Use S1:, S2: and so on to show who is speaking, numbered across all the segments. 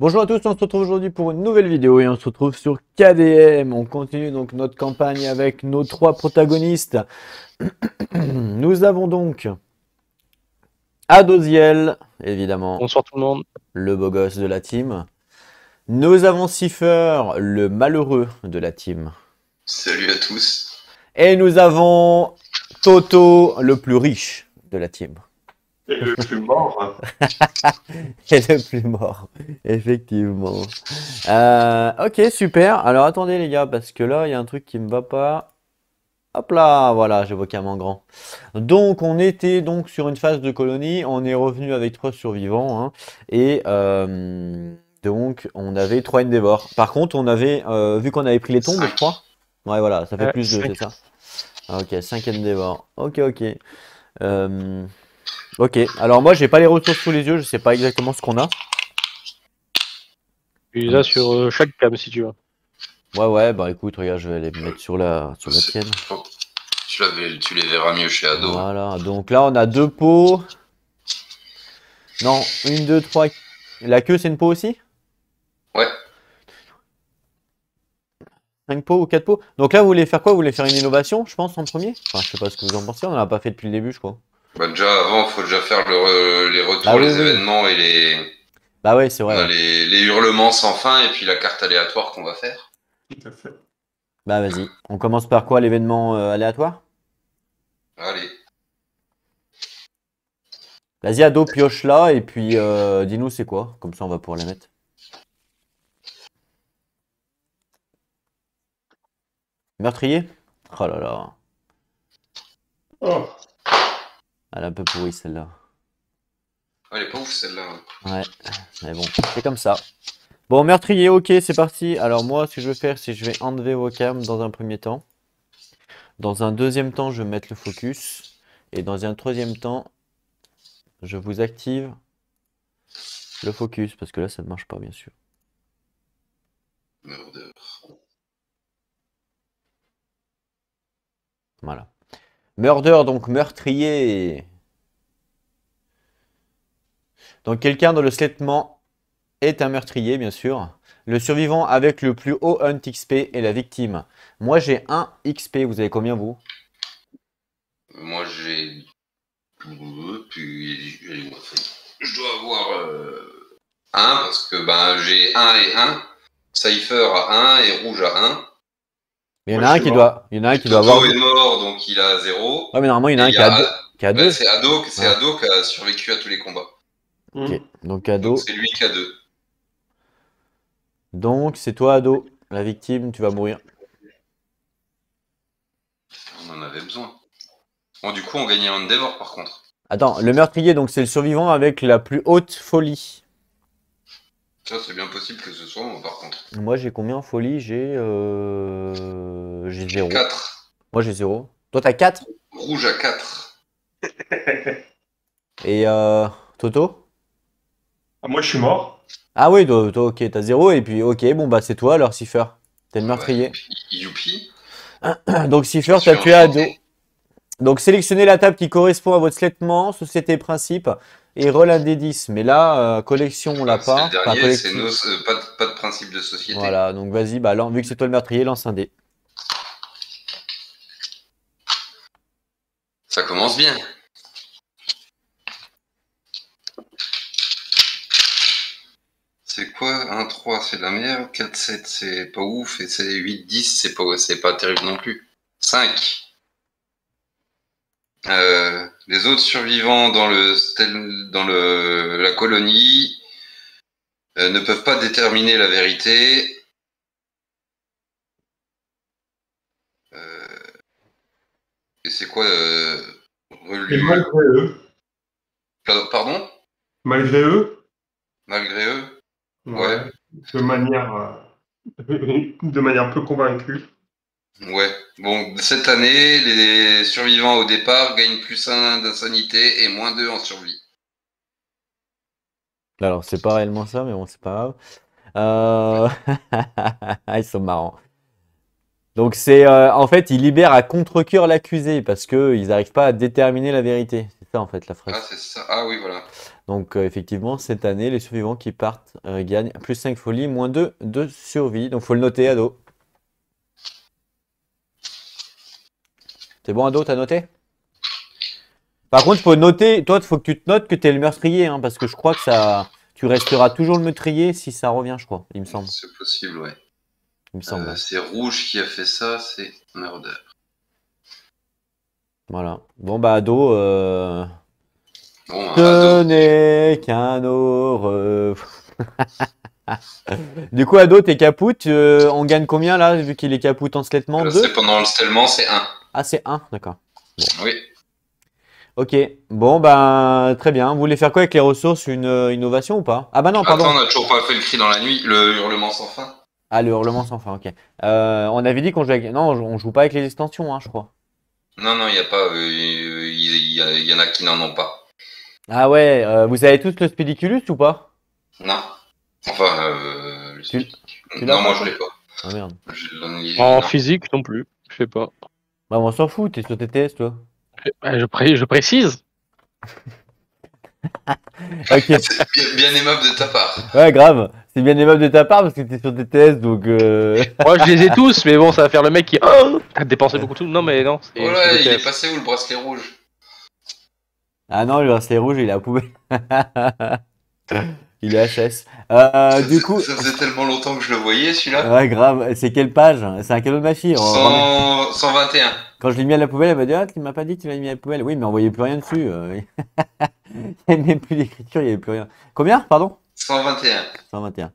S1: Bonjour à tous, on se retrouve aujourd'hui pour une nouvelle vidéo et on se retrouve sur KDM. On continue donc notre campagne avec nos trois protagonistes. Nous avons donc Adoziel, évidemment,
S2: Bonsoir tout le monde.
S1: le beau gosse de la team. Nous avons Cipher, le malheureux de la team.
S3: Salut à tous.
S1: Et nous avons Toto, le plus riche de la team.
S4: Et le plus mort.
S1: Et le plus mort, effectivement. Ok, super. Alors attendez les gars, parce que là, il y a un truc qui me va pas. Hop là, voilà, j'ai vocam en grand. Donc, on était donc sur une phase de colonie. On est revenu avec 3 survivants. Hein, et donc, on avait 3 Endeavor. Par contre, on avait, vu qu'on avait pris les tombes, je crois. Ouais, voilà, ça fait plus de, c'est ça. Ok, 5 Endeavor. Ok, ok. Ok, alors moi j'ai pas les ressources sous les yeux, je sais pas exactement ce qu'on a.
S2: Tu les as sur chaque cam si tu veux.
S1: Ouais, bah écoute, regarde, je vais les mettre sur la tienne.
S3: Tu les verras mieux chez Ado.
S1: Voilà, donc là on a 2 pots. Non, 1, 2, 3. La queue c'est une pot aussi?
S3: Ouais.
S1: 5 pots ou 4 pots? Donc là vous voulez faire quoi? Vous voulez faire une innovation, je pense, en premier? Enfin, je sais pas ce que vous en pensez, on en a pas fait depuis le début, je crois.
S3: Bah déjà avant, faut déjà faire les retours,
S1: Ah oui,
S3: les
S1: oui.
S3: événements et les.
S1: Bah ouais, c'est
S3: On
S1: vrai.
S3: a les hurlements sans fin et puis la carte aléatoire qu'on va faire.
S4: Tout à fait.
S1: Bah vas-y, on commence par quoi, l'événement aléatoire?
S3: Allez.
S1: Vas-y, Ado, pioche là et puis dis-nous c'est quoi, comme ça on va pouvoir les mettre. Meurtrier? Oh là là.
S4: Oh.
S1: Elle est un peu pourrie celle-là.
S3: Elle est pas ouf celle-là.
S1: Ouais, mais bon, c'est comme ça. Bon, meurtrier, ok, c'est parti. Alors moi, ce que je vais faire, c'est que je vais enlever vos cams dans un premier temps. Dans un deuxième temps, je vais mettre le focus. Et dans un troisième temps, je vous active le focus. Parce que là, ça ne marche pas, bien sûr.
S3: Murder.
S1: Voilà. Murder, donc meurtrier. Donc quelqu'un dans le slettement est un meurtrier, bien sûr. Le survivant avec le plus haut hunt XP est la victime. Moi, j'ai 1 XP. Vous avez combien, vous?
S3: Moi j'ai. Puis je dois avoir 1 parce que ben j'ai 1 et 1. Cypher a 1 et Rouge a 1.
S1: Mais il y en a un qui doit,
S3: Toto
S1: avoir.
S3: est mort donc il a 0.
S1: Ouais, mais normalement, il y en a un qui a 2.
S3: C'est Ado qui a survécu à tous les combats.
S1: Ok, donc Ado.
S3: Donc c'est lui qui a 2.
S1: Donc c'est toi, Ado. La victime, tu vas mourir.
S3: On en avait besoin. Bon, du coup, on gagnait un Endeavor par contre.
S1: Attends, le meurtrier, donc c'est le survivant avec la plus haute folie.
S3: Ça, c'est bien possible que ce soit moi par contre.
S1: Moi, j'ai combien en folie? J'ai 0.
S3: 4.
S1: Moi, j'ai 0. Toi, t'as 4?
S3: Rouge à 4.
S1: Et Toto?
S4: Ah, moi, je suis mort.
S1: Ah oui, toi, ok, t'as 0. Et puis, ok, bon, bah c'est toi alors, Cipher. T'es le meurtrier.
S3: Youpi.
S1: Donc, Cipher, t'as tué Ado. Donc, sélectionnez la table qui correspond à votre slettement, société principe, et roll un des 10. Mais là, collection, on l'a pas.
S3: C'est le dernier, c'est pas de principe de société.
S1: Voilà, donc vas-y, bah, vu que c'est toi le meurtrier, lance un dé.
S3: Ça commence bien. C'est quoi? 1-3, c'est de la merde. 4-7, c'est pas ouf. Et c'est 8-10, c'est pas terrible non plus. 5. Les autres survivants dans la colonie ne peuvent pas déterminer la vérité. Et c'est quoi
S4: Et malgré eux.
S3: Pardon?
S4: Malgré eux.
S3: Malgré eux?
S4: Ouais. De manière peu convaincue.
S3: Ouais. Bon, cette année, les survivants au départ gagnent +1 d'insanité et -2 en survie.
S1: Alors, c'est pas réellement ça, mais bon, c'est pas grave. Ils sont marrants. Donc, c'est en fait, ils libèrent à contre-cœur l'accusé parce qu'ils n'arrivent pas à déterminer la vérité. C'est ça en fait la phrase.
S3: Ah, c'est ça. Ah oui, voilà.
S1: Donc effectivement, cette année, les survivants qui partent gagnent plus 5 folie, moins 2 de survie. Donc faut le noter, ado. C'est bon, ado, t'as noté? Par contre, faut noter, toi, il faut que tu te notes que t'es le meurtrier, hein, parce que je crois que ça, tu resteras toujours le meurtrier si ça revient, je crois, il me semble.
S3: C'est possible, ouais.
S1: Il me semble.
S3: C'est Rouge qui a fait ça, c'est Murder.
S1: Voilà. Bon, bah, ado,
S3: Bon,
S1: ce
S3: Ado,
S1: n'est qu'un au Du coup, ado, t'es capoute, on gagne combien là, vu qu'il est capoute en slettement?
S3: là,
S1: 2?
S3: c'est pendant le stellement, c'est 1.
S1: Ah, c'est 1, d'accord.
S3: Oui.
S1: Ok, bon, bah, très bien. Vous voulez faire quoi avec les ressources? Une innovation ou pas? Ah, bah non, pardon.
S3: Attends, on n'a toujours pas fait le cri dans la nuit, le hurlement sans fin.
S1: Ah, le hurlement sans fin, ok. On avait dit qu'on jouait avec... Non, on joue pas avec les extensions, hein, je crois.
S3: Non, non, il n'y a pas. Il y en a qui n'en ont pas.
S1: Ah ouais, vous avez tous le Spediculus ou pas?
S3: Non. Enfin,
S1: Tu l'as
S3: non, moi
S1: pas,
S3: je
S1: toi?
S3: l'ai pas.
S1: Ah merde.
S2: En
S3: Non.
S2: physique non plus, je sais pas.
S1: Bah, on s'en fout, t'es sur TTS, toi.
S2: Je précise.
S1: Ok,
S3: C'est bien aimable de ta part.
S1: ouais, grave. C'est bien aimable de ta part parce que t'es sur TTS, donc...
S2: Moi je les ai tous, mais bon, ça va faire le mec qui a dépensé beaucoup de tout. Non, mais non.
S3: Oh là, il est
S2: TTS.
S3: passé où le bracelet rouge?
S1: Ah non, le bracelet rouge, il est à poubelle. Il est HS. Du coup...
S3: Ça faisait tellement longtemps que je le voyais celui-là.
S1: Ouais, grave. C'est quelle page? C'est un cadeau de ma fille.
S3: 121.
S1: Quand je l'ai mis à la poubelle, elle m'a dit: ah, tu m'as pas dit que tu l'avais mis à la poubelle. Oui, mais on voyait plus rien dessus. Il n'y avait même plus d'écriture, il n'y avait plus rien. Combien? Pardon?
S3: 121.
S1: 121.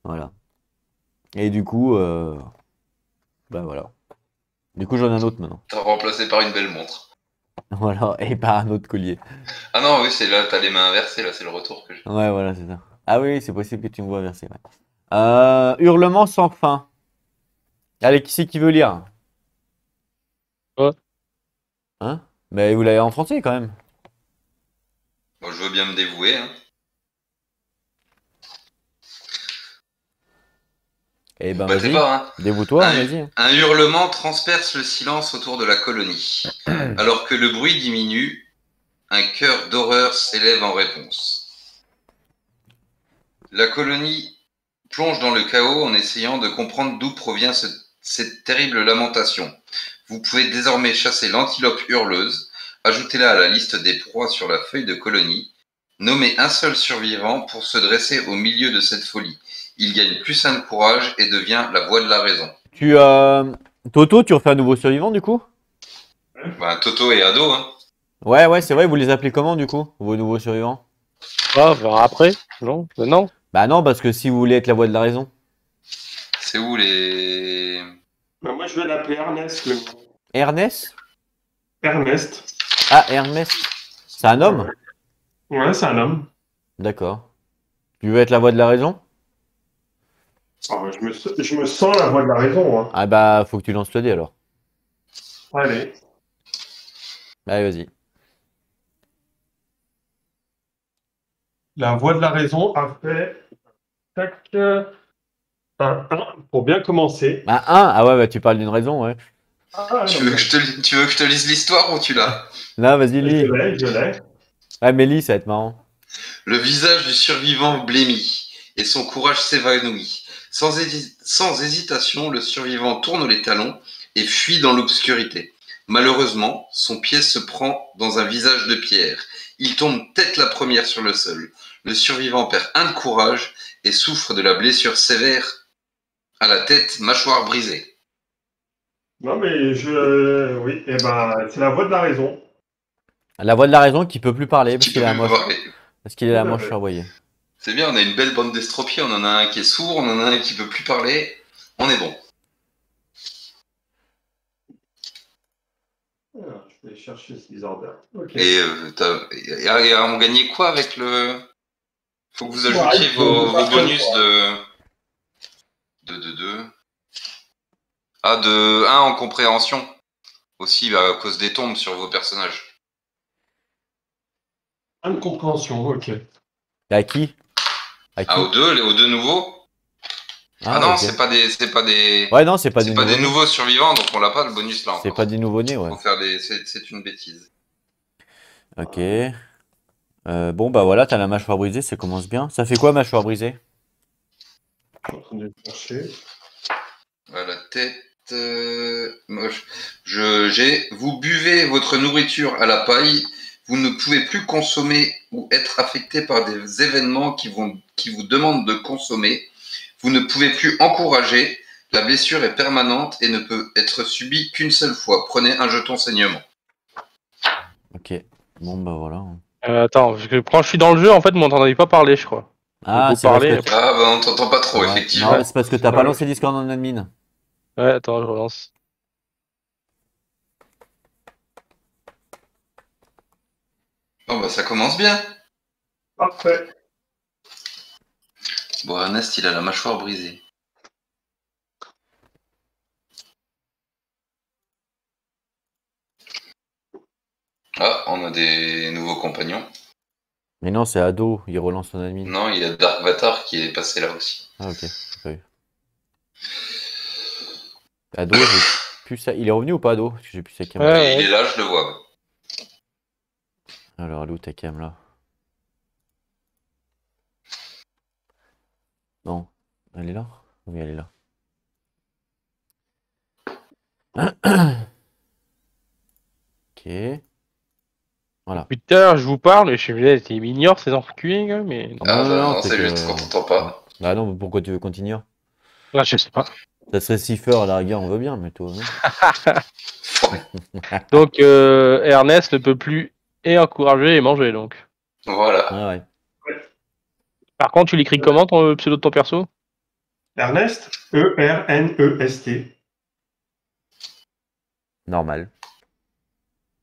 S1: Voilà. Et du coup, bah voilà. Du coup, j'en ai un autre maintenant.
S3: T'as remplacé par une belle montre.
S1: Voilà. Et pas un autre collier.
S3: Ah non, oui, c'est là, t'as les mains inversées, là, c'est le retour que j'ai.
S1: Ouais, voilà, c'est ça. Ah oui, c'est possible que tu me vois verser. Ouais. Hurlement sans fin. Allez, qui c'est qui veut lire?
S2: Ouais.
S1: Hein? Mais vous l'avez en français quand même.
S3: Moi, je veux bien me dévouer, hein.
S1: Eh ben,
S3: Bah,
S1: vas-y.
S3: t'es pas, hein.
S1: Dévoue-toi, vas-y.
S3: Un hurlement transperce le silence autour de la colonie. Alors que le bruit diminue, un chœur d'horreur s'élève en réponse. La colonie plonge dans le chaos en essayant de comprendre d'où provient cette terrible lamentation. Vous pouvez désormais chasser l'antilope hurleuse, ajoutez-la à la liste des proies sur la feuille de colonie, nommez un seul survivant pour se dresser au milieu de cette folie. Il gagne plus 1 de courage et devient la voix de la raison.
S1: Toto, tu refais un nouveau survivant du coup?
S3: Ben, Toto et Ado, hein.
S1: Ouais, ouais, c'est vrai, vous les appelez comment du coup, vos nouveaux survivants?
S2: Ah, verra après. Non, non.
S1: Bah non, parce que si vous voulez être la voix de la raison.
S3: C'est où les...
S4: Bah, moi, je vais l'appeler Ernest.
S1: Ernest?
S4: Ernest.
S1: Ah, Ernest. C'est un homme?
S4: Ouais, c'est un homme.
S1: D'accord. Tu veux être la voix de la raison?
S4: Ah, je me sens la voix de la raison. Hein.
S1: Ah bah, faut que tu lances le dé alors.
S4: Allez.
S1: Allez, vas-y.
S4: La voix de la raison a fait tac, un 1 pour bien commencer.
S1: Bah, un? Ah ouais, bah tu parles d'une raison, ouais.
S4: Ah,
S3: Tu veux que je te lise l'histoire ou tu l'as?
S1: Non, vas-y,
S4: je
S1: lis.
S4: l'ai.
S1: Ouais, mais lis, ça va être marrant.
S3: Le visage du survivant blêmit et son courage s'évanouit. Sans hésitation, le survivant tourne les talons et fuit dans l'obscurité. Malheureusement, son pied se prend dans un visage de pierre. Il tombe tête la première sur le sol. Le survivant perd 1 de courage et souffre de la blessure sévère à la tête, mâchoire brisée.
S4: Non, mais oui, et ben, c'est la voix de la raison.
S1: La voix de la raison qui peut plus parler parce
S3: Qui
S1: qu'il
S3: peut
S1: est la
S3: plus
S1: moche.
S3: parler.
S1: Parce qu'il est la
S4: Ouais,
S1: moche,
S4: ouais.
S1: vous voyez.
S3: C'est bien, on a une belle bande d'estropiés. On en a un qui est sourd, on en a un qui peut plus parler. On est bon.
S4: Alors, je vais chercher ce disorder. Ok.
S3: Et on gagnait quoi avec le... Faut que vous ajoutiez
S4: Ouais,
S3: vos
S4: pas
S3: bonus
S4: mal,
S3: de... Ah, de 1 en compréhension. Aussi, bah, à cause des tombes sur vos personnages.
S4: Incompréhension, ok.
S1: À qui? À qui?
S3: Ah, aux deux nouveaux. Ah non,
S1: ok.
S3: c'est pas des...
S1: Ouais, non, c'est pas
S3: C'est
S1: des
S3: pas des
S1: nouveau-nés.
S3: nouveaux survivants, donc on l'a pas le bonus là
S1: C'est
S3: encore.
S1: pas des nouveau-nés, ouais.
S3: Faut faire des... C'est une bêtise.
S1: Ok. Bon, bah voilà, t'as la mâchoire brisée, ça commence bien. Ça fait quoi, mâchoire brisée?
S4: Je suis en train de chercher.
S3: À la tête. Moche. Vous buvez votre nourriture à la paille. Vous ne pouvez plus consommer ou être affecté par des événements qui vous demandent de consommer. Vous ne pouvez plus encourager. La blessure est permanente et ne peut être subie qu'une seule fois. Prenez un jeton saignement.
S1: Ok. Bon, bah voilà.
S2: Attends, parce que quand je suis dans le jeu, en fait, vous m'entendez pas parler, je crois.
S1: Ah,
S2: Vous
S1: c'est parce
S2: parlez.
S1: que...
S3: Ah bah on t'entend pas trop,
S1: Ouais.
S3: effectivement.
S1: Non, mais c'est parce que t'as pas
S4: Ouais.
S1: lancé Discord en admin.
S2: Ouais, attends, je relance.
S3: Bon bah ça commence bien.
S4: Parfait.
S3: Bon, Ernest, il a la mâchoire brisée. Ah, on a des nouveaux compagnons.
S1: Mais non, c'est Ado, il relance son admin.
S3: Non, il y a Dark Vatar qui est passé là aussi.
S1: Ah, ok, j'ai pas vu. Ado, j'ai plus ça. Il est revenu ou pas, Ado? Parce que j'ai plus sa cam.
S2: Ouais.
S3: Il est là, je le vois. Ouais.
S1: Alors, elle est où ta cam là? Non. Elle est là? Oui, elle est là. Ok. Voilà.
S2: Putain, je vous parle, et je suis ils m'ignorent ces enculés, gars, mais non.
S3: Ah
S1: Non,
S3: bah
S1: non,
S3: non,
S1: c'est
S3: c'est
S1: que...
S3: juste qu'on t'entend pas.
S1: Bah non, mais pourquoi tu veux continuer?
S2: Là, je sais pas.
S1: Ça serait Cipher à la rigueur, on veut bien, mais toi, non?
S2: Donc, Ernest ne peut plus et encourager et manger, donc.
S3: Voilà.
S1: Ah ouais.
S2: Par contre, tu l'écris comment, ton pseudo de ton perso?
S4: Ernest, E-R-N-E-S-T.
S1: Normal.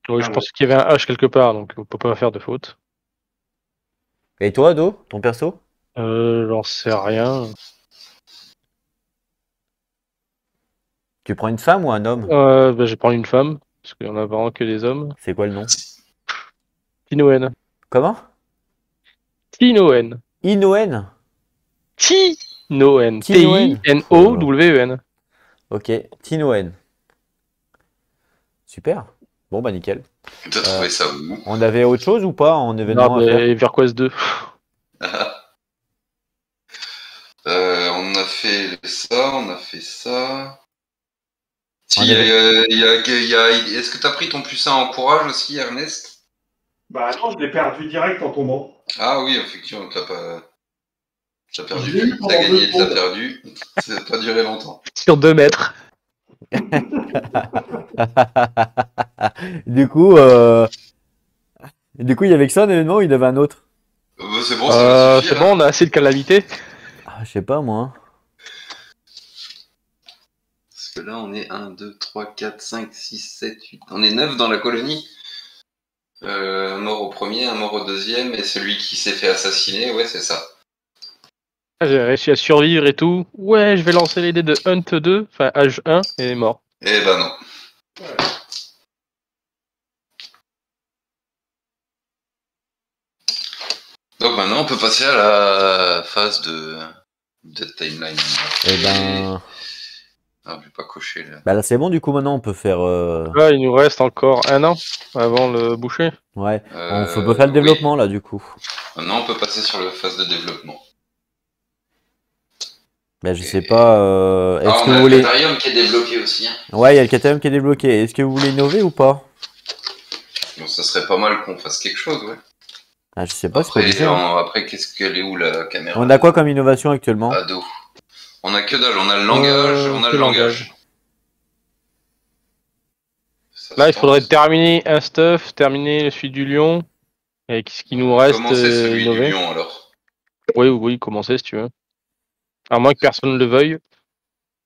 S2: Oui, je
S4: Ah
S2: pensais qu'il y avait un H quelque part, donc on peut pas faire de faute.
S1: Et toi, Ado, ton perso?
S2: J'en sais rien.
S1: Tu prends une femme ou un homme?
S2: Bah, je vais prendre une femme, parce qu'il y en a vraiment que des hommes.
S1: C'est quoi le nom?
S2: Tinoen.
S1: Comment?
S2: Tinoen.
S1: Inouen?
S2: Tinoen.
S1: Tinoen.
S2: T-I-N-O-W-E-N.
S1: Ok, Tinouen. Super. Bon, bah nickel.
S3: T'as trouvé ça où?
S1: On avait autre chose ou pas en
S2: Non,
S1: événement à faire?
S2: EverQuest 2.
S3: On a fait ça, on a fait ça. Si,
S1: On
S3: il y a,
S1: avait-
S3: Est-ce que t'as pris ton plus 1 en courage aussi, Ernest?
S4: Bah non, je l'ai perdu direct en tombant.
S3: Ah oui, effectivement, t'as pas... T'as perdu
S4: Je l'ai eu
S3: vite.
S4: pendant
S3: T'as gagné,
S4: 2
S3: t'as
S4: secondes.
S3: perdu. Ça n'a pas duré longtemps.
S2: Sur 2 mètres.
S1: Du coup, il y avait que ça un événement ou il y avait un autre?
S3: Bah, c'est bon, ça va
S2: C'est
S3: suffire.
S2: bon, on a assez de calamités.
S1: Ah, je sais pas moi.
S3: Parce que là, on est 1, 2, 3, 4, 5, 6, 7, 8. On est 9 dans la colonie. Un mort au premier, un mort au deuxième, et celui qui s'est fait assassiner, ouais, c'est ça.
S2: J'ai réussi à survivre et tout. Ouais, je vais lancer les dés de Hunt 2, enfin H1, et mort.
S3: Eh ben non. Donc maintenant, on peut passer à la phase de timeline.
S1: Eh ben,
S3: Ah, je vais pas cocher là.
S1: bah là c'est bon du coup maintenant on peut faire.
S2: Là, il nous reste encore 1 an avant le boucher.
S1: Ouais, on peut faire le
S3: oui.
S1: développement là du coup.
S3: Maintenant, on peut passer sur la phase de développement.
S1: Bah je sais pas. Est-ce
S3: Ah,
S1: que
S3: on a
S1: vous
S3: le
S1: voulez.
S3: Catarium qui est débloqué aussi. Hein.
S1: Ouais, il y a le KTM qui est débloqué. Est-ce que vous voulez innover ou pas?
S3: Bon, ça serait pas mal qu'on fasse quelque chose, ouais.
S1: Ah, je sais pas, c'est pas
S3: Après,
S1: obligé. Hein.
S3: après qu'est-ce qu'elle est où la caméra?
S1: On a quoi comme innovation actuellement?
S3: Ado. On a que dalle, on a le langage, on a
S2: que
S3: le langage. Ça
S2: Là,
S3: se
S2: il faudrait
S3: tente.
S2: terminer un stuff, terminer celui du lion. Et ce qui nous reste,
S3: Commencez celui
S2: innover.
S3: du lion alors.
S2: Oui, commencez si tu veux. À moins que personne ne le veuille.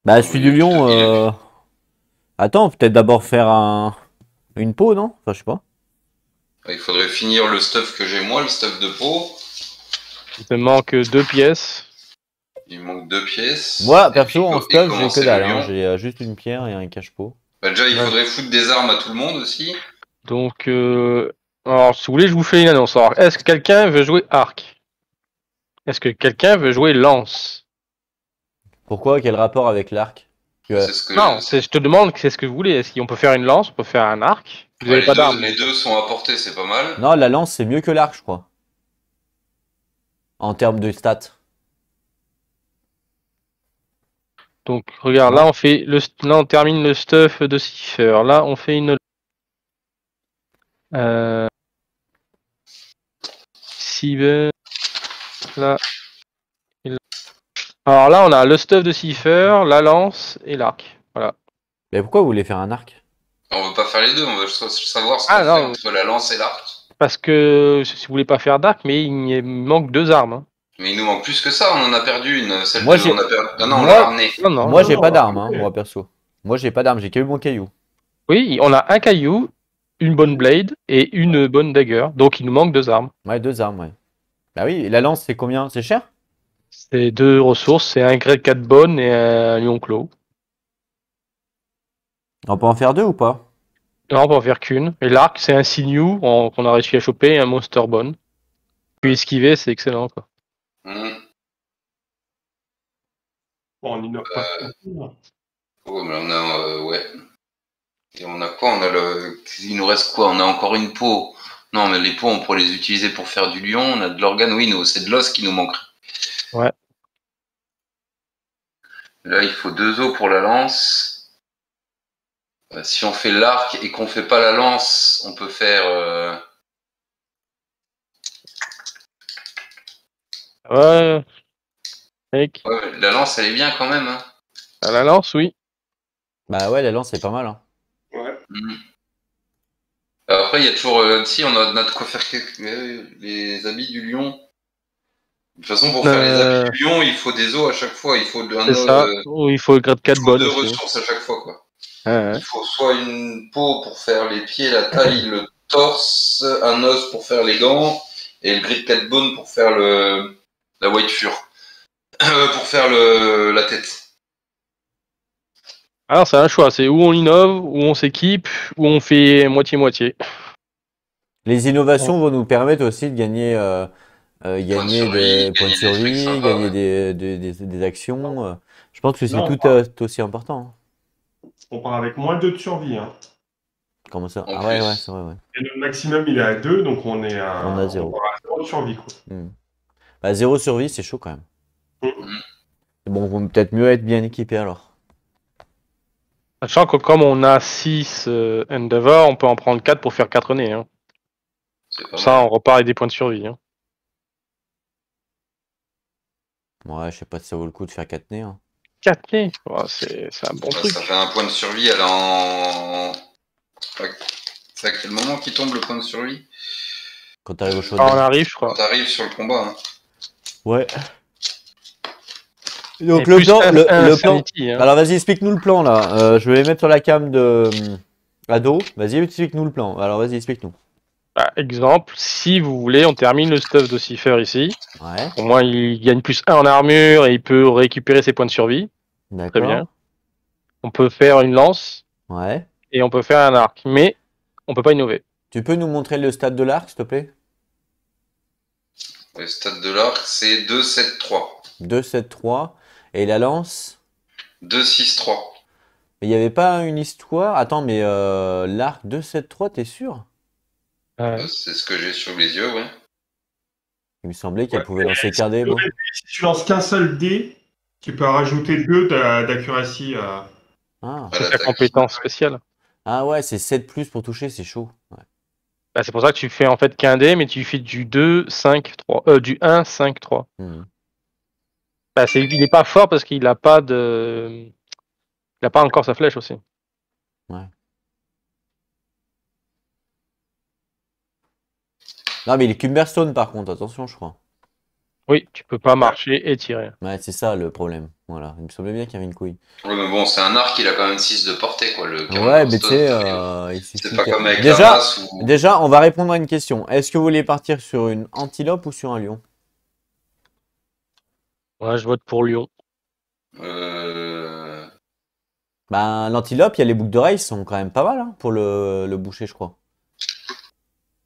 S1: Bah, je suis du
S3: Oui,
S1: lion.
S3: il est-
S1: Attends, peut-être d'abord faire une peau, non? Enfin, je sais pas.
S3: Il faudrait finir le stuff que j'ai moi, le stuff de peau.
S2: Il te manque 2 pièces.
S3: Il manque 2 pièces.
S1: Moi,
S3: Et
S1: perso,
S3: puis,
S1: en
S3: et
S1: stuff, j'ai
S3: commencer
S1: que dalle.
S3: le
S1: Hein.
S3: lion.
S1: J'ai juste une pierre et un cache-pot.
S3: Bah, déjà, il
S2: Ouais.
S3: faudrait foutre des armes à tout le monde aussi.
S2: Donc, alors, si vous voulez, je vous fais une annonce. Alors, est-ce que quelqu'un veut jouer arc? Est-ce que quelqu'un veut jouer lance?
S1: Pourquoi? Quel rapport avec l'arc?
S3: C'est ce que
S2: Non, je te demande qu'est-ce que vous voulez. Est-ce qu'on peut faire une lance? On peut faire un arc? Vous avez pas d'armes.
S3: Les deux sont à portée, c'est pas mal.
S1: Non, la lance, c'est mieux que l'arc, je crois. En termes de stats.
S2: Donc, regarde,
S1: Non.
S2: là, on termine le stuff de Cipher. Là, on fait une. Cyber. Là. Et là. Alors là, on a le stuff de Cipher, la lance et l'arc. Voilà.
S1: Mais pourquoi vous voulez faire un arc?
S3: On veut pas faire les deux, on veut savoir ce
S2: Ah,
S3: qu'on fait
S2: non.
S3: entre la lance et l'arc.
S2: Parce que si vous voulez pas faire d'arc, mais il manque 2 armes. Hein.
S3: Mais il nous manque plus que ça, on en a perdu une. Celle
S1: Moi,
S3: que
S1: j'ai-
S3: on a perdu. Ah non, on
S1: Moi-
S3: l'a ramenée.
S2: Non, non.
S1: Moi, j'ai
S4: non,
S1: pas d'arme, hein,
S4: ok.
S1: moi perso. Moi, j'ai pas d'arme, j'ai que mon caillou.
S2: Oui, on a un caillou, une bonne blade et une bonne dagger. Donc il nous manque 2 armes.
S1: Ouais, 2 armes, ouais. Bah oui, et la lance, c'est combien? C'est cher?
S2: C'est 2 ressources, c'est un grade 4 bonne et un lion clos.
S1: On peut en faire 2 ou pas?
S2: Non, on peut en faire qu'une. Et l'arc, c'est un sinew qu'on a réussi à choper et un monster bonne. Puis esquiver, c'est excellent. Quoi.
S4: Bon, on innove pas.
S3: Oh, mais on a. Ouais. Et on a quoi? Il nous reste quoi? On a encore une peau. Non, mais les peaux, on pourrait les utiliser pour faire du lion. On a de l'organe, oui, c'est de l'os qui nous manque.
S2: Ouais.
S3: Là, il faut 2 os pour la lance. Si on fait l'arc et qu'on fait pas la lance, on peut faire.
S2: Ouais. Mec.
S3: Ouais, la lance, elle est bien quand même. Hein.
S2: À la lance, oui.
S1: Bah ouais, la lance, c'est pas mal, hein.
S4: Ouais.
S3: Après, il y a toujours. Si, on a de quoi faire les habits du lion. De toute façon, pour faire les habits du lion, il faut des os à chaque fois. Il faut
S2: C'est ça. Ou il faut le grade 4 bonne
S3: 2
S2: aussi.
S3: ressources à chaque fois, quoi.
S2: Ouais.
S3: Il faut soit une peau pour faire les pieds, la taille, le torse, un os pour faire les gants, et le grid 4 bone pour faire la white fur. Pour faire la tête.
S2: Alors c'est un choix, c'est où on innove, où on s'équipe, où on fait moitié-moitié.
S1: Les innovations vont nous permettre aussi de gagner, gagner des points de
S3: gagner des trucs
S1: survie,
S3: sympas,
S1: gagner
S3: ouais.
S1: des actions. Je pense que c'est
S4: Non,
S1: tout
S4: pas.
S1: aussi important.
S4: On part avec moins 2 de survie. Hein.
S1: Comment ça?
S3: En
S1: Ah ouais,
S3: plus.
S1: ouais, c'est vrai, ouais.
S4: Et le maximum, il est à 2, donc on est à,
S1: On a 0.
S4: part à 0 de survie. Quoi.
S1: Bah, 0 survie, c'est chaud quand même.
S4: Mm.
S1: Bon, vaut peut-être mieux être bien équipé alors.
S2: Sachant que comme on a 6 Endeavor, on peut en prendre 4 pour faire 4 nez. Hein.
S3: C'est pas
S2: Ça,
S3: mal.
S2: on repart avec des points de survie. Hein.
S1: Ouais, je sais pas si ça vaut le coup de faire 4 nez. Hein.
S2: 4 nez, ouais, c'est un bon truc.
S3: Ça fait un point de survie, elle est en. C'est à quel moment qu'il tombe le point de survie?
S1: Quand t'arrives au
S2: Ah, on
S1: showdown.
S2: arrive, je crois.
S3: Quand t'arrives sur le combat. Hein.
S1: Ouais. Donc
S2: Et
S1: le
S2: plus
S1: plan,
S2: un
S1: le plan.
S2: sanity, hein.
S1: Alors vas-y, explique-nous le plan là. Je vais mettre sur la cam de Ado. Vas-y, explique-nous le plan. Alors vas-y, explique-nous.
S2: Bah, exemple, si vous voulez, on termine le stuff de Cipher ici.
S1: Ouais,
S2: Au moins, il gagne plus 1 en armure et il peut récupérer ses points de survie. Très bien.
S1: d'accord.
S2: On peut faire une lance
S1: Ouais.
S2: et on peut faire un arc. Mais on peut pas innover.
S1: Tu peux nous montrer le stade de l'arc, s'il te plaît?
S3: Le stade de l'arc, c'est 2-7-3.
S1: 2, 7, 3. Et la lance?
S3: 2-6-3.
S1: Mais il n'y avait pas une histoire? Attends, mais l'arc 2, 7, 3, t'es sûr?
S3: C'est ce que j'ai sur les yeux, ouais.
S1: Il me semblait qu'elle
S4: Ouais.
S1: pouvait lancer qu'un dé, moi.
S4: Si tu lances qu'un seul dé, tu peux rajouter 2 d'accuracy.
S1: Ah.
S3: À
S2: C'est sa
S3: l'attaque.
S2: compétence spéciale.
S1: Ah ouais, c'est 7 plus pour toucher, c'est chaud. Ouais.
S2: Bah, c'est pour ça que tu fais en fait qu'un dé, mais tu fais du 2, 5, 3. Du 1, 5, 3.
S1: Hmm.
S2: Bah, il est pas fort parce qu'il a pas de. Il a pas encore sa flèche aussi.
S1: Non, mais il est Cumberstone par contre, attention, je crois.
S2: Oui, tu peux pas marcher et tirer.
S1: Ouais, c'est ça le problème. Voilà, il me semblait bien qu'il y avait une couille.
S3: Ouais, mais bon, c'est un arc, il a quand même 6 de portée, quoi. Le
S1: Ouais, mais tu sais, il
S3: c'est
S1: suffit
S3: pas
S1: que-
S3: comme avec la
S1: Déjà,
S3: masse ou.
S1: déjà, on va répondre à une question. Est-ce que vous voulez partir sur une antilope ou sur un lion?
S2: Ouais, je vote pour Lyon.
S1: Ben, l'antilope, il y a les boucles d'oreilles, sont quand même pas mal hein, pour le boucher, je crois.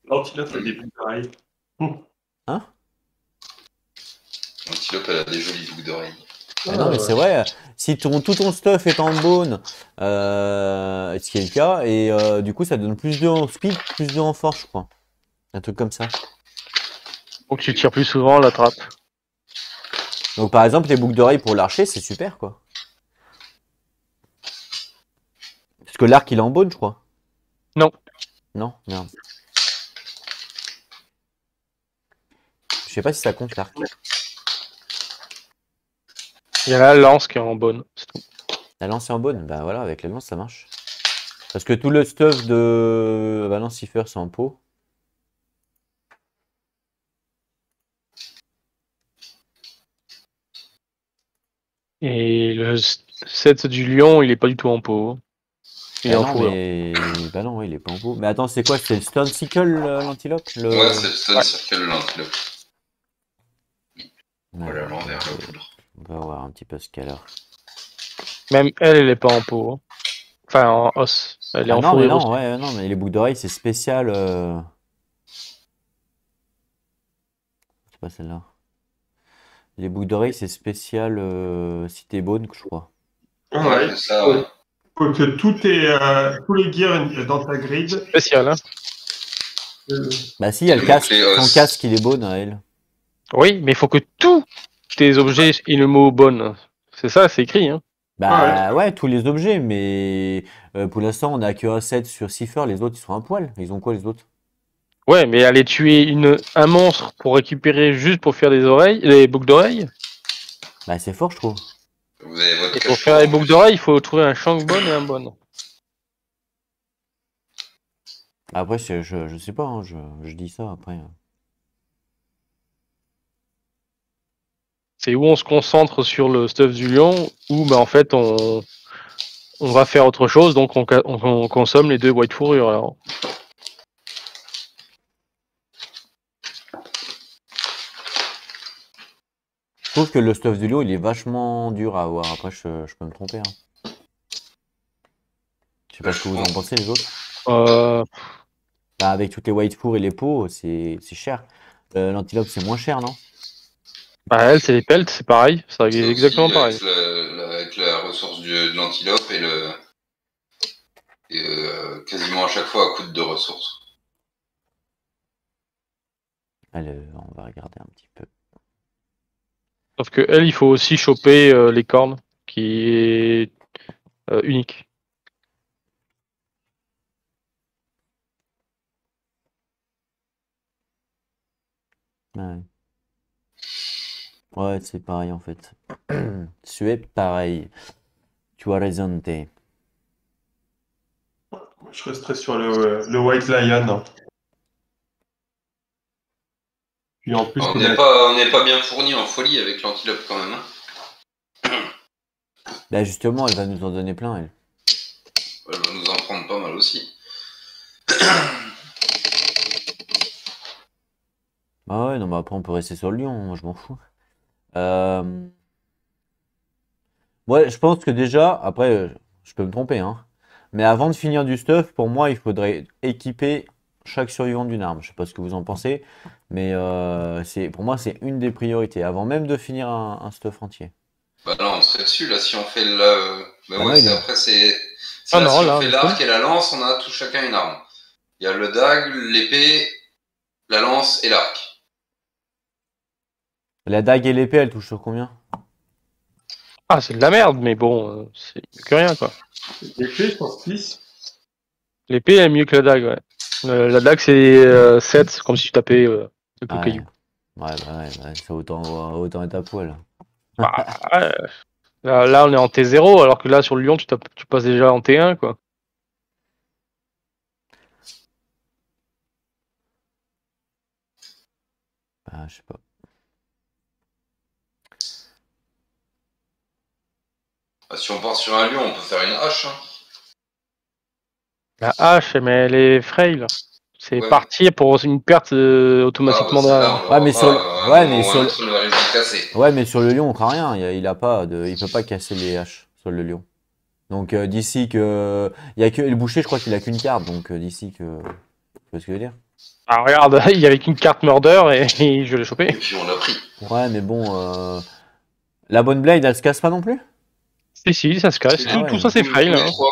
S4: L'antilope, elle a des boucles d'oreilles.
S1: Hein?
S3: L'antilope, elle a des jolies boucles d'oreilles.
S1: Mais non, mais c'est vrai, si tout ton stuff est en bone, ce qui est le cas, et du coup ça donne plus de en speed, plus de en force, je crois. Un truc comme ça.
S2: Donc tu tires plus souvent la trappe.
S1: Donc par exemple, les boucles d'oreilles pour l'archer, c'est super, quoi. Parce que l'arc, il est en bone, je crois.
S2: Non.
S1: Non, merde. Je sais pas si ça compte l'arc.
S2: Il y a la lance qui est en bonne. C'est tout.
S1: La lance est en bone, bah voilà, avec la lance ça marche. Parce que tout le stuff de Valence Cipher c'est en pot.
S2: Et le set du lion, il est pas du tout en pot. Il est
S1: Ah
S2: en
S1: non,
S2: fourrure.
S1: mais. Bah non, ouais, il est pas en pot. Mais attends, c'est quoi? C'est le Stone Sickle, l'antilope?
S3: Ouais, c'est le Stone
S2: Ouais.
S3: Circle l'antilope.
S1: Ouais,
S3: Voilà l'envers, la poudre.
S1: on va voir un petit peu ce qu'elle a.
S2: Même elle est pas en pot. Enfin, en os. Elle est
S1: Ah
S2: en
S1: non, mais
S2: fourrure aussi.
S1: non, ouais, non, mais les boucles d'oreilles c'est spécial. C'est pas celle-là. Les boucles d'oreilles c'est spécial Cité Bone, je crois.
S3: Ouais, c'est ça, ouais.
S4: Faut que tous les gears dans ta grid.
S2: Spécial, hein.
S1: Bah si, il y a le
S3: Les
S1: casque.
S3: boucles et
S1: Son
S3: os.
S1: casque il est Bone à elle.
S2: Oui, mais il faut que tous tes objets aient le mot bonne. C'est ça, c'est écrit, hein.
S1: Bah ouais, tous les objets, mais pour l'instant on a que un set sur Cipher, les autres ils sont un poil. Ils ont quoi les autres?
S2: Ouais, mais aller tuer un monstre pour récupérer juste pour faire des oreilles, des boucles d'oreilles.
S1: Bah c'est fort je trouve.
S3: Vous avez votre
S2: Et pour
S3: cache
S2: faire les boucles d'oreilles, il faut trouver un shank-bone et un bone.
S1: Après je sais pas, hein, je dis ça après.
S2: C'est où on se concentre sur le stuff du lion, ou bah en fait on va faire autre chose, donc on consomme les deux white fourrures alors.
S1: Je trouve que le stuff du lot il est vachement dur à avoir. Après je peux me tromper. Hein. Je sais pas ce que vous en pensez les autres. Bah, avec toutes les white four et les pots, c'est cher. L'antilope c'est moins cher, non?
S2: Bah elle, c'est les pelts, c'est pareil, c'est
S3: C'est
S2: exactement
S3: aussi
S2: pareil.
S3: avec la ressource de l'antilope et quasiment à chaque fois à coût de ressources.
S1: Allez, on va regarder un petit peu.
S2: Sauf que elle, il faut aussi choper les cornes, qui est unique.
S1: Ouais, ouais c'est pareil en fait. C'est pareil. Tu as raison.
S4: Je resterai sur le White Lion. Puis en plus,
S3: On n'est pas bien fourni en folie avec l'antilope quand même. Hein.
S1: Bah justement, elle va nous en donner plein, elle.
S3: Elle va nous en prendre pas mal aussi.
S1: Ah ouais, non, mais après on peut rester sur le lion, moi je m'en fous. Ouais, je pense que déjà, après, je peux me tromper, hein. Mais avant de finir du stuff, pour moi, il faudrait équiper chaque survivant d'une arme. Je sais pas ce que vous en pensez, mais pour moi, c'est une des priorités, avant même de finir un stuff entier.
S3: Bah là, on serait dessus, là, si on fait le... Bah
S1: Ah
S3: ouais,
S1: non, il est-
S3: après, c'est...
S2: Ah
S3: là,
S2: non,
S3: si
S2: là,
S3: on fait
S2: on est
S3: l'arc et la lance, on a tout chacun une arme. Il y a le dague, l'épée, la lance et l'arc.
S1: La dague et l'épée, elles touchent sur combien?
S2: Ah, c'est de la merde, mais bon, c'est mieux que rien, quoi.
S4: l'épée, je pense 6.
S2: L'épée est mieux que la dague, ouais. La dague, c'est 7, comme si tu tapais le
S1: Ah ouais.
S2: caillou.
S1: Ouais, bah ouais, c'est autant être à poil.
S2: Bah, ouais. Là, on est en T0, alors que là, sur le lion, tu passes déjà en T1, quoi.
S1: Bah, je sais pas.
S3: Bah, si on part sur un lion, on peut faire une hache. Hein.
S2: La hache, mais elle est frail. C'est
S3: Ouais.
S2: partir pour une perte automatiquement
S3: Ah, bah,
S2: derrière.
S3: celle-là, on
S1: Ouais,
S3: l'aura
S1: mais
S3: pas,
S1: sur le-
S3: à un
S1: ouais,
S3: moment
S1: mais
S3: ou
S1: sur
S3: un
S1: le-
S3: autre, elle va risquer de casser.
S1: Ouais, mais sur le lion, on fera rien. Il a pas il peut pas casser les haches sur le lion. Donc d'ici que, il y a que le boucher, je crois qu'il a qu'une carte. Donc d'ici que, tu vois ce que je veux dire?
S2: Ah, regarde, il y avait qu'une carte murder et je l'ai chopé.
S3: Et puis on l'a pris.
S1: Ouais, mais bon, La bonne blade, elle se casse pas non plus?
S2: Si, ça se casse.
S1: Ah ouais.
S2: Tout ça, c'est
S3: Tous
S2: frail.
S3: les
S2: Hein.
S3: trois.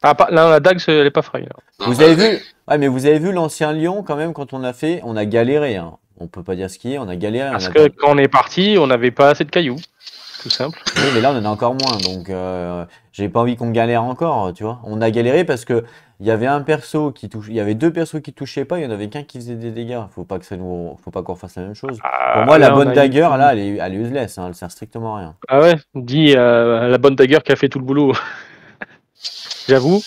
S2: Ah, là, la dague, elle est pas frail. Là.
S3: Non,
S1: Vous
S3: pas
S1: avez
S3: vrai.
S1: vu? Ouais, mais vous avez vu l'ancien lion quand même quand on a galéré. Hein. On peut pas dire skier, on a galéré.
S2: Parce que quand on est parti, on n'avait pas assez de cailloux. Tout simple.
S1: Oui, mais là on en a encore moins, donc j'ai pas envie qu'on galère encore, tu vois. On a galéré parce que il y avait un perso qui touche, il y avait deux persos qui touchaient pas, il y en avait qu'un qui faisait des dégâts. Faut pas qu'on fasse la même chose. Pour moi, la
S2: Là, on
S1: bonne
S2: a
S1: dagger là, elle est useless, hein, elle sert strictement à rien.
S2: Ah ouais, dis la bonne dagger qui a fait tout le boulot. J'avoue,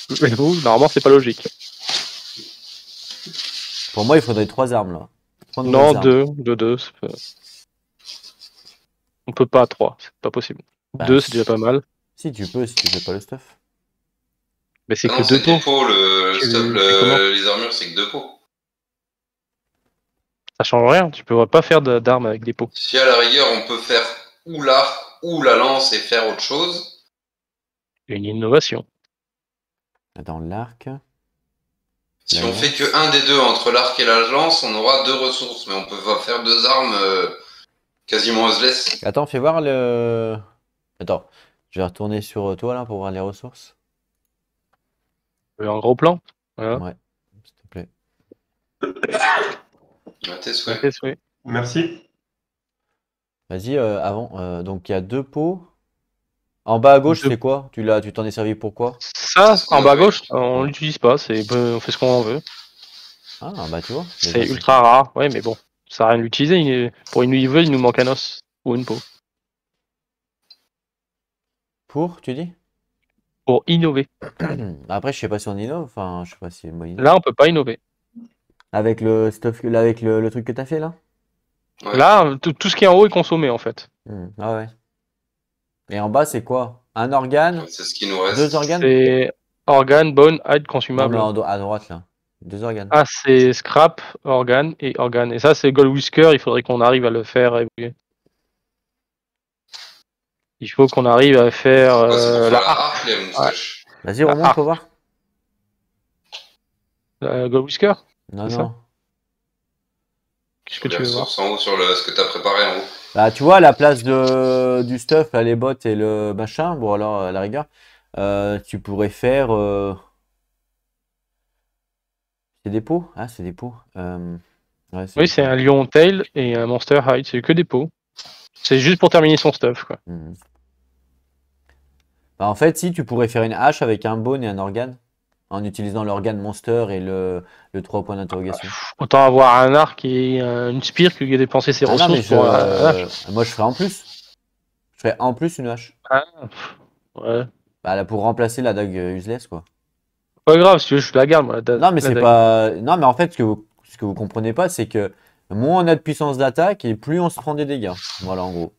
S2: normalement, c'est pas logique.
S1: Pour moi, il faudrait 3 armes là. 3
S2: Non,
S1: nouvelles armes.
S2: deux. On peut pas à 3, c'est pas possible.
S1: Bah,
S2: 2, c'est déjà pas mal.
S1: Si tu peux, si tu fais pas le stuff.
S2: Mais c'est
S3: Ah
S2: que
S3: non,
S2: 2
S3: c'est des
S2: pots.
S3: pots, le
S2: Tu-
S3: stuff,
S2: tu comment
S3: les armures, c'est que 2 pots.
S2: Ça change rien, tu peux pas faire d'armes avec des pots.
S3: Si à la rigueur, on peut faire ou l'arc ou la lance et faire autre chose.
S2: Une innovation.
S1: Dans l'arc.
S3: Si
S1: La
S3: on
S1: lance.
S3: fait que un des deux entre l'arc et la lance, on aura 2 ressources, mais on peut pas faire 2 armes quasiment useless.
S1: Attends, fais voir le. Attends, je vais retourner sur toi là pour voir les ressources.
S2: Un gros plan. Voilà.
S1: Ouais, s'il te plaît.
S3: À tes souhaits.
S2: Ok, oui.
S4: Merci.
S1: Vas-y, avant. Donc il y a 2 pots. En bas à gauche,
S2: Deux.
S1: c'est quoi? Tu t'en es servi pour quoi?
S2: Ça,
S3: C'est ce qu'on
S2: en bas à
S3: a fait.
S2: gauche, on
S1: Ouais.
S2: l'utilise pas, on fait ce qu'on en veut.
S1: Ah, bah tu vois.
S2: C'est
S1: déjà,
S2: ultra rare, ouais, mais bon, ça sert à rien de l'utiliser. Pour une niveau, il nous manque un os ou une peau.
S1: Pour, tu dis?
S2: Pour innover.
S1: Après, je sais pas si on innove. Enfin, je sais pas si moi innove.
S2: Là, on peut pas innover.
S1: Avec le stuff, là, avec le truc que t'as fait là?
S3: Ouais.
S2: Là, tout ce qui est en haut est consommé en fait.
S1: Ah ouais. Et en bas, c'est quoi? Un organe?
S3: C'est ce qui nous reste.
S1: 2 organes?
S2: C'est organe, bone, hide,
S1: Non,
S2: consumable.
S1: mais à droite là. 2 organes.
S2: Ah, c'est scrap, organe et organe. Et ça, c'est Gold Whisker, il faudrait qu'on arrive à le faire évoluer. Il faut qu'on arrive à faire
S3: C'est quoi, c'est pour faire
S2: la
S3: la
S2: harpe.
S3: harpe et la moustache.
S1: Vas-y, remonte
S2: Ah.
S1: pour voir.
S2: Gold Whisker?
S1: Non,
S2: C'est
S1: non.
S2: ça Qu'est-ce que
S3: Les
S2: tu veux voir?
S3: ressources en haut sur ce que tu as préparé en haut.
S1: Bah, tu vois, à la place du stuff, là, les bottes et le machin, bon, alors, à la rigueur, tu pourrais faire. C'est des pots? Ah, c'est des pots. Ouais,
S2: Oui,
S1: des
S2: c'est
S1: pots.
S2: un lion tail et un monster hide, c'est que des pots. C'est juste pour terminer son stuff, quoi.
S1: Mhm. Bah, en fait, si, tu pourrais faire une hache avec un bone et un organe, en utilisant l'organe monster et le 3 points d'interrogation.
S2: Autant avoir un arc et une spire que dépenser ses
S1: Ah non, mais
S2: ressources pour un hache.
S1: moi, je ferais en plus. Je ferais en plus une hache.
S2: Ah, ouais.
S1: Bah, là, pour remplacer la dague useless, quoi.
S2: Pas grave, si tu veux, je la garde, moi.
S1: Non, mais
S2: la
S1: c'est
S2: dague.
S1: pas. Non, mais en fait, ce que vous comprenez pas, c'est que moins on a de puissance d'attaque et plus on se prend des dégâts. Voilà, en gros.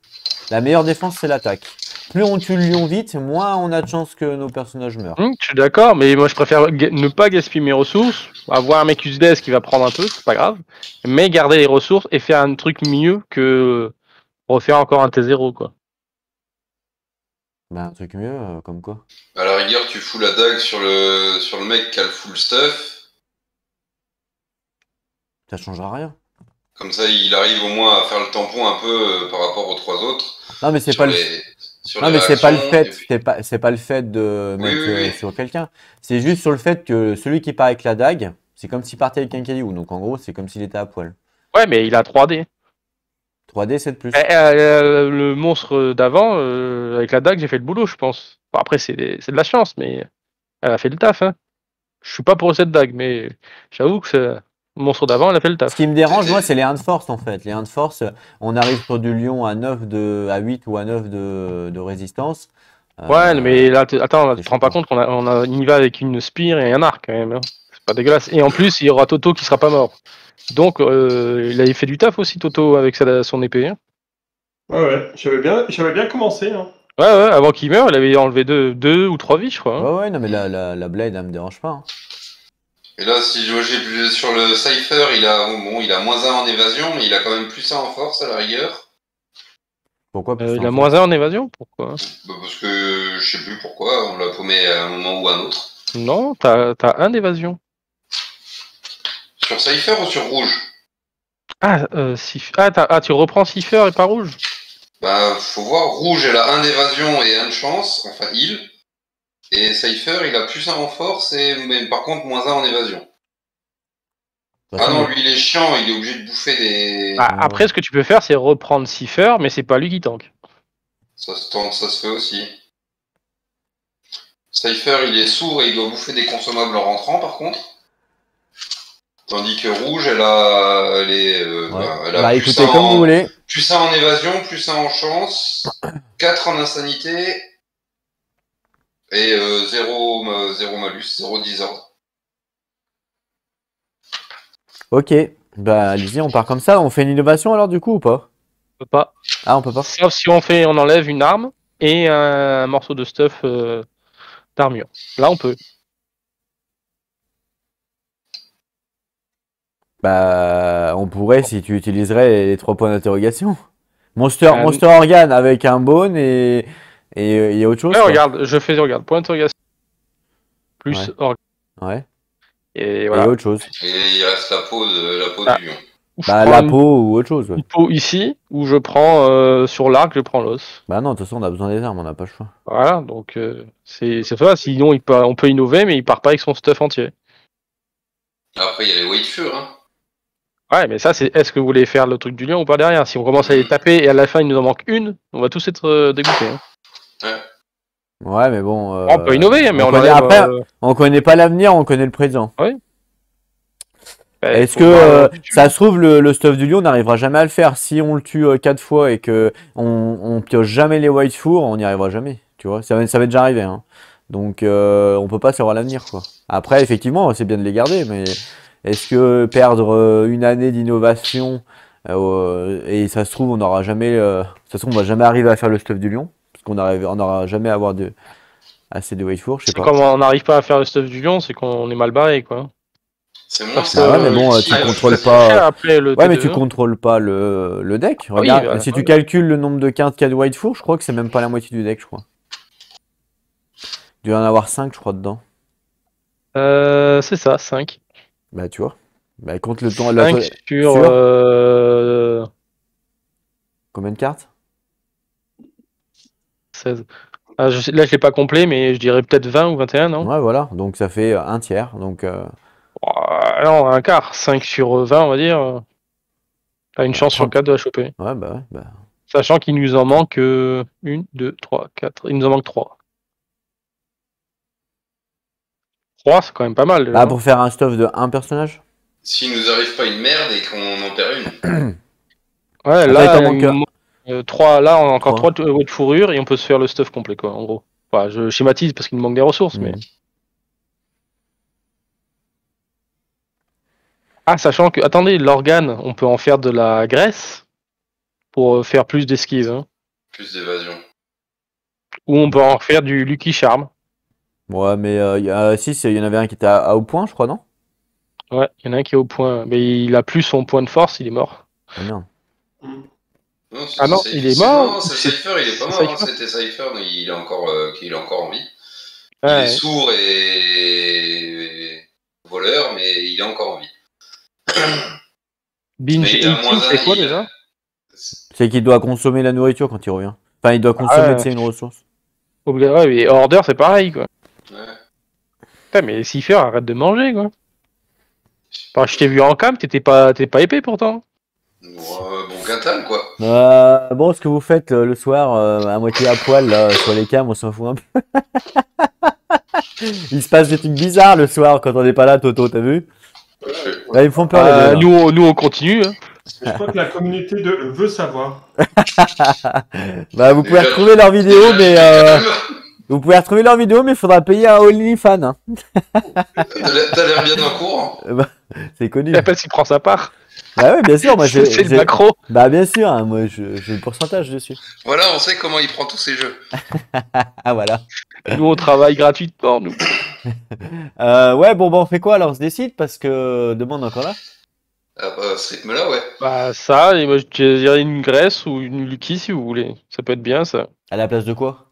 S1: La meilleure défense, c'est l'attaque. Plus on tue le lion vite, moins on a de chances que nos personnages meurent.
S2: Je suis d'accord, mais moi je préfère ne pas gaspiller mes ressources, avoir un mec useless qui va prendre un peu, c'est pas grave, mais garder les ressources et faire un truc mieux que refaire encore un T0, quoi.
S1: Bah, un truc mieux, comme quoi.
S3: À la rigueur, tu fous la dague sur le mec qui a le full stuff.
S1: Ça changera rien.
S3: Comme ça, il arrive au moins à faire le tampon un peu par rapport aux 3 autres.
S1: Non, mais c'est
S3: Sur
S1: pas le.
S3: sur
S1: Non,
S3: les
S1: mais c'est pas le
S3: réactions,
S1: fait,
S3: et puis-
S1: c'est pas le fait de
S3: Oui,
S1: mettre
S3: oui, oui.
S1: sur quelqu'un. C'est juste sur le fait que celui qui part avec la dague, c'est comme s'il partait avec un caillou. Donc en gros, c'est comme s'il était à poil.
S2: Ouais, mais il a 3D.
S1: 3D, c'est de plus.
S2: Le monstre d'avant, avec la dague, j'ai fait le boulot, je pense. Bon, après, c'est de la chance, mais elle a fait le taf, hein. Je suis pas pour cette dague, mais j'avoue que le monstre d'avant, elle a fait le
S1: Ce
S2: taf.
S1: qui me dérange, moi, c'est les 1 de force en fait. Les 1 de force, on arrive sur du lion à 9 à 8 ou à 9 de résistance.
S2: Ouais, mais là, attends,
S1: c'est
S2: tu te rends pas
S1: chaud,
S2: compte on y va avec une spire et un arc quand même, hein. C'est pas dégueulasse. Et en plus, il y aura Toto qui sera pas mort. Donc, il avait fait du taf aussi, Toto, avec son épée, hein.
S4: Ouais, j'avais bien commencé. Hein.
S2: Ouais, avant qu'il meure, il avait enlevé 2 ou 3 vies, je crois, hein.
S1: Ouais, ouais, non, mais la blade, elle me dérange pas, hein.
S3: Et là, si j'ai sur le Cypher, il a -1 en évasion, mais il a quand même +1 en force à la rigueur.
S1: Pourquoi plus
S2: Il
S1: en
S2: a
S1: force
S2: -1 en évasion, pourquoi?
S3: Bah, parce que je sais plus pourquoi, on l'a paumé à un moment ou à un autre.
S2: Non, t'as 1 d'évasion.
S3: Sur Cypher ou sur Rouge?
S2: Tu reprends Cipher et pas rouge?
S3: Bah, faut voir. Rouge, elle a 1 d'évasion et 1 de chance, enfin il. Et Cypher, il a plus 1 en force, mais par contre moins 1 en évasion.
S1: De toute
S3: Ah
S1: façon,
S3: non, lui il est chiant, il est obligé de bouffer des.
S2: Ah, après, ce que tu peux faire, c'est reprendre Cipher, mais c'est pas lui qui tank.
S3: Ça se tente, ça se fait aussi. Cypher, il est sourd et il doit bouffer des consommables en rentrant, par contre. Tandis que Rouge, elle a,
S1: ouais.
S3: elle a
S1: Bah
S3: plus
S1: écoutez,
S3: 1
S1: comme vous voulez.
S3: plus 1 en évasion, plus 1 en chance, 4 en insanité, et 0 malus, 0 désordre.
S1: Ok. Bah allez-y, on part comme ça. On fait une innovation alors du coup ou pas?
S2: On peut pas.
S1: Ah, on peut pas.
S2: Sauf si on enlève une arme et un morceau de stuff d'armure. Là, on peut.
S1: Bah on pourrait si tu utiliserais les 3 points d'interrogation. Monster
S2: Ah,
S1: Organ avec un bone et il y a autre chose
S2: Ouais,
S1: quoi.
S2: regarde, point d'interrogation. Plus
S1: Ouais.
S2: org.
S1: Ouais.
S2: Et
S1: Et il y a
S2: voilà.
S1: autre chose.
S3: Et il reste la peau
S2: Ah.
S3: du lion.
S2: Ou je
S1: Bah
S2: prends
S1: la
S2: une
S1: peau ou autre chose. Ouais.
S2: peau ici, où je prends sur l'arc, je prends l'os.
S1: Bah non, de toute façon on a besoin des armes, on n'a pas le choix.
S2: Voilà, donc c'est ça. Sinon, on peut innover, mais il part pas avec son stuff entier.
S3: Après, il y a les White Fur, hein.
S2: Ouais, mais ça, c'est est-ce que vous voulez faire le truc du lion ou pas derrière? Si on commence à les taper et à la fin il nous en manque une, on va tous être dégoûtés. Hein.
S1: Ouais, mais bon.
S2: On peut innover, mais on
S1: connaît,
S2: enlève.
S1: après, on connaît pas l'avenir, on connaît le présent.
S2: Bah,
S1: Est-ce
S2: faut
S1: que
S2: voir le futur.
S1: ça se trouve le stuff du lion, on n'arrivera jamais à le faire. Si on le tue 4 fois et que on pioche jamais les white four, on n'y arrivera jamais. Tu vois, ça va déjà arriver. Hein. Donc on peut pas savoir l'avenir quoi. Après, effectivement, c'est bien de les garder, mais est-ce que perdre une année d'innovation et ça se trouve on n'aura jamais, ça se trouve on va jamais arriver à faire le stuff du lion parce on n'aura jamais à avoir assez de white four, je sais pas.
S2: Comme on n'arrive pas à faire le stuff du lion, c'est qu'on est mal barré, quoi.
S3: C'est moins
S2: Parce
S1: Bah ouais, mais
S2: que
S1: bon,
S3: utile,
S1: tu
S3: je
S1: contrôles
S3: suis
S1: pas.
S2: Cher après le
S1: Ouais, mais
S2: T2,
S1: tu
S2: hein.
S1: contrôles pas le deck.
S2: Ah oui,
S1: Regarde,
S2: bah,
S1: si tu
S2: ouais.
S1: calcules le nombre de cartes qu'il y a de white four, je crois que c'est même pas la moitié du deck, je crois. Il doit y en avoir 5, je crois, dedans.
S2: C'est ça, 5.
S1: Bah, tu vois. Bah, compte le temps.
S2: 5 sur...
S1: Combien de cartes?
S2: 16. Ah, là, je l'ai pas complet, mais je dirais peut-être 20 ou 21, non?
S1: Ouais, voilà. Donc, ça fait un tiers. Donc,
S2: Non, un quart. 5 sur 20, on va dire. T'as une chance sur
S1: 30.
S2: 4 de la choper.
S1: Ouais, bah, ouais. Bah.
S2: Sachant qu'il nous en manque 1, 2, 3, 4. Il nous en manque 3. 3, c'est quand même pas mal. Déjà.
S1: Bah, pour faire un stuff de un personnage?
S3: S'il nous arrive pas une merde et qu'on en perd une.
S2: Ouais,
S1: Après,
S2: là,
S1: t'en
S2: il
S1: manques
S2: nous manque 3. Là, on a encore 3
S1: 3.
S2: de fourrure et on peut se faire le stuff complet, quoi, en gros. Enfin, je schématise parce qu'il nous manque des ressources, mais... Ah, sachant que... Attendez, l'organe, on peut en faire de la graisse pour faire plus d'esquive. Hein.
S3: Plus d'évasion.
S2: Ou on peut en faire du Lucky Charm.
S1: Ouais, mais si, il y en avait un qui était à au point, je crois, non?
S2: Ouais, il y en a un qui est au point. Mais il a plus son point de force, il est mort.
S1: Ah, merde.
S3: Non,
S2: Ah non, il est mort.
S3: Non, c'est Cypher, il est pas
S2: C'est
S3: mort. Hein,
S2: Cypher.
S3: c'était Cypher, mais il est encore en vie. Il
S2: Ouais.
S3: est sourd et voleur, mais il est encore en vie.
S2: Binge
S3: Mais il a moins
S2: 18, c'est
S3: un,
S2: quoi
S3: il a-
S2: déjà?
S1: C'est qu'il doit consommer la nourriture quand il revient. Enfin, il doit consommer, c'est une ressource.
S2: Ouais, mais Order, c'est pareil, quoi.
S3: Ouais.
S2: Putain, mais Cypher, arrête de manger, quoi. Enfin, je t'ai vu en cam, t'es pas épais pourtant.
S3: Bon Quintal, quoi.
S1: Bon, ce que vous faites le soir, à moitié à poil, là, sur les cams, on s'en fout un peu. Il se passe des trucs bizarres le soir quand on n'est pas là, Toto, t'as vu? Là, ils me font peur les deux. Là.
S2: Nous, on continue. Hein.
S4: Je crois que la communauté veut savoir.
S1: Bah, vous pouvez retrouver leurs vidéos, mais vous pouvez retrouver leurs vidéos, mais il faudra payer un OnlyFans. Hein.
S3: T'as l'air bien en cours.
S1: C'est connu.
S2: Et après, s'il prend sa part.
S1: Bah ouais, bien sûr, moi j'ai.
S2: C'est le macro.
S1: Bah bien sûr, hein, moi j'ai le pourcentage dessus.
S3: Voilà, on sait comment il prend tous ces jeux.
S1: Ah voilà.
S2: Nous, on travaille gratuitement, nous.
S1: Ouais, bon, bah on fait quoi alors? On se décide parce que demande encore là.
S3: Ah bah, à ce rythme-là, ouais.
S2: Bah, ça, et moi, je dirais une graisse ou une Lucky si vous voulez. Ça peut être bien, ça.
S1: À la place de quoi?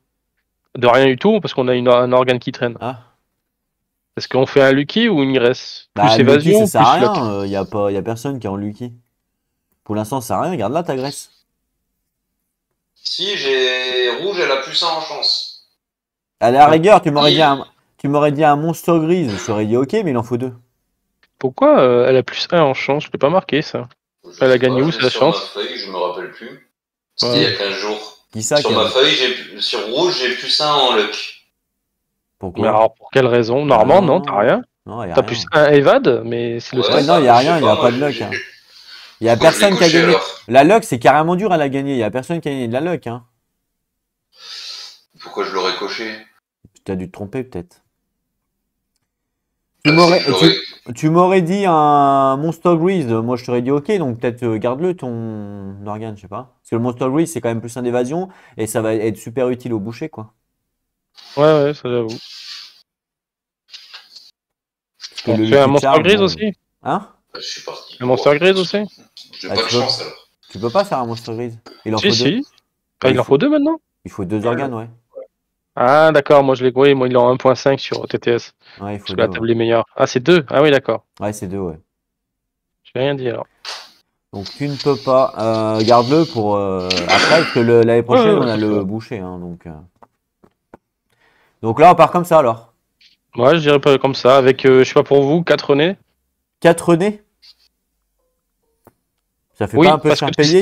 S2: De rien du tout, parce qu'on a un organe qui traîne.
S1: Ah.
S2: Est-ce qu'on fait un Lucky ou une graisse?
S1: Bah,
S2: Plus
S1: Lucky,
S2: évasion,
S1: ça sert
S2: plus
S1: à
S2: flotte.
S1: rien, y a personne qui est en Lucky. Pour l'instant, ça sert à rien, garde là ta graisse.
S3: Si, j'ai rouge, elle a +1 en chance.
S1: À la rigueur, tu m'aurais dit un monstre grise, je t'aurais dit ok, mais il en faut 2.
S2: Pourquoi elle a +1 en chance? Je l'ai pas marqué ça.
S3: Je
S2: Elle a
S3: sais
S2: gagné
S3: pas,
S2: où,
S3: j'ai
S2: c'est la
S3: sur ma
S2: chance?
S3: feuille, je me rappelle plus. C'était
S2: Ouais.
S3: il y a 15 jours.
S1: Qui ça
S3: Sur
S1: qui
S3: ma
S1: a...
S3: feuille, sur rouge, j'ai +1 en luck.
S2: Mais
S1: Pourquoi?
S2: alors, pour quelle raison?
S1: Bah
S2: Normalement, non, t'as rien.
S1: Non, y a
S2: T'as
S1: rien.
S2: +1 Evad, mais c'est le
S3: Ouais,
S1: Ouais,
S2: stuff.
S1: non, y
S3: bah,
S1: a
S3: je sais
S1: rien, y a
S3: moi,
S1: pas de luck. Hein. Y a
S3: pourquoi je l'ai
S1: personne qui a
S3: coché,
S1: gagné.
S3: alors
S1: La luck, c'est carrément dur à la gagner. Y a personne qui a gagné de la luck. Hein.
S3: Pourquoi je l'aurais coché?
S1: Tu as dû te tromper peut-être.
S3: Ah, c'est que je l'aurais-
S1: Tu m'aurais dit un Monster Grease, moi je t'aurais dit ok, donc peut-être garde-le ton organe, je sais pas. Parce que le Monster Grease c'est quand même plus un d'évasion et ça va être super utile au boucher quoi.
S2: Ouais, ça j'avoue.
S1: Parce que
S2: On
S1: le
S2: fait un
S1: Lucky
S2: Monster
S1: Charm,
S2: Grise
S1: bon.
S2: aussi?
S1: Hein?
S3: Bah, je suis parti.
S2: Un Monster Grise aussi?
S3: J'ai
S1: Ah,
S3: pas de chance alors.
S1: tu peux pas faire un Monster Grease. Il en faut
S2: Si,
S1: deux.
S2: si. Ah,
S1: Ouais,
S2: il en faut 2 maintenant?
S1: il faut 2 organes, ouais.
S2: Ah, d'accord, moi je l'ai. Oui, moi il est en 1.5 sur TTS.
S1: Ouais, il
S2: Parce
S1: faut
S2: que la
S1: 2, ouais.
S2: table est meilleure. Ah, c'est 2. Ah oui, d'accord.
S1: Ouais, c'est 2, ouais.
S2: Je vais rien dire alors.
S1: Donc tu ne peux pas. Garde-le pour après, parce que l'année prochaine on a
S2: c'est
S1: le
S2: ça.
S1: boucher, hein, donc là on part comme ça alors.
S2: Moi, je dirais pas comme ça, avec, je sais pas pour vous, 4 nez.
S1: 4 nez? Ça fait pas
S2: Oui,
S1: un peu
S2: parce que
S1: cher payé?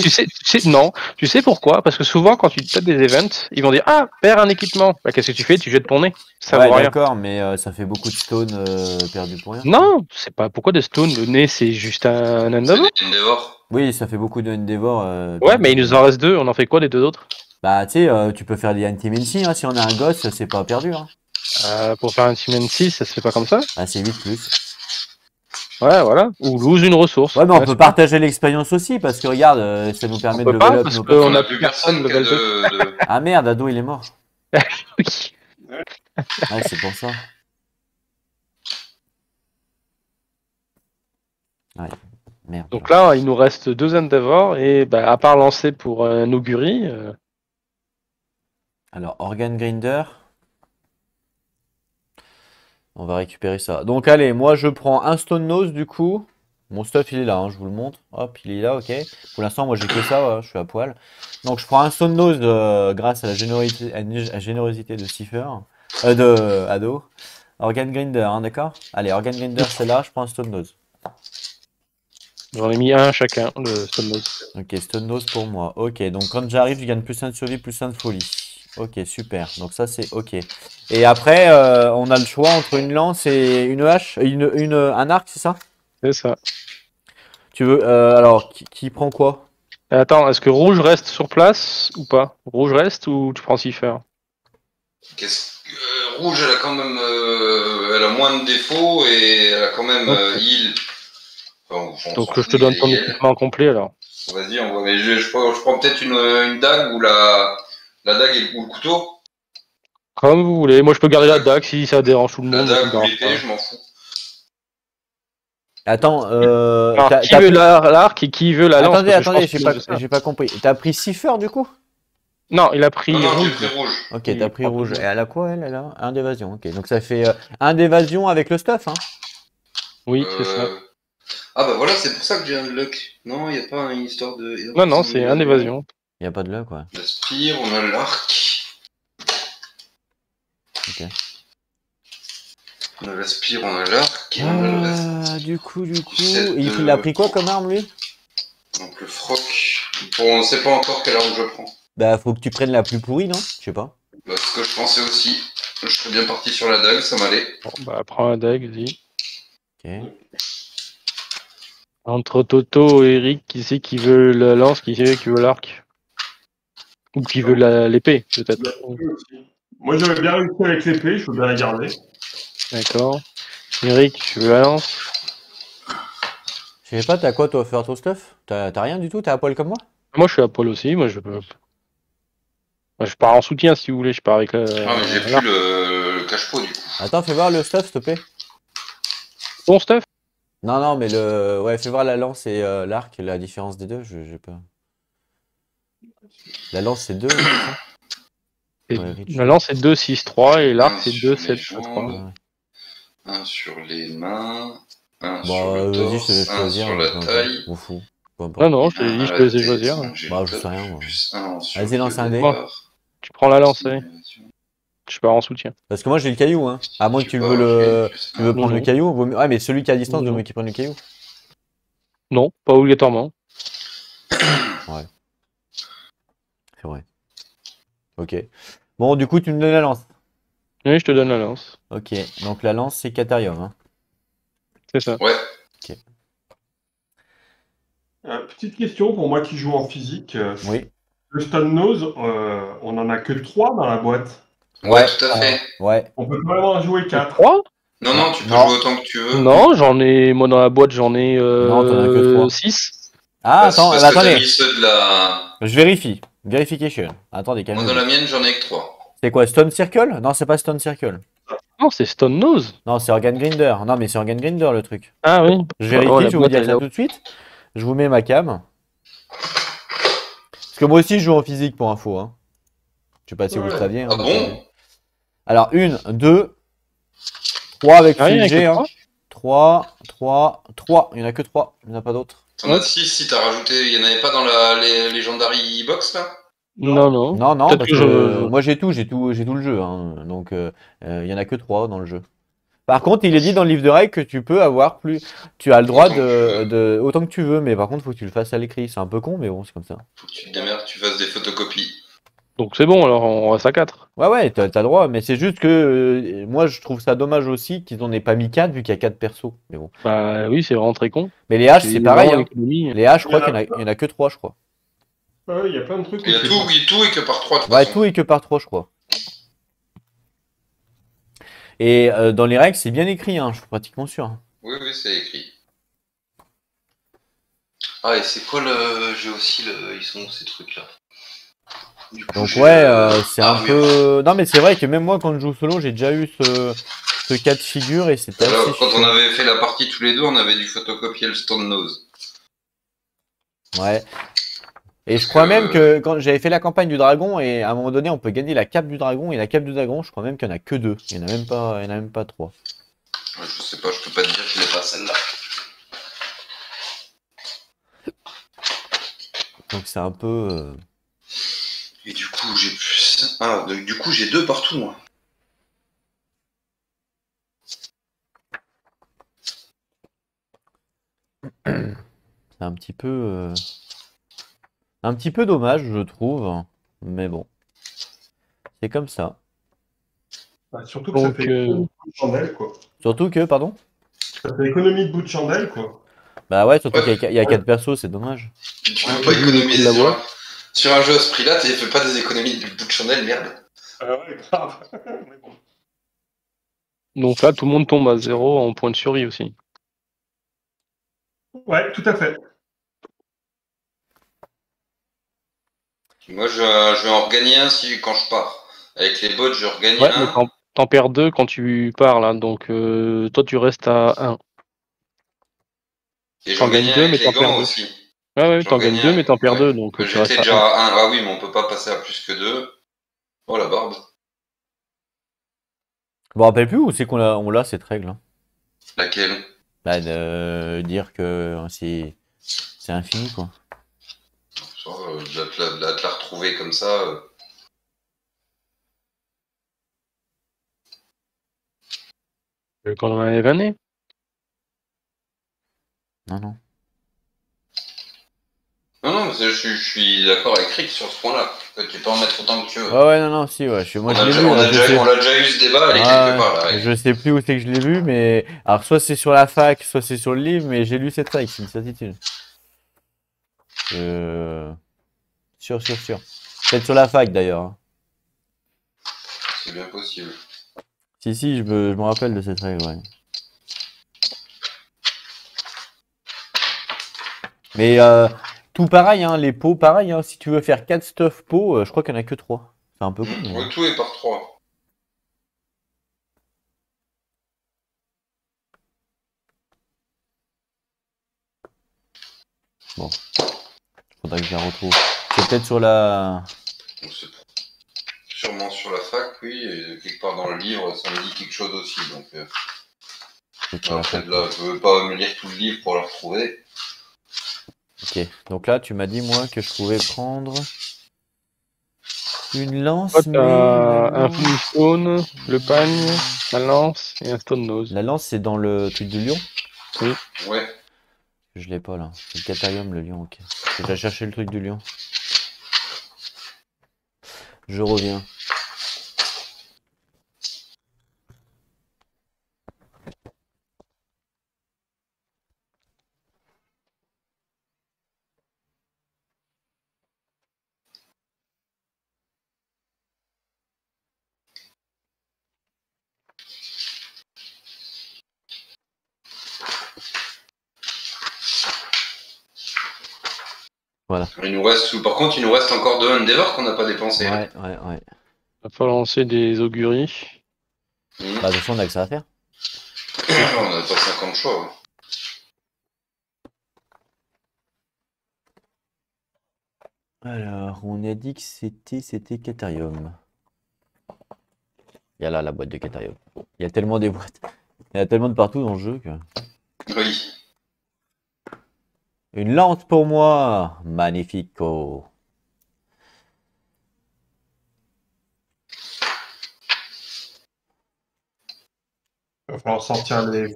S2: non, tu sais pourquoi? Parce que souvent, quand tu tapes des events, ils vont dire, ah, perds un équipement. Bah, qu'est-ce que tu fais? Tu jettes ton nez. Ça
S1: Ouais,
S2: vaut rien.
S1: d'accord, mais ça fait beaucoup de stones perdus pour rien.
S2: Non, c'est pas, pourquoi des stones? Le nez, c'est juste un
S3: C'est
S2: endeavor.
S3: des Endeavor.
S1: Oui, ça fait beaucoup de Endeavor
S2: Ouais, mais
S1: perdus.
S2: il nous en reste 2. On en fait quoi des 2 autres?
S1: Bah, tu sais, tu peux faire des anti-mincy, hein, si on a un gosse, c'est pas perdu. Hein.
S2: Pour faire un team 6, ça se fait pas comme ça?
S1: Ah, c'est 8 plus.
S2: Ouais, voilà. Ou lose une ressource.
S1: Ouais, mais on
S2: Ouais,
S1: peut
S2: super.
S1: partager l'expérience aussi, parce que regarde, ça nous permet
S2: On
S1: de
S2: peut
S1: level
S2: pas,
S1: up
S2: parce
S1: nos
S2: qu'on
S1: persos.
S2: a
S3: a plus personne qui a
S2: level 2.
S3: de...
S1: Ah merde, Ado, il est mort.
S2: Oui.
S1: Ouais, c'est pour ça. Ouais, merde.
S2: Donc là, il nous reste 2 endeavors, et bah, à part lancer pour un augury,
S1: Alors, Organ Grinder. On va récupérer ça. Donc, allez, moi, je prends un Stone Nose, du coup. Mon stuff, il est là, hein, je vous le montre. Hop, il est là, ok. Pour l'instant, moi, j'ai que ça, ouais, je suis à poil. Donc, je prends un Stone Nose grâce à la générosité de Cipher. De Ado. Organ Grinder, hein, d'accord? Allez, Organ Grinder, c'est là, je prends un Stone Nose.
S2: j'en ai mis un chacun, le stone nose.
S1: Ok, Stone Nose pour moi. Ok, donc quand j'arrive, je gagne +1 de survie, +1 de folie. Ok, super. Donc ça, c'est ok. Et après, on a le choix entre une lance et une hache, un arc, c'est ça?
S2: C'est ça.
S1: Tu veux, alors, qui prend quoi?
S2: Attends, est-ce que rouge reste sur place ou pas? Rouge reste ou tu prends Cipher?
S3: Rouge, elle a quand même... elle a moins de défauts et elle a quand même heal. Enfin, on
S2: Donc
S3: s'en
S2: je
S3: fout,
S2: te donne
S3: il
S2: ton
S3: est heal.
S2: équipement complet alors.
S3: Vas-y, on voit. Mais je prends peut-être une dague ou la dague ou le couteau.
S2: Comme vous voulez. Moi je peux garder la dague si ça dérange tout le
S3: La
S2: monde. moi, ça me
S3: dague ou
S2: dérange
S3: l'épée,
S2: pas.
S3: je m'en fous.
S1: Attends,
S2: Alors
S1: t'as-
S2: qui
S1: t'as
S2: veut
S1: pris-
S2: l'arc et qui veut la lance?
S1: attendez,
S2: Parce que je
S1: attendez,
S2: pense qu'il veut ça.
S1: j'ai pas compris. T'as pris Cipher du coup?
S2: Non, il a pris
S3: Non, j'ai
S2: rouge.
S3: pris rouge.
S1: Ok,
S2: Il
S1: t'as pris
S2: prend
S1: rouge.
S2: tout le
S1: Et elle a quoi, elle a un d'évasion. Ok, donc ça fait un d'évasion avec le stuff, hein?
S2: Oui, c'est ça.
S3: Ah bah voilà, c'est pour ça que j'ai un luck. Non, il n'y a pas une histoire de...
S2: Non, c'est un évasion.
S1: Y a pas de luck, ouais.
S3: La spire, on a l'arc.
S1: Ok.
S3: On a la spire, on a l'arc. Et on a le reste.
S1: Du coup,
S3: Cette,
S1: il a pris quoi comme arme, lui?
S3: Donc le froc. Bon, on sait pas encore quelle arme je prends.
S1: Bah, faut que tu prennes la plus pourrie, non? Je sais pas.
S3: Bah, ce que je pensais aussi. Je serais bien parti sur la dague, ça m'allait.
S2: Bon, bah prends un dague, vas-y.
S1: Ok.
S2: Entre Toto et Eric, qui c'est qui veut la lance, qui c'est qui veut l'arc? Ou qui veut l'épée, peut-être.
S4: Moi, j'avais bien réussi avec l'épée, je veux bien la garder.
S2: D'accord. Eric, tu veux la lance?
S1: Je sais pas, t'as quoi, toi, faire ton stuff? T'as rien du tout? T'es à poil comme moi?
S2: Moi, je suis à Paul aussi. Moi, je peux. Moi, je pars en soutien si vous voulez. Je pars avec
S3: Ah, mais j'ai
S2: l'arc.
S3: plus le cache-pot du coup.
S1: Attends, fais voir le stuff, s'il te plaît.
S2: Bon stuff.
S1: Non, non, mais ouais, fais voir la lance et l'arc, la différence des deux, j'ai pas. La lance, c'est 2, c'est ça?
S2: Et
S1: Ouais, Rich.
S2: la lance c'est 2, 6, 3 et l'arc
S3: Un
S2: c'est
S3: sur
S2: 2,
S3: les
S2: 7,
S3: jambes.
S2: 3.
S1: Ouais.
S3: Un sur les mains. Un
S1: Bah,
S3: sur le
S1: vas-y, je te
S3: torse.
S1: laisse
S3: Un
S1: choisir.
S3: sur la taille.
S1: On fout. Peu importe.
S2: Non, je t'ai dit, je te laissais choisir.
S1: Bah, je sais rien, moi. Vas-y,
S3: Vas-y,
S1: lance un dé.
S2: Tu prends la lance, allez. Je pars en soutien.
S1: Parce que moi, j'ai le caillou, hein. À moins que tu veux tu veux
S2: Non,
S1: prendre le
S2: non.
S1: caillou. Ouais, mais celui qui est à distance, vaut
S2: Non.
S1: mieux qu'il prenne le caillou.
S2: Non, pas obligatoirement.
S1: Ouais. C'est vrai. Ok. Bon, du coup, tu me donnes la lance.
S2: Oui, je te donne la lance.
S1: Ok. Donc, la lance, c'est Catharium, hein.
S2: C'est ça.
S3: Ouais.
S4: Petite question pour moi qui joue en physique.
S1: Oui.
S4: Le Stone Nose, on en a que 3 dans la boîte.
S3: Ouais, tout à fait.
S1: Ouais.
S4: On peut vraiment en jouer 4.
S2: 3?
S3: Non, non, tu peux
S1: Non.
S3: jouer autant que tu veux.
S2: Non, j'en ai. Moi, dans la boîte, j'en ai.
S1: Non, t'en as que 3.
S2: 6.
S1: Ah,
S3: Parce
S1: attends,
S3: que t'as
S1: attendez.
S3: mis ceux de la...
S1: Je vérifie. Verification. Attendez,
S3: Moi, dans
S1: calmez-vous.
S3: la mienne, j'en ai que 3.
S1: C'est quoi, Stone Circle? Non, c'est pas Stone Circle.
S2: Non, c'est Stone Nose.
S1: Non, c'est Organ Grinder. Non, mais c'est Organ Grinder le truc.
S2: Ah oui.
S1: Je vérifie,
S2: Oh, la
S1: je vous
S2: boîte,
S1: dis
S2: elle est
S1: ça
S2: là.
S1: tout de suite. Je vous mets ma cam. Parce que moi aussi, je joue en physique pour info. Hein. Je sais pas si vous le
S4: Ouais.
S1: saviez.
S3: Ah
S1: hein,
S3: bon?
S1: Alors, 1, 2, 3 avec
S2: Ah, il y en a
S1: CG.
S2: que
S1: Hein. 3, 3, 3. Il n'y en a que 3. Il n'y en a pas d'autres.
S3: T'en as 6 si t'as rajouté. Il y en avait pas dans les Legendary Box là?
S2: Non.
S1: Non, non,
S2: Peut-être
S1: parce
S2: que
S1: que moi j'ai tout le jeu. Hein. Donc, il y en a que 3 dans le jeu. Par contre, il est dit dans le livre de règles que tu peux avoir plus. Tu as le droit autant que tu veux, mais par contre, faut que tu le fasses à l'écrit. C'est un peu con, mais bon, c'est comme ça.
S3: Faut que tu te démerdes, tu fasses des photocopies.
S2: Donc c'est bon, alors on reste à 4.
S1: Ouais, t'as le droit, mais c'est juste que moi je trouve ça dommage aussi qu'ils en aient pas mis 4 vu qu'il y a 4 persos. Mais bon.
S2: Bah oui, c'est vraiment très con.
S1: Mais les haches, c'est pareil.
S2: vraiment
S1: Hein.
S2: l'économie.
S1: Les haches, je crois qu'il y en a que 3, je crois.
S4: Ouais, il y a plein de trucs.
S3: Il y a
S4: où c'est
S3: tout,
S4: pas-
S3: oui, tout et que par 3 de toute
S1: Ouais,
S3: façon.
S1: tout et que par 3, je crois. Et dans les règles, c'est bien écrit, hein, je suis pratiquement sûr. Hein.
S3: Oui, oui, c'est écrit. Ah, et c'est quoi le. J'ai aussi le. Ils sont où ces trucs là? Du coup,
S1: Donc
S3: j'ai
S1: ouais,
S3: le-
S1: c'est un
S3: armure.
S1: peu... Non mais c'est vrai que même moi quand je joue solo, j'ai déjà eu ce cas de figure et c'était
S3: Alors,
S1: assez
S3: quand on
S1: chiant.
S3: avait fait la partie tous les deux, on avait dû photocopier le Stone Nose.
S1: Ouais. Et je crois même que quand j'avais fait la campagne du dragon et à un moment donné on peut gagner la cape du dragon et la cape du dragon, je crois même qu'il y en a que 2. Il y en a même pas 3.
S3: Ouais, je sais pas, je peux pas te dire que je l'ai pas celle-là.
S1: Donc c'est un peu...
S3: Et du coup, j'ai plus. Ah, du coup, j'ai 2 partout, moi.
S1: C'est un petit peu dommage, je trouve. Mais bon. C'est comme ça.
S4: Bah, surtout que ça
S2: Donc,
S4: fait économie de bout de chandelle, quoi.
S1: Surtout que, pardon?
S4: Ça fait économie de bout de chandelle, quoi.
S1: Bah ouais, surtout
S3: Ouais.
S1: qu'il y a 4 persos, c'est dommage.
S3: Puis tu
S4: Ouais,
S3: peux pas
S2: j'ai vu les
S3: économiser
S2: prix de la
S3: sur un jeu à ce prix-là, tu fais pas des économies de bout de chandelle, merde.
S4: Ouais, grave. Mais bon.
S2: donc là, tout le monde tombe à 0 en point de survie aussi.
S4: Ouais, tout à fait.
S3: Moi, je vais en regagner un quand je pars. Avec les bots, je regagne
S2: Ouais, mais
S3: un.
S2: t'en perds 2 quand tu pars là. Donc toi, tu restes à 1.
S3: Et
S2: T'en
S3: j'en
S2: gagnes
S3: gagne un
S2: deux,
S3: avec
S2: mais
S3: les
S2: t'en perds
S3: gants
S2: deux.
S3: aussi.
S2: Ouais,
S3: J'en
S2: t'en gagnes
S3: gagne
S2: 2,
S3: un.
S2: mais t'en perds
S3: Ouais.
S2: 2. Donc tu
S3: J'étais
S2: restes
S3: déjà
S2: à 1.
S3: à 1. Ah oui, mais on peut pas passer à plus que 2. Oh la barbe.
S1: Je me rappelle plus où c'est on l'a cette règle. Hein.
S3: Laquelle?
S1: Bah, de dire que c'est infini, quoi.
S3: De te la retrouver comme ça.
S2: Quand on avait vanné.
S1: Non, non.
S3: Non, non, mais je suis d'accord avec Rick sur ce point-là. Tu peux en mettre autant que tu veux.
S1: Ouais, non, si, ouais. Moi, je l'ai vu.
S3: On
S1: Hein,
S3: a déjà eu ce débat, elle est quelque part, la règle.
S1: je sais plus où c'est que je l'ai vu, mais. Alors, soit c'est sur la fac, soit c'est sur le livre, mais j'ai lu cette règle, c'est une certitude. Sûr. Peut-être sur la fac, d'ailleurs. Hein.
S3: C'est bien possible.
S1: Si, je me rappelle de cette règle, ouais. Mais tout pareil, hein, les pots, pareil. Hein, si tu veux faire 4 stuff pots, je crois qu'il n'y en a que 3. C'est un peu con.
S3: Ouais, tout est par 3.
S1: Bon. Faudra que je la retrouve. C'est peut-être sur la...
S3: Sûrement sur la fac, oui. Et quelque part dans le livre, ça me dit quelque chose aussi. Donc,
S1: sur la
S3: après,
S1: fac.
S3: là, je veux pas me lire tout le livre pour le retrouver.
S1: Ok, donc là, tu m'as dit, moi, que je pouvais prendre une lance,
S2: Toi,
S1: mais la
S2: t'as un
S1: lance...
S2: Funny Stone, le pagne, la lance et un Stone Nose.
S1: La lance, c'est dans le truc du lion?
S3: Ouais.
S1: Je l'ai pas, là. C'est le Caterium, le lion, ok. J'ai déjà cherché le truc du lion. Je reviens. Voilà.
S3: Par contre, il nous reste encore 2 Endeavor qu'on n'a pas dépensé.
S1: Ouais, ouais, ouais.
S2: Va falloir lancer des auguries.
S1: Bah, de toute façon, on a que ça à faire.
S3: On n'a pas 50 choix. Ouais.
S1: Alors, on a dit que c'était Caterium. Il y a là la boîte de Caterium. Il y a tellement des boîtes. Il y a tellement de partout dans le jeu que...
S3: Oui.
S1: Une lance pour moi! Magnifico!
S4: Il va falloir sortir les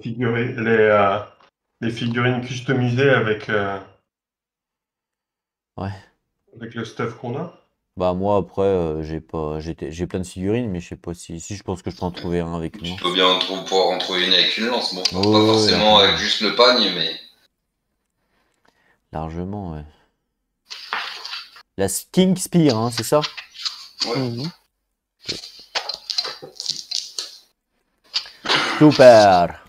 S4: figurines customisées
S1: Ouais.
S4: avec le stuff qu'on a.
S1: Bah moi après j'ai plein de figurines mais je sais pas si je pense que je peux en trouver un avec une
S3: Tu
S1: lance.
S3: peux bien pouvoir en trouver une avec une lance. Bon,
S1: Ouais,
S3: pas
S1: ouais,
S3: forcément
S1: largement.
S3: avec juste le pagne, mais.
S1: Largement ouais. La King Spear hein, c'est ça?
S3: Ouais.
S2: Mhm.
S1: Super!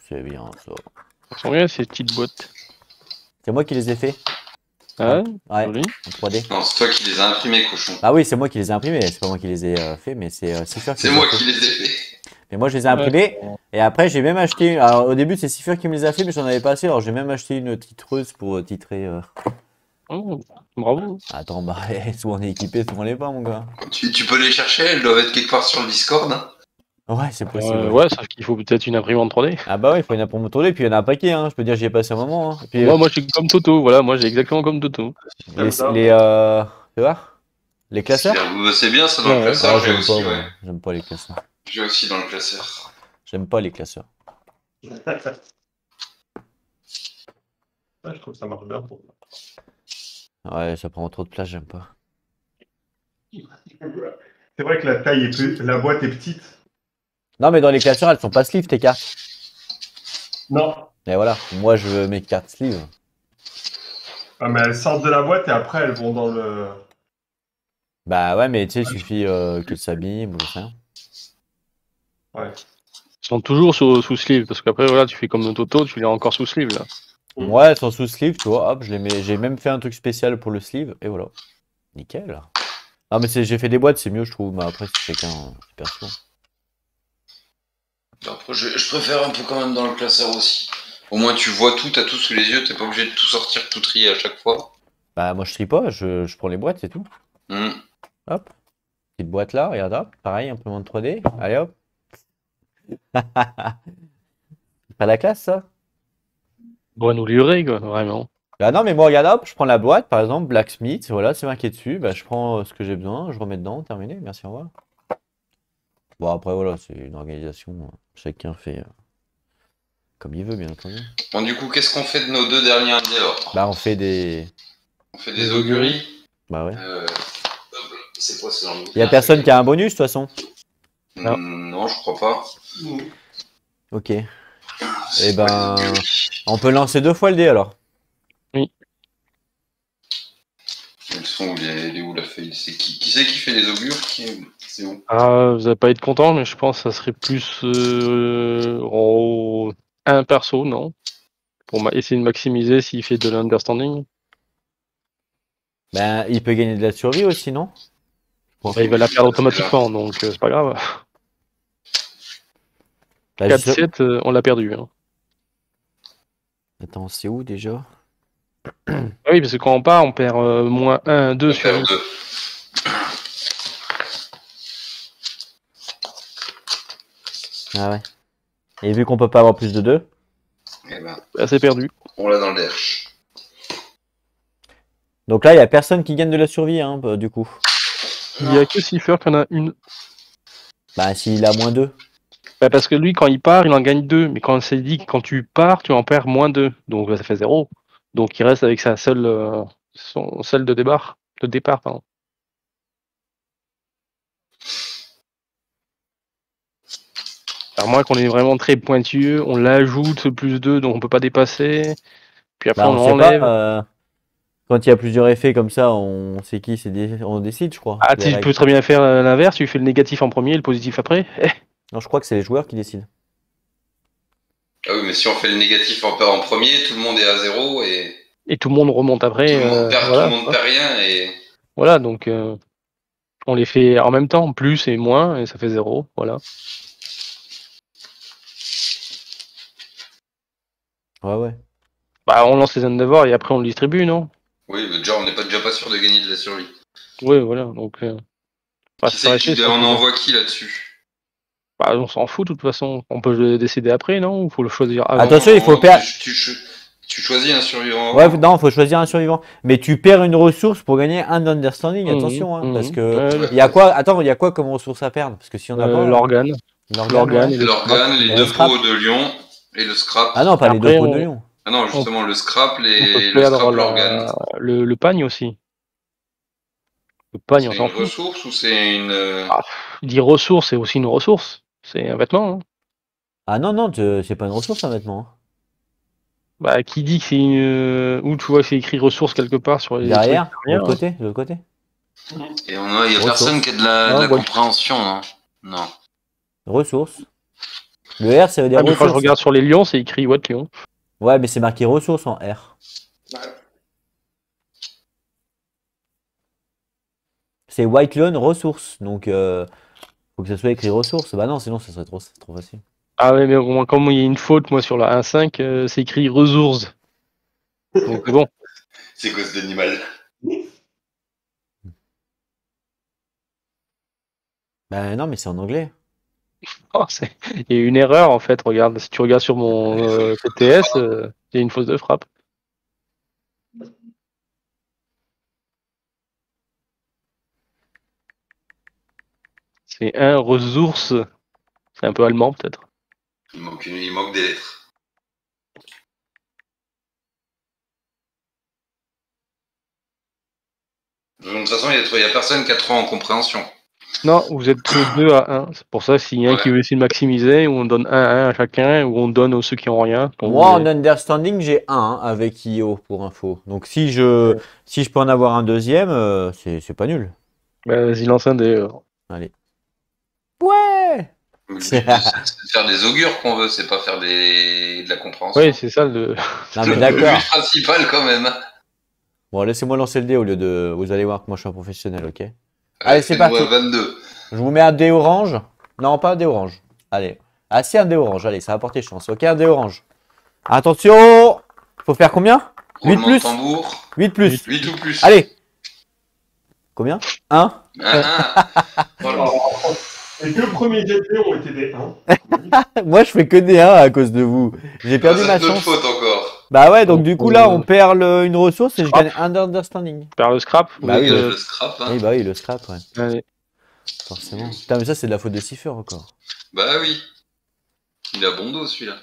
S1: C'est bien ça.
S2: Elles sont bien ces petites boîtes.
S1: C'est moi qui les ai fait?
S2: Ah,
S1: Ouais,
S2: joli.
S1: en 3D.
S3: Non, c'est toi qui les as imprimés, cochon.
S1: Ah oui, c'est moi qui les ai imprimés, c'est pas moi qui les ai fait, mais c'est Cypher qui
S3: C'est
S1: les a
S3: moi
S1: fait.
S3: qui les ai fait.
S1: Mais moi je les ai
S2: Ouais.
S1: imprimés et après j'ai même acheté. Alors au début c'est Cypher qui me les a fait, mais j'en avais pas assez, alors j'ai même acheté une titreuse pour titrer.
S2: Oh, bravo.
S1: Attends, bah soit on est équipé, soit on l'est pas mon gars.
S3: Tu peux les chercher, elles doivent être quelque part sur le Discord. Hein.
S1: Ouais, c'est possible. Ouais.
S2: Ouais, sauf qu'il faut peut-être une imprimante 3D.
S1: Ah bah ouais, il faut une pour me tourner, puis il y en a un paquet, hein. Je peux dire, j'y ai passé un moment. Hein. Et puis,
S2: Moi, j'ai comme Toto. Voilà, moi, j'ai exactement comme Toto.
S1: tu vois? Les classeurs?
S3: C'est bien ça dans
S2: Ouais,
S3: le
S2: ouais.
S3: classeur,
S1: Ah,
S3: j'ai
S1: j'aime pas,
S3: aussi,
S1: moi.
S3: ouais.
S1: J'aime pas les classeurs.
S3: J'ai aussi dans le classeur.
S1: J'aime pas les classeurs.
S4: Ouais, je trouve que ça marche bien pour
S1: Ouais, ça prend trop de place, j'aime pas.
S4: C'est vrai que la boîte est petite.
S1: Non, mais dans les classeurs, elles sont pas sleeve, tes cartes.
S4: Non.
S1: Et voilà, moi je veux mes cartes sleeve.
S4: Ah, mais elles sortent de la boîte et après elles vont dans le.
S1: Bah ouais, mais tu sais, il suffit qu'elles s'abîment ou je sais rien.
S4: Ouais.
S2: Ils sont toujours sous sleeve, parce qu'après, voilà, tu fais comme Toto, tu l'as encore sous sleeve, là.
S1: Ouais, elles sont sous sleeve, tu vois. Hop, je les mets. J'ai même fait un truc spécial pour le sleeve, et voilà. Nickel. Ah, mais j'ai fait des boîtes, c'est mieux, je trouve. Mais après, c'est chacun, c'est perso.
S3: Après, je préfère un peu quand même dans le classeur aussi. Au moins tu vois tout, t'as tout sous les yeux, t'es pas obligé de tout sortir, tout trier à chaque fois.
S1: Bah, moi, je trie pas, je prends les boîtes, c'est tout.
S3: Hmm.
S1: Hop. Petite boîte là, regarde, hop. Pareil, imprimante 3D. Allez, hop. Pas la classe, ça?
S2: Bon, à nous livrer, quoi, vraiment.
S1: Bah non, mais moi, regarde, hop, je prends la boîte, par exemple, Blacksmith, voilà, c'est marqué dessus. Bah, je prends ce que j'ai besoin, je remets dedans, terminé, merci, au revoir. Bon, après, voilà, c'est une organisation. Chacun fait comme il veut, bien entendu.
S3: Bon, du coup, qu'est-ce qu'on fait de nos 2 derniers endeavors?
S1: Bah, on fait des.
S3: On fait
S2: des
S3: des auguries.
S1: Bah, ouais.
S3: C'est quoi, c'est dans le
S1: Il y a
S3: bouquin,
S1: personne
S3: ça
S1: qui a un bonus, de toute façon.
S3: Non, je crois pas.
S1: Ok. Eh
S3: C'est
S1: ben,
S3: quoi, les auguries
S1: on peut lancer 2 fois le dé alors.
S3: Elles sont où où la feuille? C'est qui c'est qui fait les augures? C'est où?
S2: Ah, vous allez pas être content, mais je pense que ça serait plus un perso, non? Pour essayer de maximiser s'il fait de l'understanding.
S1: Ben, il peut gagner de la survie aussi, non?
S2: Bah, il va la perdre automatiquement, donc c'est pas grave.
S1: Bah, je sais-
S2: 4-7, on l'a perdu. Hein.
S1: Attends, c'est où déjà?
S2: Ah oui, parce que quand on part, on perd moins 1, 2
S3: On
S2: sur
S3: perd 2.
S1: Ah ouais. Et vu qu'on peut pas avoir plus de 2,
S3: Eh ben,
S2: C'est perdu.
S3: on l'a dans le derche.
S1: Donc là, il n'y a personne qui gagne de la survie, hein, du coup.
S2: Il y a que Cipher qui en a une.
S1: Bah, s'il a -2.
S2: Bah, parce que lui, quand il part, il en gagne 2. Mais quand c'est dit que quand tu pars, tu en perds -2. Donc ça fait 0. Donc il reste avec sa seule, son seule de départ, pardon. À moins qu'on est vraiment très pointueux, on l'ajoute ce +2, donc on peut pas dépasser. Puis après
S1: Bah,
S2: on
S1: on sait
S2: l'enlève.
S1: pas. Quand il y a plusieurs effets comme ça, on sait qui, on décide, je crois.
S2: Ah,
S1: les
S2: tu
S1: règles.
S2: peux très bien faire l'inverse, tu fais le négatif en premier et le positif après.
S1: Non, je crois que c'est les joueurs qui décident.
S3: Ah oui, mais si on fait le négatif en premier, tout le monde est à 0 et
S2: Et tout le monde remonte après.
S3: tout le monde perd,
S2: voilà,
S3: tout le monde perd rien. Et
S2: voilà, donc on les fait en même temps, plus et moins, et ça fait 0. Voilà.
S1: Ouais.
S2: Bah, on lance les Endeavors et après on le distribue, non?
S3: oui, mais déjà, on n'est déjà pas sûr de gagner de la survie.
S2: Oui, voilà. Donc, bah,
S3: Qui c'est qui
S2: ça
S3: on
S2: fait-
S3: envoie qui là-dessus?
S2: Bah, on s'en fout de toute façon. On peut le décider après, non? Ou faut le choisir avant?
S1: Attention, il faut
S3: Non,
S1: perdre.
S3: tu choisis un survivant.
S1: Ouais, non, faut choisir un survivant. Mais tu perds une ressource pour gagner un understanding, attention, hein, parce que
S2: Ouais,
S1: il y a quoi? Attends, il y a quoi comme ressource à perdre? Parce que si on a pas
S2: l'organe.
S1: l'organe, ouais.
S2: et le
S3: L'organe,
S2: scrap.
S3: les
S1: Le
S3: deux
S1: scrap.
S3: peaux de lion et le scrap.
S1: Ah non, pas les
S2: Après,
S1: deux peaux de lion.
S3: Ah non, justement, le scrap,
S2: On peut
S3: le
S2: perdre
S3: scrap, l'organe.
S2: le pagne aussi. Le pagne, on
S3: C'est
S2: s'en
S3: une
S2: fout.
S3: ressource ou c'est une.
S2: Ah, il dit ressource, c'est aussi une ressource. C'est un vêtement. Hein.
S1: Ah non, c'est pas une ressource un vêtement, hein.
S2: Bah, qui dit que c'est une. Où tu vois, c'est écrit ressource quelque part sur les
S1: Derrière,
S2: trucs.
S1: de l'autre côté, de l'autre côté.
S3: Et il y a
S1: Ressource.
S3: personne qui a de la
S1: Ah, ouais.
S3: compréhension, non? Non.
S1: Ressources. Le R, ça veut dire
S2: Ah, mais quand je
S1: ressources.
S2: regarde sur les lions, c'est écrit what lion.
S1: Ouais, mais c'est marqué ressources en R. C'est White Lion ressources. Donc, faut que ça soit écrit ressources. Bah non, sinon, ça serait trop facile.
S2: Ah ouais, mais au moins, comme il y a une faute, moi, sur la 1.5, c'est écrit ressources. Donc c'est bon.
S3: C'est cause d'animal.
S1: Bah non, mais c'est en anglais.
S2: Oh, il y a une erreur, en fait. Regarde, si tu regardes sur mon TTS, il y a une fausse de frappe. C'est un ressource. C'est un peu allemand, peut-être.
S3: Il manque des lettres. De toute façon, il y a personne qui a 3 en compréhension.
S2: Non, vous êtes 2 à 1. C'est pour ça, s'il y a un qui veut essayer de maximiser, ou on donne 1 à 1 à chacun, ou on donne aux ceux qui n'ont rien.
S1: Moi, en understanding, j'ai 1 avec IO pour info. Donc, si je peux en avoir un deuxième, c'est pas nul.
S2: Bah, vas-y, lance un des.
S1: Allez. Ouais!
S3: Le but, c'est de faire des augures qu'on veut, c'est pas faire de la compréhension.
S2: Oui, c'est ça le.
S1: Non, mais
S3: Le
S1: d'accord.
S3: but principal, quand même.
S1: Bon, laissez-moi lancer le dé au lieu de. Vous allez voir que moi, je suis un professionnel, ok? Allez, c'est parti.
S3: 22.
S1: Je vous mets un dé orange. Non, pas un dé orange. Allez. Ah, si, un dé orange. Allez, ça va porter chance. Ok, un dé orange. Attention! Faut faire combien? 8
S3: Roulement de
S1: plus.
S3: tambour.
S1: 8 plus.
S3: 8 ou plus.
S1: Allez! Combien? 1.
S3: Voilà.
S4: Les deux premiers jets ont été des 1.
S1: Moi, je fais que des 1 à cause de vous. J'ai perdu ma
S3: C'est notre
S1: chance.
S3: faute encore.
S1: Bah ouais, donc du coup, là, on perd une ressource et je gagne un understanding.
S2: Faire le scrap.
S1: Bah oui,
S3: Le scrap. Hein.
S1: Oui, bah oui, le scrap, ouais.
S2: Allez.
S1: Forcément. Putain, mais ça, c'est de la faute de Cipher encore.
S3: Bah oui. Il a bon dos, celui-là.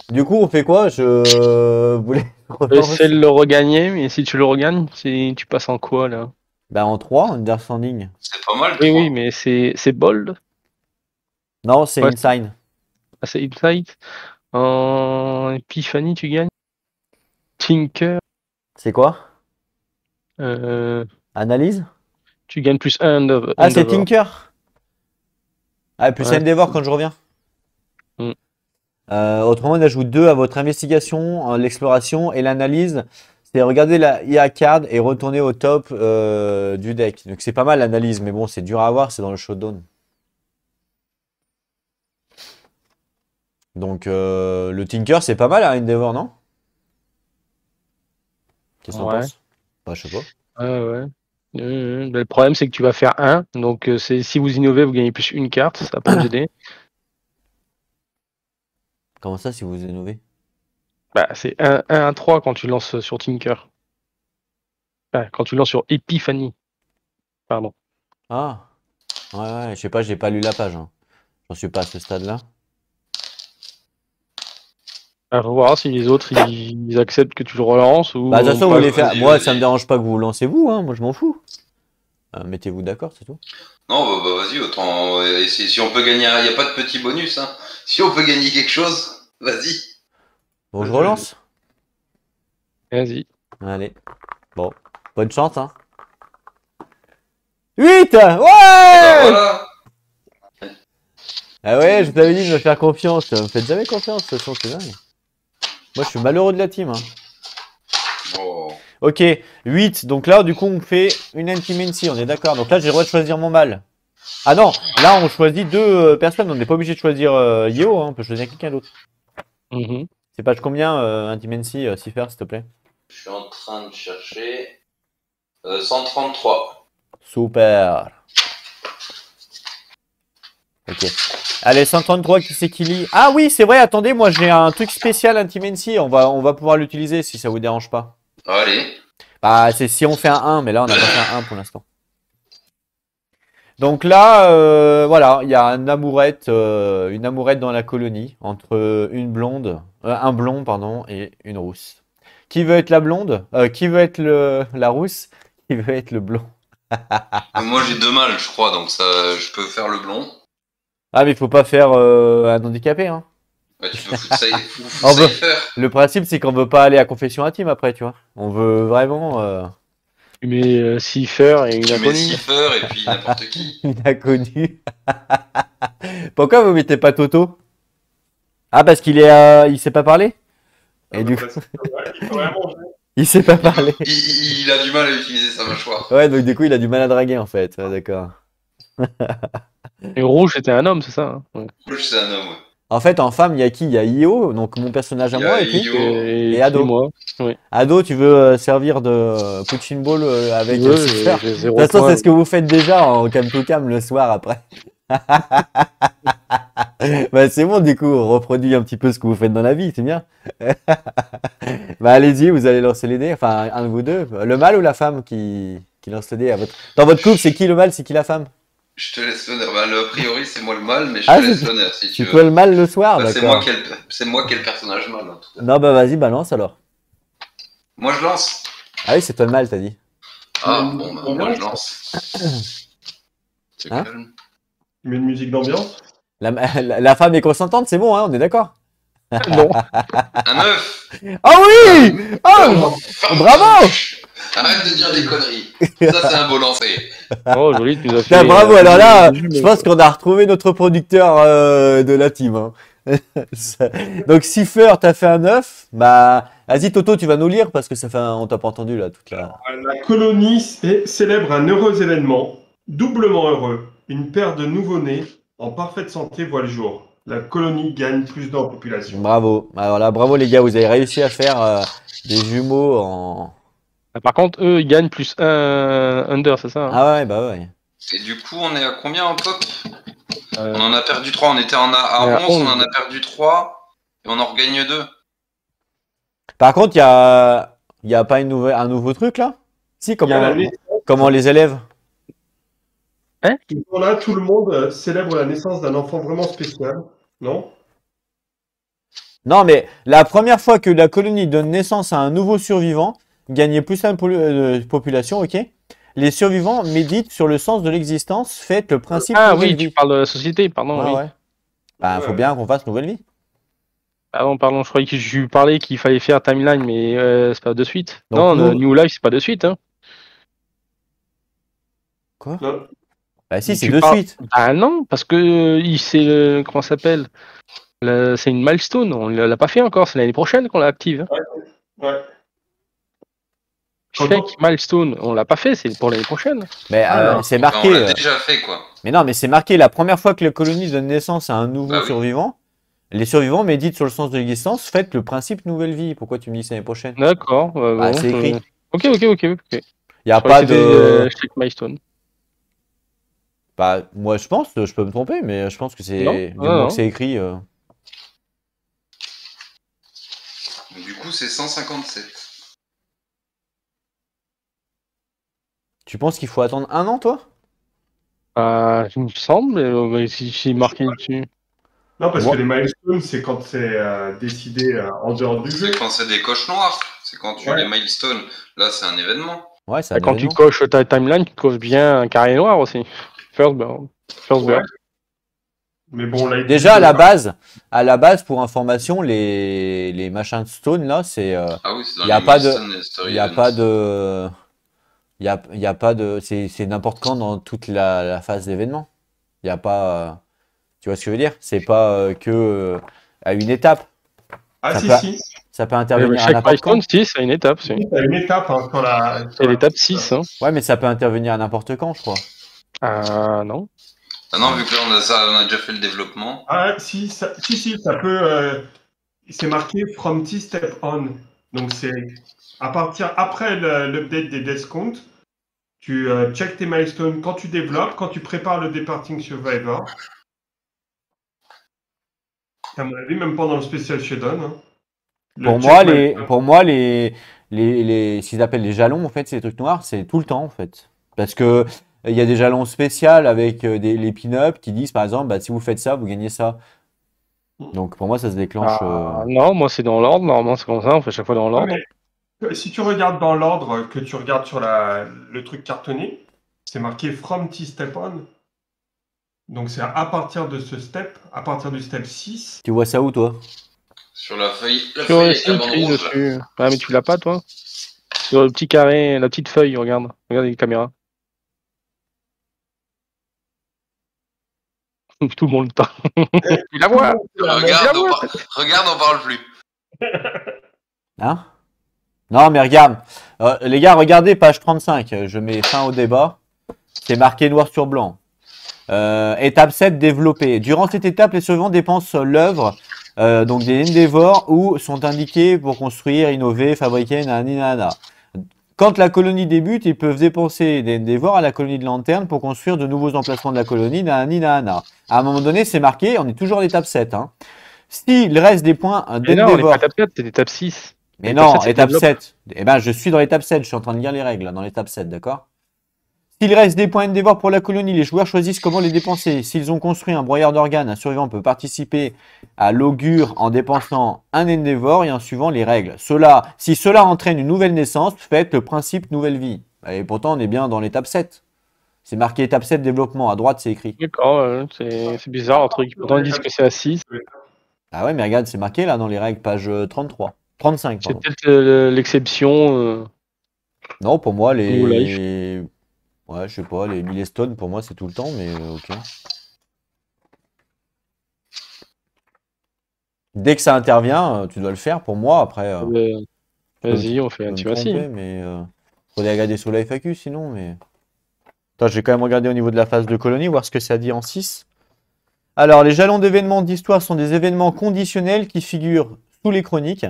S1: Du coup, on fait quoi? Je voulais.
S2: Essaie de le regagner, mais si tu le regagnes, tu passes en quoi là?
S1: Bah en 3, understanding.
S3: C'est pas mal.
S2: Oui,
S3: 3.
S2: oui, mais c'est bold.
S1: Non, c'est
S2: Ouais.
S1: inside.
S2: Ah, c'est insight. En Epiphany, tu gagnes. Tinker,
S1: C'est quoi? Analyse?
S2: tu gagnes plus 1
S1: Ah, c'est Tinker. Ah, plus
S2: Ouais.
S1: Endeavor quand je reviens.
S2: Mm.
S1: Autrement, on ajoute 2 à votre investigation, l'exploration et l'analyse. C'est regarder la IA card et retourner au top du deck. Donc c'est pas mal l'analyse, mais bon, c'est dur à avoir, c'est dans le showdown. Donc le Tinker, c'est pas mal à Endeavor, non? Qu'est-ce que t'en
S2: Ouais.
S1: penses? Bah, je sais pas.
S2: Ouais. Le problème, c'est que tu vas faire 1. Donc, si vous innovez, vous gagnez plus une carte. Ça va pas nous aider.
S1: Comment ça, si vous innovez?
S2: Bah, c'est 1-1-3 quand tu lances sur Tinker. Ah, quand tu lances sur Epiphany. Pardon.
S1: Ah, ouais, je sais pas, j'ai pas lu la page, hein. J'en suis pas à ce stade-là.
S2: À voir si les autres ils acceptent que tu le relances ou
S1: Bah, de toute façon, vous
S2: pas.
S1: voulez faire.
S3: Vas-y,
S1: Moi, ça me
S3: vas-y.
S1: dérange pas que vous lancez vous, hein. Moi, je m'en fous. Mettez-vous d'accord, c'est tout.
S3: Non, vas-y, autant. Si on peut gagner, il n'y a pas de petit bonus, hein. Si on peut gagner quelque chose, vas-y.
S1: Bon, je relance.
S2: Vas-y.
S1: Allez. Bon, bonne chance, hein. 8!
S3: Et ben
S1: Ouais!
S3: voilà.
S1: Ah ouais, je t'avais dit de me faire confiance. Me faites jamais confiance, de toute façon, c'est dingue. Moi, je suis malheureux de la team, hein.
S3: Oh.
S1: Ok, 8. Donc là, du coup, on fait une Intimacy, on est d'accord. Donc là, j'ai le droit de choisir mon mal. Ah non, là, on choisit deux personnes. On n'est pas obligé de choisir Yeo, hein. On peut choisir quelqu'un d'autre.
S2: Mhm.
S1: C'est page combien, Intimacy, Cipher, s'il te plaît?
S3: Je suis en train de chercher. 133.
S1: Super. Ok. Allez, 133, qui c'est qui lit? Ah oui, c'est vrai, attendez, moi j'ai un truc spécial Intimacy. On va pouvoir l'utiliser si ça vous dérange pas.
S3: Allez.
S1: Bah, c'est si on fait un 1, mais là, on n'a pas fait un 1 pour l'instant. Donc là, voilà, il y a une amourette dans la colonie entre un blond, pardon, et une rousse. Qui veut être la blonde? Qui veut être la rousse? Qui veut être le blond?
S3: Moi j'ai deux mâles, je crois, donc ça, je peux faire le blond.
S1: Ah, mais il faut pas faire un handicapé, hein.
S3: Ouais, tu peux foutre
S1: On veut-
S3: Cypher.
S1: Le principe, c'est qu'on veut pas aller à confession intime après, tu vois. On veut vraiment
S2: Tu mets Cipher et une
S3: Tu mets
S2: inconnue.
S3: Cypher et puis n'importe qui.
S1: une inconnue. Pourquoi vous mettez pas Toto? Ah, parce il sait pas parler? Et du coup,
S4: Il faut vraiment manger.
S1: il sait pas parler.
S3: Il a du mal à utiliser sa mâchoire.
S1: Ouais, donc du coup, il a du mal à draguer en fait. Ouais, d'accord.
S2: Et rouge, c'était un homme, c'est ça, hein. Ouais.
S3: Rouge, c'est un homme, ouais.
S1: En fait, en femme, il y a qui? Il y a Io, donc mon personnage à
S3: Il y
S1: moi,
S3: a
S1: et puis
S3: Io.
S1: Et
S2: Et
S1: Ado.
S2: moi. Oui.
S1: Ado, tu veux servir de punching ball avec
S2: Ouais,
S1: Cipher?
S2: j'ai
S1: De
S2: zéro
S1: toute façon,
S2: point.
S1: c'est ce que vous faites déjà en cam to cam le soir après. Bah, c'est bon, du coup, on reproduit un petit peu ce que vous faites dans la vie, c'est bien. Bah, allez-y, vous allez lancer les dés. Enfin, un de vous deux. Le mâle ou la femme qui lance le dé à votre... Dans votre couple, c'est qui le mâle, c'est qui la femme?
S3: Je te laisse l'honneur. Bah, a priori, c'est moi le mâle, mais je
S1: Ah,
S3: te laisse
S1: c'est
S3: l'honneur si tu
S1: c'est
S3: veux.
S1: toi le mâle le soir,
S3: Bah,
S1: d'accord.
S3: c'est moi qui ai le personnage mâle, en tout cas.
S1: Non, bah vas-y, balance alors.
S3: Moi, je lance.
S1: Ah oui, c'est toi le mâle, t'as dit.
S3: Ah, bon, bah, moi, je lance. C'est
S1: Hein?
S3: calme.
S4: Tu mets une musique d'ambiance.
S1: La femme est consentante, c'est bon, hein, on est d'accord.
S2: Non.
S3: Un 9.
S1: Ah oui! Oh, bravo!
S3: Arrête de dire des conneries. Ça, c'est un beau lancer.
S2: Oh, joli, tu nous as fait.
S1: Putain, bravo, alors là,
S2: du
S1: je pense qu'on a retrouvé notre producteur de la team, hein. Donc, Cipher, t'as fait un 9. Bah, vas-y, Toto, tu vas nous lire parce que on t'a pas entendu là toute la.
S4: La colonie célèbre un heureux événement, doublement heureux. Une paire de nouveau-nés en parfaite santé voit le jour. La colonie gagne plus en population.
S1: Bravo. Alors là, bravo les gars, vous avez réussi à faire des jumeaux en.
S2: Ah, par contre, eux, ils gagnent plus un under, c'est ça, hein.
S1: Ah ouais, bah ouais.
S3: Et du coup, on est à combien en pop?
S2: Euh,
S3: On en a perdu 3. On était à
S2: on est à
S3: 11, on
S2: 11.
S3: en a perdu 3. Et on en regagne 2.
S1: Par contre, il y a pas un nouveau truc là? Si,
S4: Il y a
S1: comment,
S4: la naissance.
S1: comment les élèves?
S4: Ce jour-là, tout le monde célèbre la naissance d'un enfant vraiment spécial, non?
S1: Non, mais la première fois que la colonie donne naissance à un nouveau survivant, gagner plus de population, ok? Les survivants méditent sur le sens de l'existence, faites le principe
S2: Ah
S1: nouvelle
S2: oui,
S1: vie.
S2: tu parles de la société, pardon.
S1: Ouais,
S2: Oui.
S1: ouais. Bah, faut bien qu'on fasse nouvelle vie.
S2: Pardon, je croyais que je lui parlais qu'il fallait faire timeline, mais c'est pas de suite.
S1: Donc,
S2: Non,
S1: nous-
S2: New Life, c'est pas de suite, hein.
S1: Quoi?
S4: Non.
S1: Bah si, c'est
S2: Tu
S1: de
S2: parles-
S1: suite.
S2: Ah non, parce que c'est comment ça s'appelle? C'est une milestone, on l'a pas fait encore, c'est l'année prochaine qu'on l'active.
S4: Ouais.
S2: Check milestone, on l'a pas fait, c'est pour l'année prochaine.
S1: Mais
S4: Alors,
S1: c'est
S3: Enfin,
S1: marqué.
S3: on l'a déjà fait, quoi.
S1: Mais non, mais c'est marqué la première fois que la colonie donne naissance à un nouveau
S3: Bah oui.
S1: survivant. Les survivants méditent sur le sens de l'existence, faites le principe nouvelle vie. Pourquoi tu me dis c'est l'année prochaine?
S2: D'accord.
S1: Bah,
S2: bon,
S1: c'est écrit.
S2: Ok.
S1: Il n'y a
S2: Je croyais
S1: pas
S2: que c'était,
S1: de.
S2: check milestone.
S1: Bah, moi je pense, je peux me tromper, mais je pense que c'est.
S2: Non,
S1: Du
S2: non,
S1: moment
S2: non.
S1: que c'est écrit.
S3: Du coup, c'est 157.
S1: Tu penses qu'il faut attendre un an, toi?
S2: Il me semble, mais si marqué dessus.
S4: Non, parce
S1: Ouais.
S4: que les milestones, c'est quand c'est décidé en dehors du jeu.
S3: C'est quand c'est des coches noires. C'est quand tu as
S4: Ouais.
S3: les milestones. Là, c'est un événement.
S1: Ouais, c'est un
S2: Quand tu
S1: événement.
S2: coches ta timeline, tu coches bien un carré noir aussi. First burn. First
S4: Ouais.
S2: burn.
S4: Mais bon, là,
S1: Déjà, à la base, pour information, les machins de stone, là, c'est.
S3: Ah oui, c'est dans
S1: Y a
S3: les
S1: pas de-
S3: milestones et story
S1: Il n'y a
S3: events.
S1: pas de. Y a pas de. C'est n'importe quand dans toute la phase d'événement. Il n'y a pas. Tu vois ce que je veux dire? C'est pas que à une étape.
S4: Ah,
S1: Ça
S4: si,
S1: peut,
S4: si.
S1: ça peut intervenir à
S2: Chaque
S1: n'importe quand.
S2: milestone, si, c'est une étape. C'est
S4: T'as une étape hein, sur
S2: c'est
S4: la-
S2: l'étape 6. Hein.
S1: Ouais, mais ça peut intervenir à n'importe quand, je crois.
S2: Non.
S3: Ah non, vu que là, on a déjà fait le développement.
S4: Ah, si, ça peut. C'est marqué from T-Step on. Donc, c'est à partir après l'update des death count, tu check tes milestones quand tu développes, quand tu prépares le Departing Survivor. À mon avis, même pendant le spécial Shadowrun. Hein. Le
S1: Pour
S4: check
S1: moi,
S4: milestone.
S1: ce qu'ils appellent les jalons, en fait, ces trucs noirs, c'est tout le temps, en fait. Parce que il y a des jalons spéciaux avec les pin-up qui disent, par exemple, bah, si vous faites ça, vous gagnez ça. Donc, pour moi, ça se déclenche.
S2: Non, moi c'est dans l'ordre. Normalement, c'est comme ça. On fait chaque fois dans
S4: Ouais,
S2: l'ordre.
S4: mais si tu regardes dans l'ordre que tu regardes sur le truc cartonné, c'est marqué from T-Step on. Donc, c'est à partir de ce step, à partir du step 6.
S1: Tu vois ça où, toi?
S3: Sur la feuille
S2: Sur
S3: avec
S2: le
S3: la bande
S2: écrit
S3: rouge. Là.
S2: dessus. Ah, mais tu l'as pas, toi? Sur le petit carré, la petite feuille, regarde. Regarde les caméras. Tout le monde le temps. Tu la vois?
S3: Regarde,
S2: Ouais.
S3: regarde, on parle plus.
S1: Hein? Non, mais regarde. Les gars, regardez page 35. Je mets fin au débat. C'est marqué noir sur blanc. Étape 7, développer. Durant cette étape, les survivants dépensent l'œuvre, donc des Endeavors, où sont indiqués pour construire, innover, fabriquer, nanani, nanana. Quand la colonie débute, ils peuvent dépenser des Endeavors à la colonie de Lanterne pour construire de nouveaux emplacements de la colonie, nanani, nanana. À un moment donné, c'est marqué, on est toujours à l'étape 7. Hein. S'il reste des points
S2: Mais non, on est
S1: d'Endeavor.
S2: pas étape 4, c'est étape 6.
S1: Mais
S2: L'étape
S1: non,
S2: 7, c'est
S1: étape
S2: développe.
S1: 7. Eh ben, je suis dans l'étape 7. Je suis en train de lire les règles là, dans l'étape 7, d'accord? S'il reste des points Endeavor pour la colonie, les joueurs choisissent comment les dépenser. S'ils ont construit un broyeur d'organes, un survivant peut participer à l'augure en dépensant un Endeavor et en suivant les règles. Si cela entraîne une nouvelle naissance, faites le principe nouvelle vie. Et pourtant, on est bien dans l'étape 7. C'est marqué étape 7 développement. À droite, c'est écrit.
S2: D'accord, c'est bizarre leur truc. Pourtant, ils disent que c'est à 6.
S1: Ah ouais, mais regarde, c'est marqué là dans les règles, page 33. 35,
S2: C'est
S1: pardon.
S2: peut-être l'exception.
S1: Non, pour moi,
S2: New
S1: les. Ouais, je sais pas, les milestones, pour moi, c'est tout le temps, mais ok. Dès que ça intervient, tu dois le faire pour moi. Après,
S2: Vas-y, on fait
S1: je
S2: un
S1: peux me
S2: team assis.
S1: tromper, mais faudrait regarder sur la FAQ sinon. Mais attends, je vais quand même regarder au niveau de la phase de colonie, voir ce que ça dit en 6. Alors, les jalons d'événements d'histoire sont des événements conditionnels qui figurent sous les chroniques.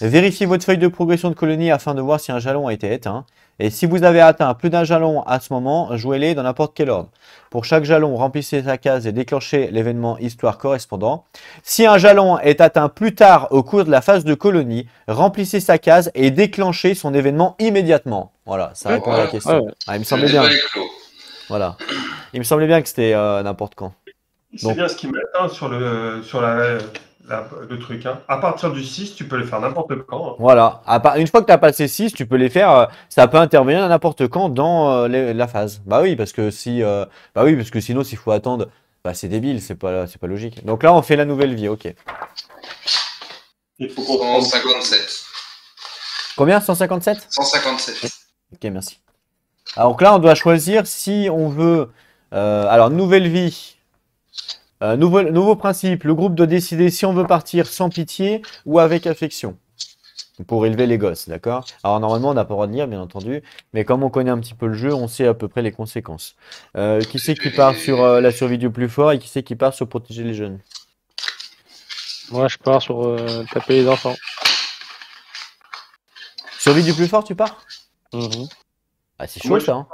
S1: Vérifiez votre feuille de progression de colonie afin de voir si un jalon a été éteint. Et si vous avez atteint plus d'un jalon à ce moment, jouez-les dans n'importe quel ordre. Pour chaque jalon, remplissez sa case et déclenchez l'événement histoire correspondant. Si un jalon est atteint plus tard au cours de la phase de colonie, remplissez sa case et déclenchez son événement immédiatement. Voilà, ça répond à la question.
S2: Ouais.
S1: Ah, il me
S3: Le
S1: semblait bien.
S3: débat est clos.
S1: Voilà. Il me semblait bien que c'était n'importe quand.
S4: C'est
S1: Donc-
S4: bien ce qu'ils mettent hein, sur le truc. Hein. À partir du 6, tu peux le faire n'importe quand. Hein.
S1: Voilà. Une fois que tu as passé 6, tu peux les faire. Ça peut intervenir à n'importe quand dans la phase. Bah oui, parce que sinon, s'il faut attendre, bah c'est débile, c'est pas logique. Donc là, on fait la nouvelle vie, ok.
S4: Il faut comprendre.
S3: 157.
S1: Combien? 157?
S3: 157.
S1: Ok, merci. Alors là, on doit choisir si on veut. Alors, nouvelle vie. Nouveau principe. Le groupe doit décider si on veut partir sans pitié ou avec affection. Pour élever les gosses, d'accord? Alors, normalement, on n'a pas le droit de lire, bien entendu. Mais comme on connaît un petit peu le jeu, on sait à peu près les conséquences. Qui c'est qui part sur la survie du plus fort et qui c'est qui part sur protéger les jeunes?
S2: Moi, je pars sur taper les enfants.
S1: Survie du plus fort, tu pars?
S2: Mhm.
S1: Ah, c'est chaud, ça. Hein.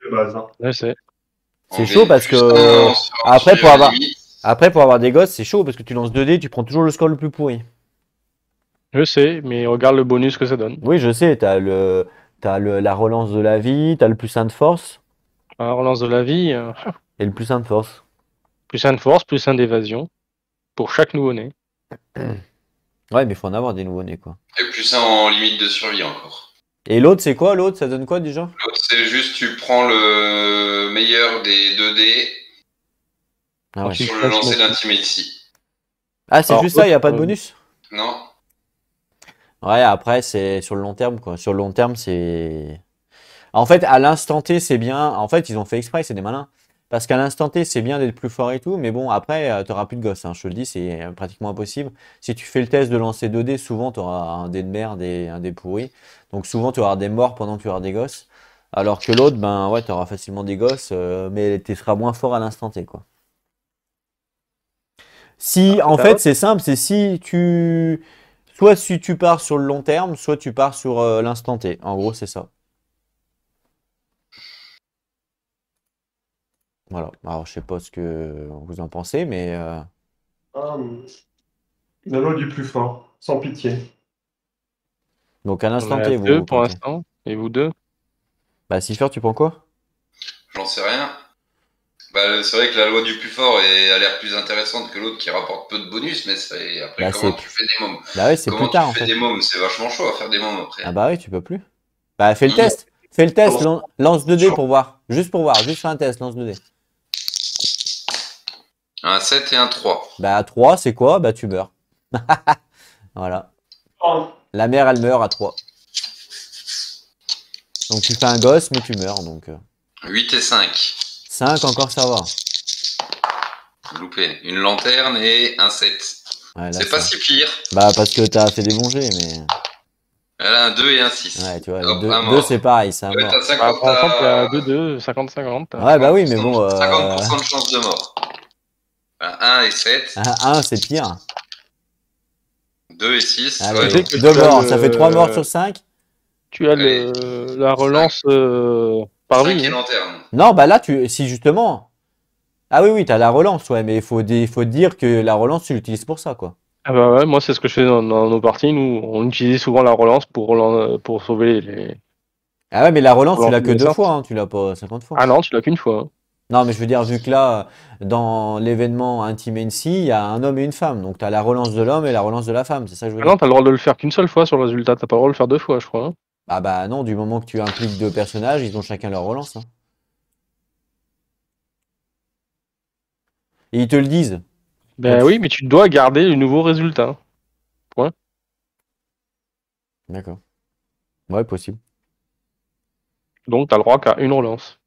S4: De base. Hein.
S2: Ouais, c'est.
S1: C'est chaud parce que après, pour avoir des gosses, c'est chaud parce que tu lances 2 dés, tu prends toujours le score le plus pourri.
S2: Je sais, mais regarde le bonus que ça donne.
S1: Oui, je sais, la relance de la vie, t'as le plus 1 de force
S2: La relance de la vie,
S1: et le plus 1 de force.
S2: plus 1 de force, plus 1 d'évasion pour chaque nouveau-né.
S1: Ouais, mais il faut en avoir des nouveau-nés, quoi.
S3: Et plus un en limite de survie encore.
S1: Et l'autre, c'est quoi, l'autre? Ça donne quoi, déjà?
S3: L'autre, c'est juste tu prends le meilleur des 2 dés
S1: Ah ouais.
S3: sur le lancer d'Intimacy.
S1: Ah, c'est
S2: Alors,
S1: juste ça, il n'y a
S2: l'autre,
S1: pas de bonus?
S3: Non?
S1: Ouais, après, c'est sur le long terme, quoi. Sur le long terme, c'est... En fait, à l'instant T, c'est bien. En fait, ils ont fait exprès, c'est des malins. Parce qu'à l'instant T, c'est bien d'être plus fort et tout, mais bon, après, t'auras plus de gosses, hein. Je te le dis, c'est pratiquement impossible. Si tu fais le test de lancer 2 dés, souvent, t'auras un dé de merde et un dé pourri. Donc souvent, tu auras des morts pendant que tu auras des gosses. Alors que l'autre, ben ouais, t'auras facilement des gosses, mais tu seras moins fort à l'instant T, quoi. Si, en fait, c'est simple, c'est si tu... Soit si tu pars sur le long terme, soit tu pars sur l'instant T. En gros, c'est ça. Voilà. Alors, je sais pas ce que vous en pensez, mais
S4: La loi du plus fort, sans pitié.
S1: donc à
S2: On
S1: l'instant
S2: est à
S1: T,
S2: 2
S1: vous
S2: pour
S1: comptez.
S2: l'instant. Et vous deux?
S1: Bah, Cipher, tu prends quoi?
S3: J'en sais rien. Bah, c'est vrai que la loi du plus fort a l'air plus intéressante que l'autre qui rapporte peu de bonus, mais après,
S1: Bah,
S3: comment
S1: c'est
S3: tu fais des mômes?
S1: bah ouais, c'est
S3: Comment
S1: plus tard, en
S3: tu fais
S1: fait.
S3: des mômes? C'est vachement chaud à faire des mômes après.
S1: Ah bah oui, tu peux plus. Bah, fais le
S3: Mmh.
S1: test. Fais le test,
S4: Comment
S1: lance 2 dés pour voir. Juste pour voir, juste faire un test, lance 2 dés.
S3: Un 7 et un 3.
S1: Bah, 3, c'est quoi? Bah, tu meurs. Voilà.
S4: Oh,
S1: La mère, elle meurt à 3. Donc, tu fais un gosse, mais tu meurs, donc...
S3: 8 et 5.
S1: 5, encore ça va.
S3: Loupé. Une lanterne et un 7.
S1: Ouais, là,
S3: C'est pas si pire.
S1: Bah, parce que t'as fait des bons jets, mais...
S3: Elle a un 2 et un 6.
S1: Ouais, tu vois,
S3: Hop, un
S1: 2
S3: mort.
S1: c'est pareil, c'est un
S3: Ouais,
S1: mort.
S3: t'as
S2: Bah,
S3: 50,
S2: pour l'instant, t'es à
S3: t'as
S2: 2-2, 50-50.
S1: Ouais, bah oui, mais bon...
S3: 50% de chance de mort. 1 et 7.
S1: 1, c'est pire.
S3: 2 et 6.
S1: Allez,
S3: Ouais,
S2: Tu sais que
S1: 2
S2: tu as
S1: morts,
S2: le-
S1: ça fait 3 morts sur 5.
S2: Tu as
S3: Allez.
S2: la relance par
S3: 5
S2: vie.
S3: et
S2: Hein.
S3: lanterne.
S1: Non, bah là, si justement... Ah oui, oui, t'as la relance, ouais, mais il faut dire que la relance, tu l'utilises pour ça, quoi.
S2: Ah bah ouais, moi c'est ce que je fais dans nos parties. Nous, on utilise souvent la relance pour sauver les.
S1: Ah ouais, mais la relance,
S2: pour
S1: tu l'as
S2: lancer
S1: que
S2: les
S1: 2
S2: sorts.
S1: fois, hein, tu l'as pas 50 fois.
S2: Ah non, tu l'as qu'une fois. Hein.
S1: Non, mais je veux dire, vu que là, dans l'événement Intimacy, il y a un homme et une femme. Donc, tu as la relance de l'homme et la relance de la femme. C'est ça que je veux
S2: Ah
S1: dire.
S2: non, t'as le droit de le faire qu'une seule fois sur le résultat. T'as pas le droit de le faire 2 fois, je crois. Hein.
S1: Ah bah non, du moment que tu impliques 2 personnages, ils ont chacun leur relance, hein. Et ils te le disent.
S2: Ben
S1: Quand
S2: oui, mais tu dois garder le nouveau résultat.
S1: D'accord. Ouais, possible.
S2: Donc t'as le droit qu'à une relance.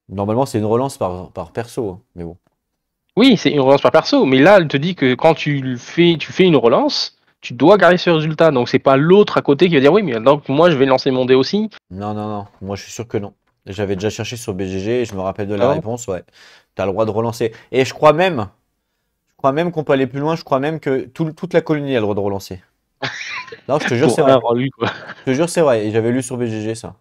S1: Normalement, c'est une relance par perso, hein, mais bon.
S2: Oui, c'est une relance par perso, mais là, elle te dit que quand tu fais une relance, tu dois garder ce résultat. Donc c'est pas l'autre à côté qui va dire oui, mais donc moi je vais lancer mon dé aussi.
S1: Non, non, non. Moi, je suis sûr que non. J'avais déjà cherché sur BGG et je me rappelle de la
S2: Ah bon
S1: réponse, ouais. Tu as le droit de relancer. Et je crois même qu'on peut aller plus loin. Je crois même que toute la colonie a le droit de relancer. Non, je te jure,
S2: Pour
S1: c'est vrai.
S2: un relu, quoi.
S1: Je te jure, c'est vrai. Et j'avais lu sur BGG ça.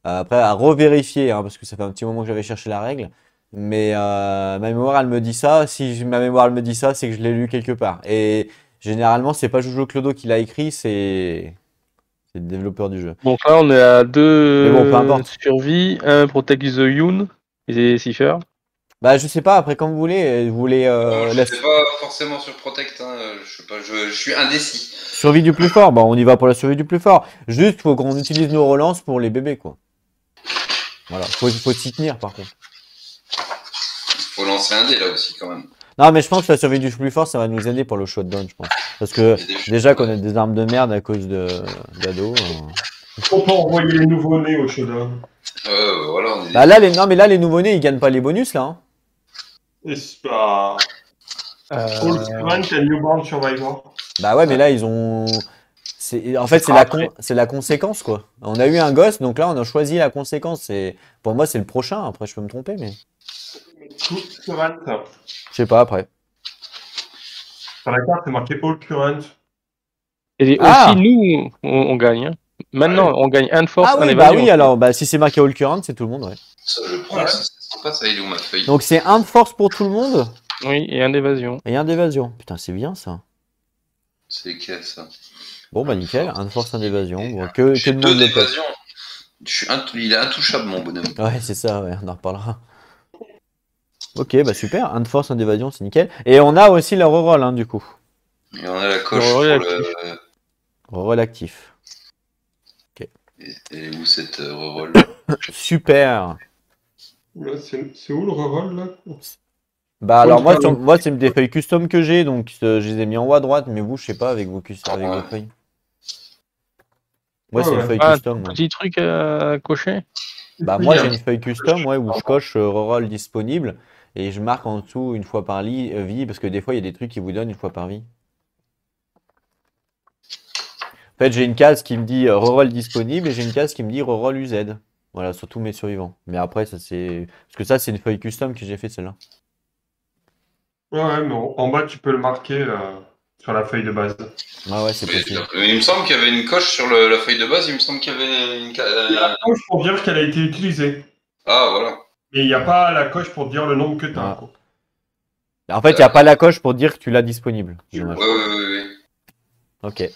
S1: Après, à revérifier, hein, parce que ça fait un petit moment que j'avais cherché la règle. Mais ma mémoire, elle me dit ça. Si ma mémoire, elle me dit ça, c'est que je l'ai lu quelque part. Et généralement, c'est pas Jojo Clodo qui l'a écrit, c'est le développeur du jeu.
S2: Donc là, on est à 2
S1: Mais bon, peu importe.
S2: survie, 1 Protect the Yoon et Cipher.
S1: Bah, je sais pas, après, comme vous voulez. Vous voulez
S3: Je
S1: la
S3: sais pas forcément sur Protect. Hein. Je sais pas, je suis indécis.
S1: survie du plus fort? Bah, on y va pour la survie du plus fort. Juste, faut qu'on utilise nos relances pour les bébés, quoi. Voilà, faut s'y tenir, par contre.
S3: Faut lancer un dé là aussi quand même.
S1: Non, mais je pense que la survie du plus fort, ça va nous aider pour le showdown, je pense. Parce que
S3: Il y a des
S1: déjà
S3: choses,
S1: qu'on a des armes de merde à cause d'ados.
S4: on peut envoyer les nouveaux-nés au showdown.
S3: voilà, on est
S1: Bah là, non, mais là, les nouveau-nés, ils gagnent pas les bonus, là, hein.
S4: Et c'est pas. All Current et Newborn Survivor.
S1: Bah ouais, mais là, ils ont... En fait, c'est la conséquence, quoi. On a eu un gosse, donc là, on a choisi la conséquence. Pour moi, c'est le prochain. Après, je peux me tromper, mais...
S4: Tout Current.
S1: Je sais pas, après.
S4: Sur la carte, c'est marqué All Current.
S2: Et
S1: Ah
S2: aussi, nous, on gagne. Hein. Maintenant, on gagne un de force,
S1: Ah
S2: un
S1: oui, bah
S2: évasion.
S1: oui, alors, bah, si c'est marqué All Current, c'est tout le monde, ouais.
S3: Ça, je prends.
S4: Ouais.
S3: Ça, c'est sympa, ça, il est où ma feuille?
S1: Donc, c'est un de force pour tout le monde?
S2: Oui, et un d'évasion.
S1: Et un d'évasion. Putain, c'est bien ça.
S3: C'est quel ça?
S1: Bon, bah nickel. Un de force, un d'évasion. Bon, que
S3: J'ai
S1: de
S3: deux
S1: monde le peuple.
S3: d'évasion. Il est intouchable, mon bonhomme.
S1: Ouais, c'est ça, ouais, on en reparlera. Ok, bah super. Un de force, un d'évasion, c'est nickel. Et on a aussi le reroll, hein, du coup.
S3: Et on a la coche
S2: reroll
S3: pour
S2: actif.
S3: le.
S1: Reroll actif.
S3: Et où cette reroll?
S1: Super.
S4: Là, c'est où le reroll là?
S1: Bah
S4: Ouais,
S1: alors
S4: tu
S1: moi,
S4: parles-
S1: moi c'est des feuilles custom que j'ai, donc je les ai mis en haut à droite, mais vous, je sais pas, avec vos, avec
S3: Ouais.
S1: vos feuilles. Moi,
S4: Ouais,
S1: c'est une
S4: ouais.
S1: feuille
S2: Ah,
S1: custom. Moi.
S2: petit truc à cocher.
S1: Bah
S4: Oui,
S1: moi,
S4: hein.
S1: j'ai une feuille custom, ouais, où je coche reroll disponible, et je marque en dessous une fois par vie, parce que des fois, il y a des trucs qui vous donnent une fois par vie. En fait, j'ai une case qui me dit reroll disponible, et j'ai une case qui me dit reroll UZ. Voilà, sur tous mes survivants. Mais après, ça c'est... Parce que ça, c'est une feuille custom que j'ai fait, celle-là.
S4: Ouais, mais en bas, tu peux le marquer sur la feuille de base.
S1: Ah ouais, c'est possible.
S3: Mais il me semble qu'il y avait une coche sur la feuille de base, il me semble qu'il y avait une.
S4: La coche pour dire qu'elle a été utilisée.
S3: Ah, voilà.
S4: Mais il n'y a pas la coche pour dire le nombre que tu as.
S1: Ah. En fait, il n'y a pas la coche pour dire que tu l'as disponible. C'est
S3: Ouais,
S1: dommage.
S3: ouais.
S1: Ok.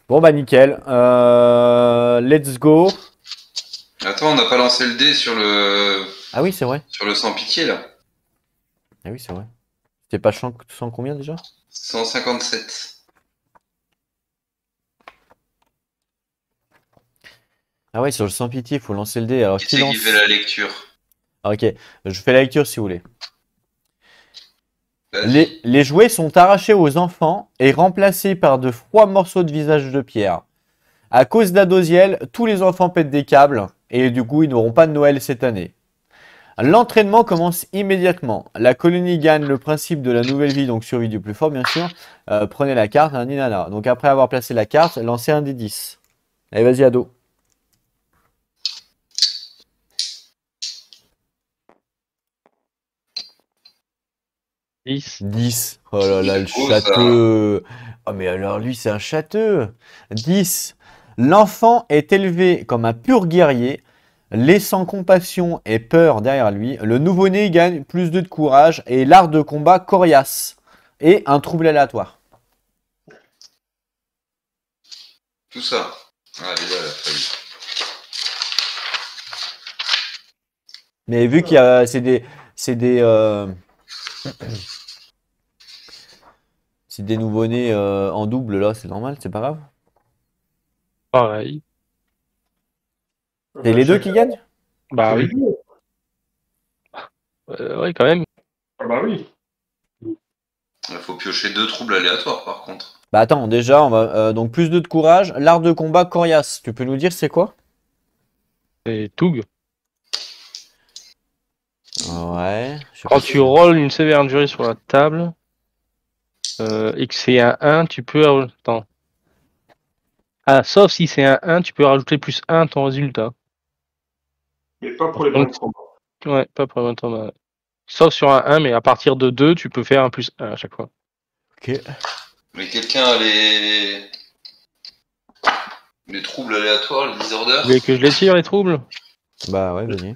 S1: Bon bah nickel. Let's go.
S3: Attends, on n'a pas lancé le dé sur le
S1: Ah oui, c'est vrai.
S3: sans pitié là.
S1: Ah oui, c'est vrai. C'était pas 100 combien déjà?
S3: 157.
S1: Ah ouais, sur le sans pitié, il faut lancer le dé. Alors
S3: Qui
S1: qui
S3: c'est
S1: lance?
S3: qui fait la lecture?
S1: Ah, ok, je fais la lecture si vous voulez.
S3: Vas-y.
S1: Les jouets sont arrachés aux enfants et remplacés par de froids morceaux de visage de pierre. À cause d'Adosiel, tous les enfants pètent des câbles et du coup ils n'auront pas de Noël cette année. L'entraînement commence immédiatement. La colonie gagne le principe de la nouvelle vie, donc survie du plus fort bien sûr. Prenez la carte, un ninana. Donc après avoir placé la carte, lancez un des 10. Allez, vas-y ado.
S2: Dix.
S1: 10. Oh là là, le
S3: C'est beau, ça.
S1: châteux. Oh mais alors lui, c'est un châteux. 10. L'enfant est élevé comme un pur guerrier, laissant compassion et peur derrière lui. Le nouveau-né gagne plus de courage et l'art de combat coriace. Et un trouble aléatoire.
S3: Tout ça. Ah, elle est là, la feuille.
S1: Mais vu qu'il y a, c'est des, c'est des nouveau-nés en double là, c'est normal, c'est pas grave.
S2: Pareil.
S1: C'est les deux qui gagnent?
S2: Bah oui. Ouais, quand même.
S4: Ah bah oui.
S3: Il faut piocher 2 troubles aléatoires par contre.
S1: Bah attends, déjà, on va donc plus de courage, l'art de combat coriace. Tu peux nous dire c'est quoi?
S2: C'est Toug.
S1: Ouais. Je sais
S2: Quand
S1: pas
S2: tu
S1: si-
S2: rolls une sévère injury sur la table et que c'est un 1, tu peux. Attends. Ah, sauf si c'est un 1, tu peux rajouter plus 1 à ton résultat.
S4: Mais pas pour les
S2: Donc,
S4: points de combat.
S2: Ouais, pas pour le temps. Sauf sur un 1, mais à partir de 2, tu peux faire un plus 1 à chaque fois.
S1: Ok.
S3: Mais quelqu'un a les troubles aléatoires, les
S2: Vous
S3: disorders?
S2: voulez que je les tire, les troubles?
S1: Bah ouais, vas-y.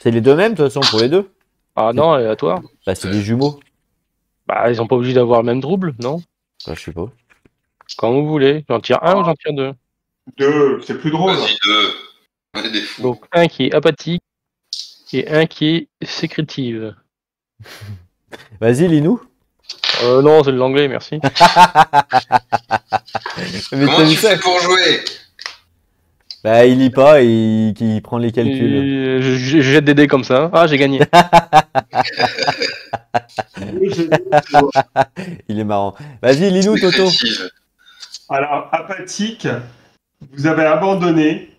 S1: C'est les deux mêmes, de toute façon, pour les deux.
S2: Ah non, aléatoire.
S1: Bah c'est des jumeaux.
S2: Bah, ils sont pas obligés d'avoir le même trouble, non?
S1: Bah je sais pas.
S2: Quand vous voulez. J'en tire un ou j'en tire deux?
S4: 2, c'est plus drôle.
S3: Vas-y, 2. On est des fous.
S2: Donc, un qui est apathique et un qui est sécrétive.
S1: Vas-y, Linou.
S2: Non, c'est de l'anglais, merci.
S1: Mais
S3: Comment
S1: t'as
S3: tu
S1: vu ça?
S3: fais pour jouer?
S1: Bah il lit pas et il prend les calculs.
S2: Et je jette des dés comme ça. Ah, j'ai gagné.
S1: Il est marrant. Vas-y, Linou, Toto.
S3: Sécrétive.
S4: Alors, apathique, vous avez abandonné.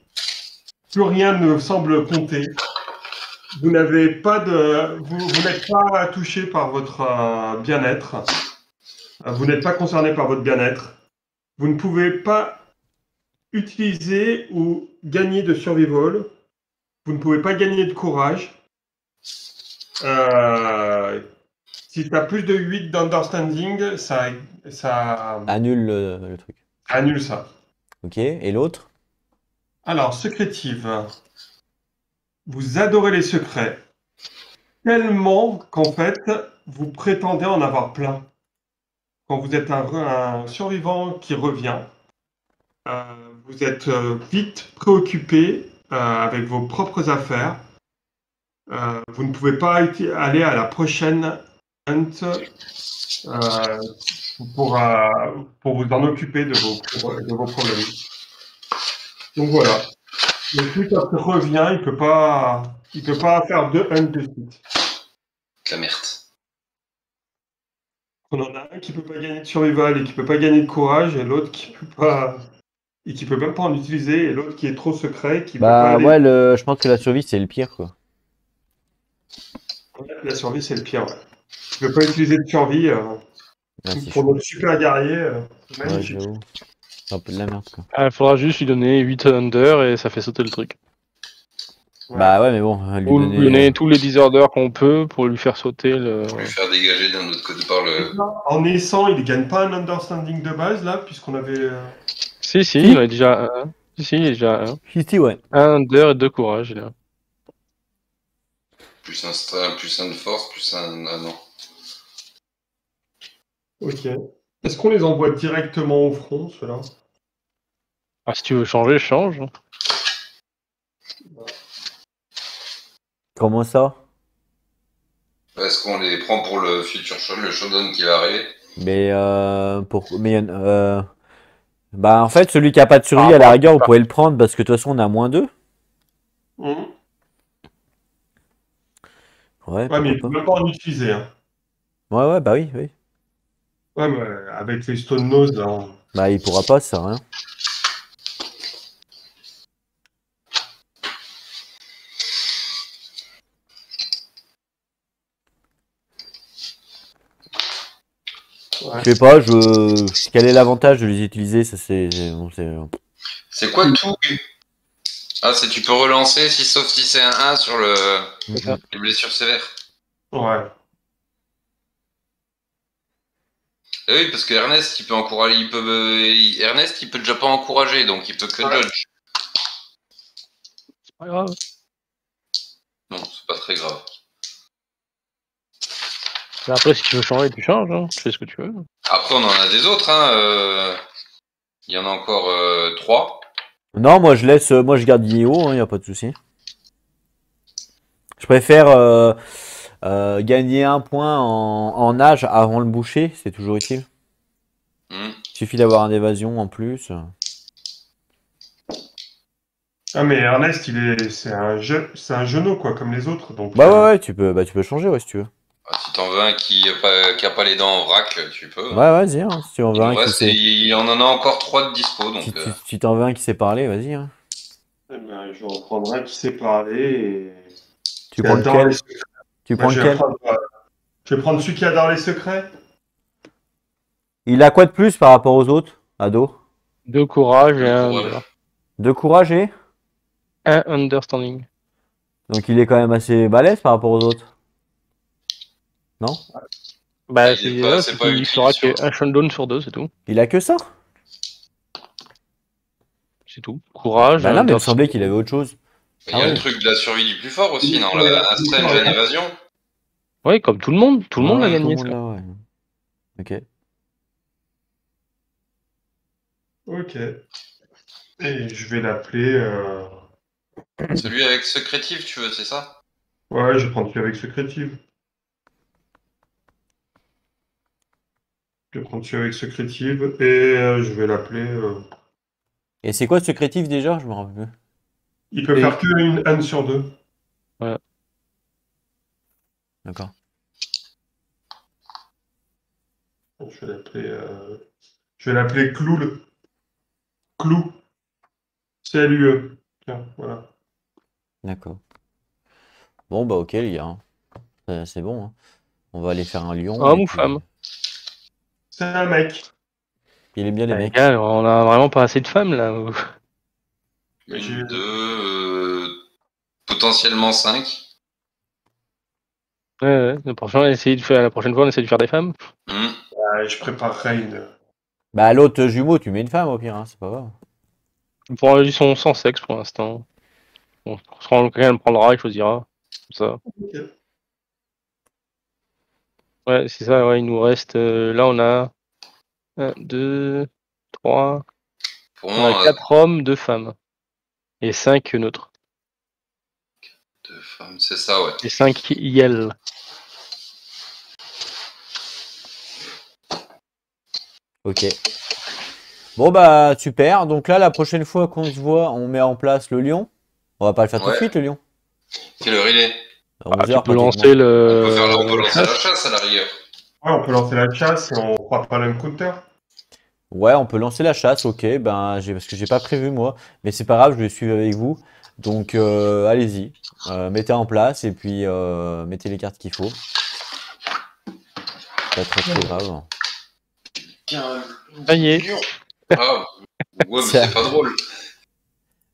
S4: Plus rien ne semble compter. Vous n'avez pas de, vous n'êtes pas touché par votre bien-être. Vous n'êtes pas concerné par votre bien-être. Vous ne pouvez pas utiliser ou gagner de survival. Vous ne pouvez pas gagner de courage. Si tu as plus de 8 d'understanding, ça
S1: Annule le truc.
S4: annule ça.
S1: Ok, et l'autre?
S4: Alors, secrétive. Vous adorez les secrets. tellement qu'en fait, vous prétendez en avoir plein. Quand vous êtes un survivant qui revient, vous êtes vite préoccupé avec vos propres affaires. Vous ne pouvez pas aller à la prochaine hunt euh, pour, euh, pour vous en occuper de vos problèmes. Donc voilà. Le truc après revient, il peut pas faire deux hunts de suite.
S3: La merde.
S4: On en a un qui peut pas gagner de survival et qui peut pas gagner de courage, et l'autre qui peut pas et qui peut même pas en utiliser, et l'autre qui est trop secret, qui peut pas
S1: Bah
S4: aller.
S1: ouais, je pense que la survie c'est le pire quoi.
S4: La survie, c'est le pire. Ouais. Tu peux pas utiliser de survie
S1: Ah, c'est
S4: pour
S1: chaud.
S4: notre super guerrier.
S1: Ouais,
S4: Magnifique.
S1: j'avoue. C'est un peu de la merde quoi.
S2: Il faudra juste lui donner 8 under et ça fait sauter le truc.
S4: Ouais.
S1: Bah ouais, mais bon, lui
S2: Ou lui
S1: donner.
S2: donner tous les disorders qu'on peut pour lui faire sauter le.
S3: Pour lui faire dégager d'un autre côté par le.
S4: En naissant, il gagne pas un understanding de base là, puisqu'on avait.
S2: Si,
S1: Si.
S2: il en a déjà un. Si, il est déjà un.
S1: Si, ouais.
S2: Un under et 2 courage, il a.
S3: Plus un strat, plus un de force, plus un. Ah non.
S4: Ok. Est-ce qu'on les envoie directement au front, ceux-là?
S2: Ah, si tu veux changer, change.
S1: Comment ça?
S3: Est-ce qu'on les prend pour le futur le showdown qui va arriver?
S1: Mais bah en fait celui qui a pas de survie à la rigueur vous pouvez le prendre parce que de toute façon on a -2.
S4: Mhm.
S1: Ouais,
S4: Ouais, mais il
S1: pourquoi
S4: peut
S1: pas.
S4: même pas en utiliser. Hein.
S1: Ouais, bah oui, oui.
S4: Ouais, mais avec les Stone Nose, là.
S1: Bah il pourra pas, ça sert à rien.
S4: Ouais.
S1: Je sais pas, quel est l'avantage de les utiliser? Ça c'est bon,
S3: C'est quoi tout? Ah, c'est tu peux relancer sauf si c'est un 1 sur les blessures sévères.
S4: Ouais.
S3: Et oui, parce que Ernest, il peut encourager, Ernest, il peut déjà pas encourager, donc il peut que judge.
S2: C'est pas grave.
S3: Non, c'est pas très grave.
S2: Mais après, si tu veux changer, tu changes. Hein. Tu fais ce que tu veux.
S3: Après, on en a des autres. Hein. Il y en a encore 3.
S1: Non, moi je garde Yeo, hein, y a pas de souci. Je préfère gagner un point en âge avant le boucher, c'est toujours utile. Il suffit d'avoir un évasion en plus.
S4: Ah, mais Ernest, c'est un genou, quoi, comme les autres. Donc,
S1: Bah ouais, tu peux changer, ouais, si tu veux.
S3: Si t'en veux un qui a pas les dents en vrac, tu peux.
S1: Ouais, vas-y, hein, si tu en veux un qui sait.
S3: Il en a encore 3 de dispo, donc.
S1: Si t'en veux un qui sait parler, vas-y. Hein.
S4: Eh ben, je vais en prendre un qui sait parler et.
S1: Tu prends lequel? Tu prends lequel?
S4: Je vais prendre celui qui adore les secrets.
S1: Il a quoi de plus par rapport aux autres, ado?
S2: 2 courage et 1 under.
S1: 2 courage et
S2: 1 understanding.
S1: Donc il est quand même assez balèze par rapport aux autres. Non?
S2: Bah,
S3: il
S2: fera qu'un showdown sur 2, c'est tout.
S1: Il a que ça?
S2: C'est tout. Courage.
S1: Bah non, mais il me semblait qu'il avait autre chose.
S3: Il y a le truc de la survie du plus fort aussi, non? Un strange, une évasion.
S2: Oui, comme tout le monde. Tout le monde l'a gagné.
S1: Tout le monde là, ouais. Ok.
S4: Ok. Et je vais l'appeler.
S3: Celui avec secrétif, tu veux, c'est ça?
S4: Ouais, je vais prendre celui avec secrétive. Je vais prendre celui avec secrétive et je vais l'appeler.
S1: Et c'est quoi ce secrétif déjà? Je me rappelle plus.
S4: Il peut faire que une N sur 2.
S2: Ouais.
S1: D'accord.
S4: Je vais l'appeler Clou. Clou. CLUE. Tiens, voilà.
S1: D'accord. Bon, bah ok, les gars. C'est bon. Hein. On va aller faire un lion.
S2: Homme ou femme?
S4: C'est un mec.
S1: Il aime bien les mecs.
S2: Gars, on a vraiment pas assez de femmes là.
S3: Une, 2, potentiellement 5.
S2: Ouais. La prochaine fois, on essaie de faire des femmes.
S4: Ouais, je préparerai une.
S1: Bah l'autre jumeau, tu mets une femme au pire, hein, c'est pas grave.
S2: Ils sont sans sexe pour l'instant. Bon, quand quelqu'un le prendra, il choisira. Comme ça.
S4: Ok.
S2: Ouais, c'est ça, ouais, il nous reste. Là, on a 1, 2, 3.
S3: Pour
S2: On a
S3: moi,
S2: 4 hommes, 2 femmes. Et 5 neutres.
S3: deux femmes, c'est ça, ouais.
S2: Et 5 IL.
S1: Ok. Bon bah super. Donc là, la prochaine fois qu'on se voit, on met en place le lion. On va pas le faire tout de
S3: Ouais.
S1: suite, le lion.
S3: Quelle heure il est?
S1: À
S2: Ah,
S1: 11
S2: tu
S1: heures
S2: peux
S1: pratiquement.
S2: lancer
S3: On peut
S2: la
S3: lancer la
S2: chasse.
S3: chasse à la rigueur.
S4: Ouais, on peut lancer la chasse et on fera pas l'encounter.
S1: Ouais, on peut lancer la chasse, ok, ben parce que j'ai pas prévu moi, mais c'est pas grave, je vais suivre avec vous. Donc allez-y, mettez en place et puis mettez les cartes qu'il faut. Pas très très grave.
S2: Ça y est.
S3: Ah, ouais, mais c'est pas drôle.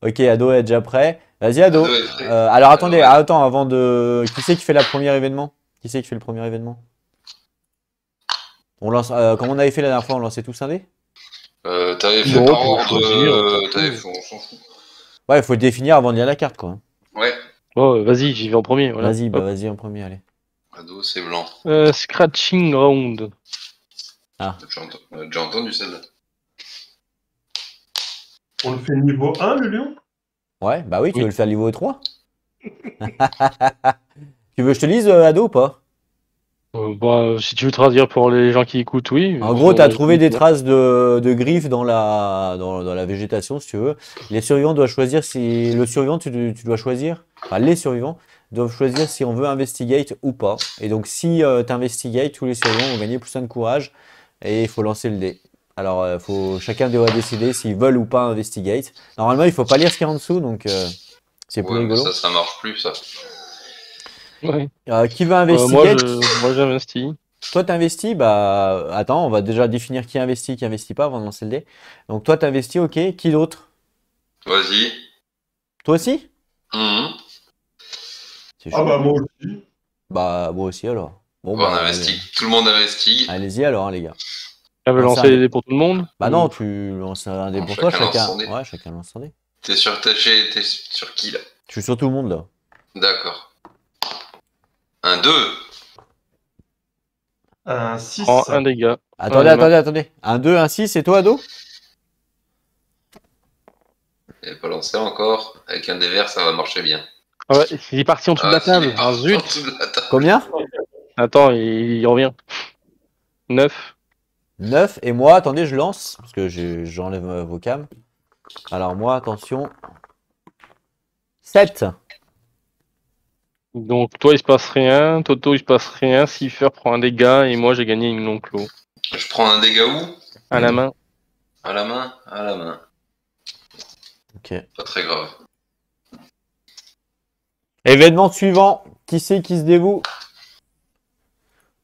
S1: Ok, Ado est déjà prêt. Vas-y Ado.
S3: Ado est prêt.
S1: Alors attendez,
S3: ouais.
S1: attends, avant de. Qui c'est qui fait le premier événement? Qui c'est qui fait le premier événement? On lance, comme on avait fait la dernière fois, on lançait tous un dé?
S3: T'avais fait
S2: Non,
S3: par
S2: tu peux
S3: ordre.
S2: choisir, on s'en
S3: T'avais
S2: fout.
S3: fait, on s'en fout.
S1: Ouais, il faut le définir avant de lire la carte quoi.
S3: Ouais,
S2: Oh, vas-y, j'y vais en premier. Voilà.
S1: Vas-y, bah
S2: Hop.
S1: vas-y en premier, allez.
S3: Ado, c'est blanc.
S2: Scratching Round.
S3: On a déjà entendu celle-là.
S4: On le fait niveau 1, le lion?
S1: Ouais, bah oui, tu
S2: Oui.
S1: veux le faire niveau 3? Tu veux que je te lise Ado ou pas?
S2: Si tu veux traduire pour les gens qui écoutent, oui.
S1: En gros, tu as trouvé des
S2: Ouais.
S1: traces de griffes dans la végétation, si tu veux. Les survivants doivent choisir si. Le survivant, tu dois choisir. Enfin, les survivants doivent choisir si on veut investigate ou pas. Et donc, si tu investigate, tous les survivants vont gagner plus 1 de courage. Et il faut lancer le dé. Alors, chacun doit décider s'ils veulent ou pas investigate. Normalement, il faut pas lire ce qu'il y a en dessous, donc c'est plus
S3: Ouais, mais
S1: rigolo.
S3: ça marche plus, ça.
S2: Ouais.
S1: Qui veut
S2: Moi,
S1: investigate?
S2: j'investis.
S1: Toi, t'investis, bah attends, on va déjà définir qui investit pas avant de lancer le dé. Donc toi, t'investis, ok. Qui d'autre?
S3: Vas-y.
S1: Toi aussi?
S3: Mhm.
S1: C'est
S4: Ah
S1: chaud.
S4: bah moi aussi.
S1: Bah moi aussi alors. Bon
S3: On
S1: bah
S3: investigue. Tout le monde investigue.
S1: allez-y alors hein, les gars.
S2: Tu veux
S1: Lance un
S2: lancer les
S1: dé.
S2: dés pour tout le monde?
S1: Bah non, tu lances un dé
S3: Non,
S1: pour toi,
S3: chacun lance
S1: chacun.
S3: son dé.
S1: Ouais, chacun lance un dé.
S3: T'es sur qui, là?
S1: Je suis sur tout le monde là.
S3: D'accord. Un 2.
S4: Un 6.
S2: Prends un dégât.
S1: Attendez. Un 2, un 6, et toi, Ado?
S3: Il n'est pas lancé encore. Avec un des verts, ça va marcher bien.
S2: Ah ouais, il est parti en dessous de la
S3: il
S2: table.
S3: est
S2: Ah,
S3: parti en
S2: zut.
S3: dessous de la table.
S1: Combien?
S2: Attends, il revient. 9.
S1: 9, et moi, attendez, je lance, parce que j'enlève vos cams. Alors moi, attention. 7.
S2: Donc toi il se passe rien, Toto il se passe rien, Cipher prend un dégât et moi j'ai gagné une non-clos.
S3: Je prends un dégât où?
S2: À la main.
S3: À la main? À la main.
S1: Ok.
S3: Pas très grave.
S1: Événement suivant. Qui c'est qui se dévoue?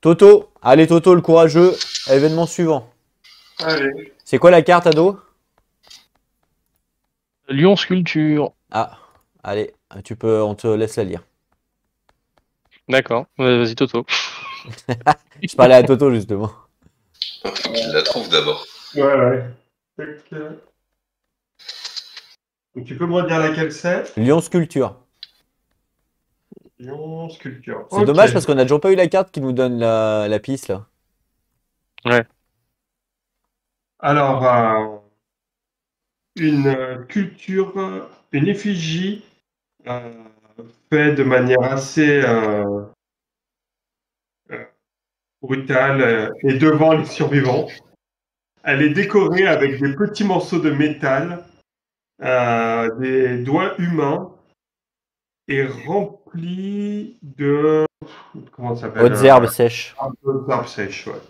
S1: Toto. Allez, Toto, le courageux. Événement suivant.
S4: Allez.
S1: C'est quoi la carte, Ado?
S2: Lion sculpture.
S1: Ah, allez, on te laisse la lire.
S2: D'accord, vas-y Toto.
S1: Je parlais à Toto, justement.
S3: Faut qu'il la trouve d'abord.
S4: Ouais. Donc, tu peux me redire laquelle c'est?
S1: Lion sculpture.
S4: Lion sculpture.
S1: C'est dommage parce qu'on a toujours pas eu la carte qui nous donne la piste, là.
S2: Ouais.
S4: Alors, une sculpture, une effigie faite de manière assez brutale et devant les survivants. Elle est décorée avec des petits morceaux de métal, des doigts humains et remplie de... Comment ça s'appelle?
S1: Hautes herbes sèches.
S4: Hautes herbes sèches, ouais.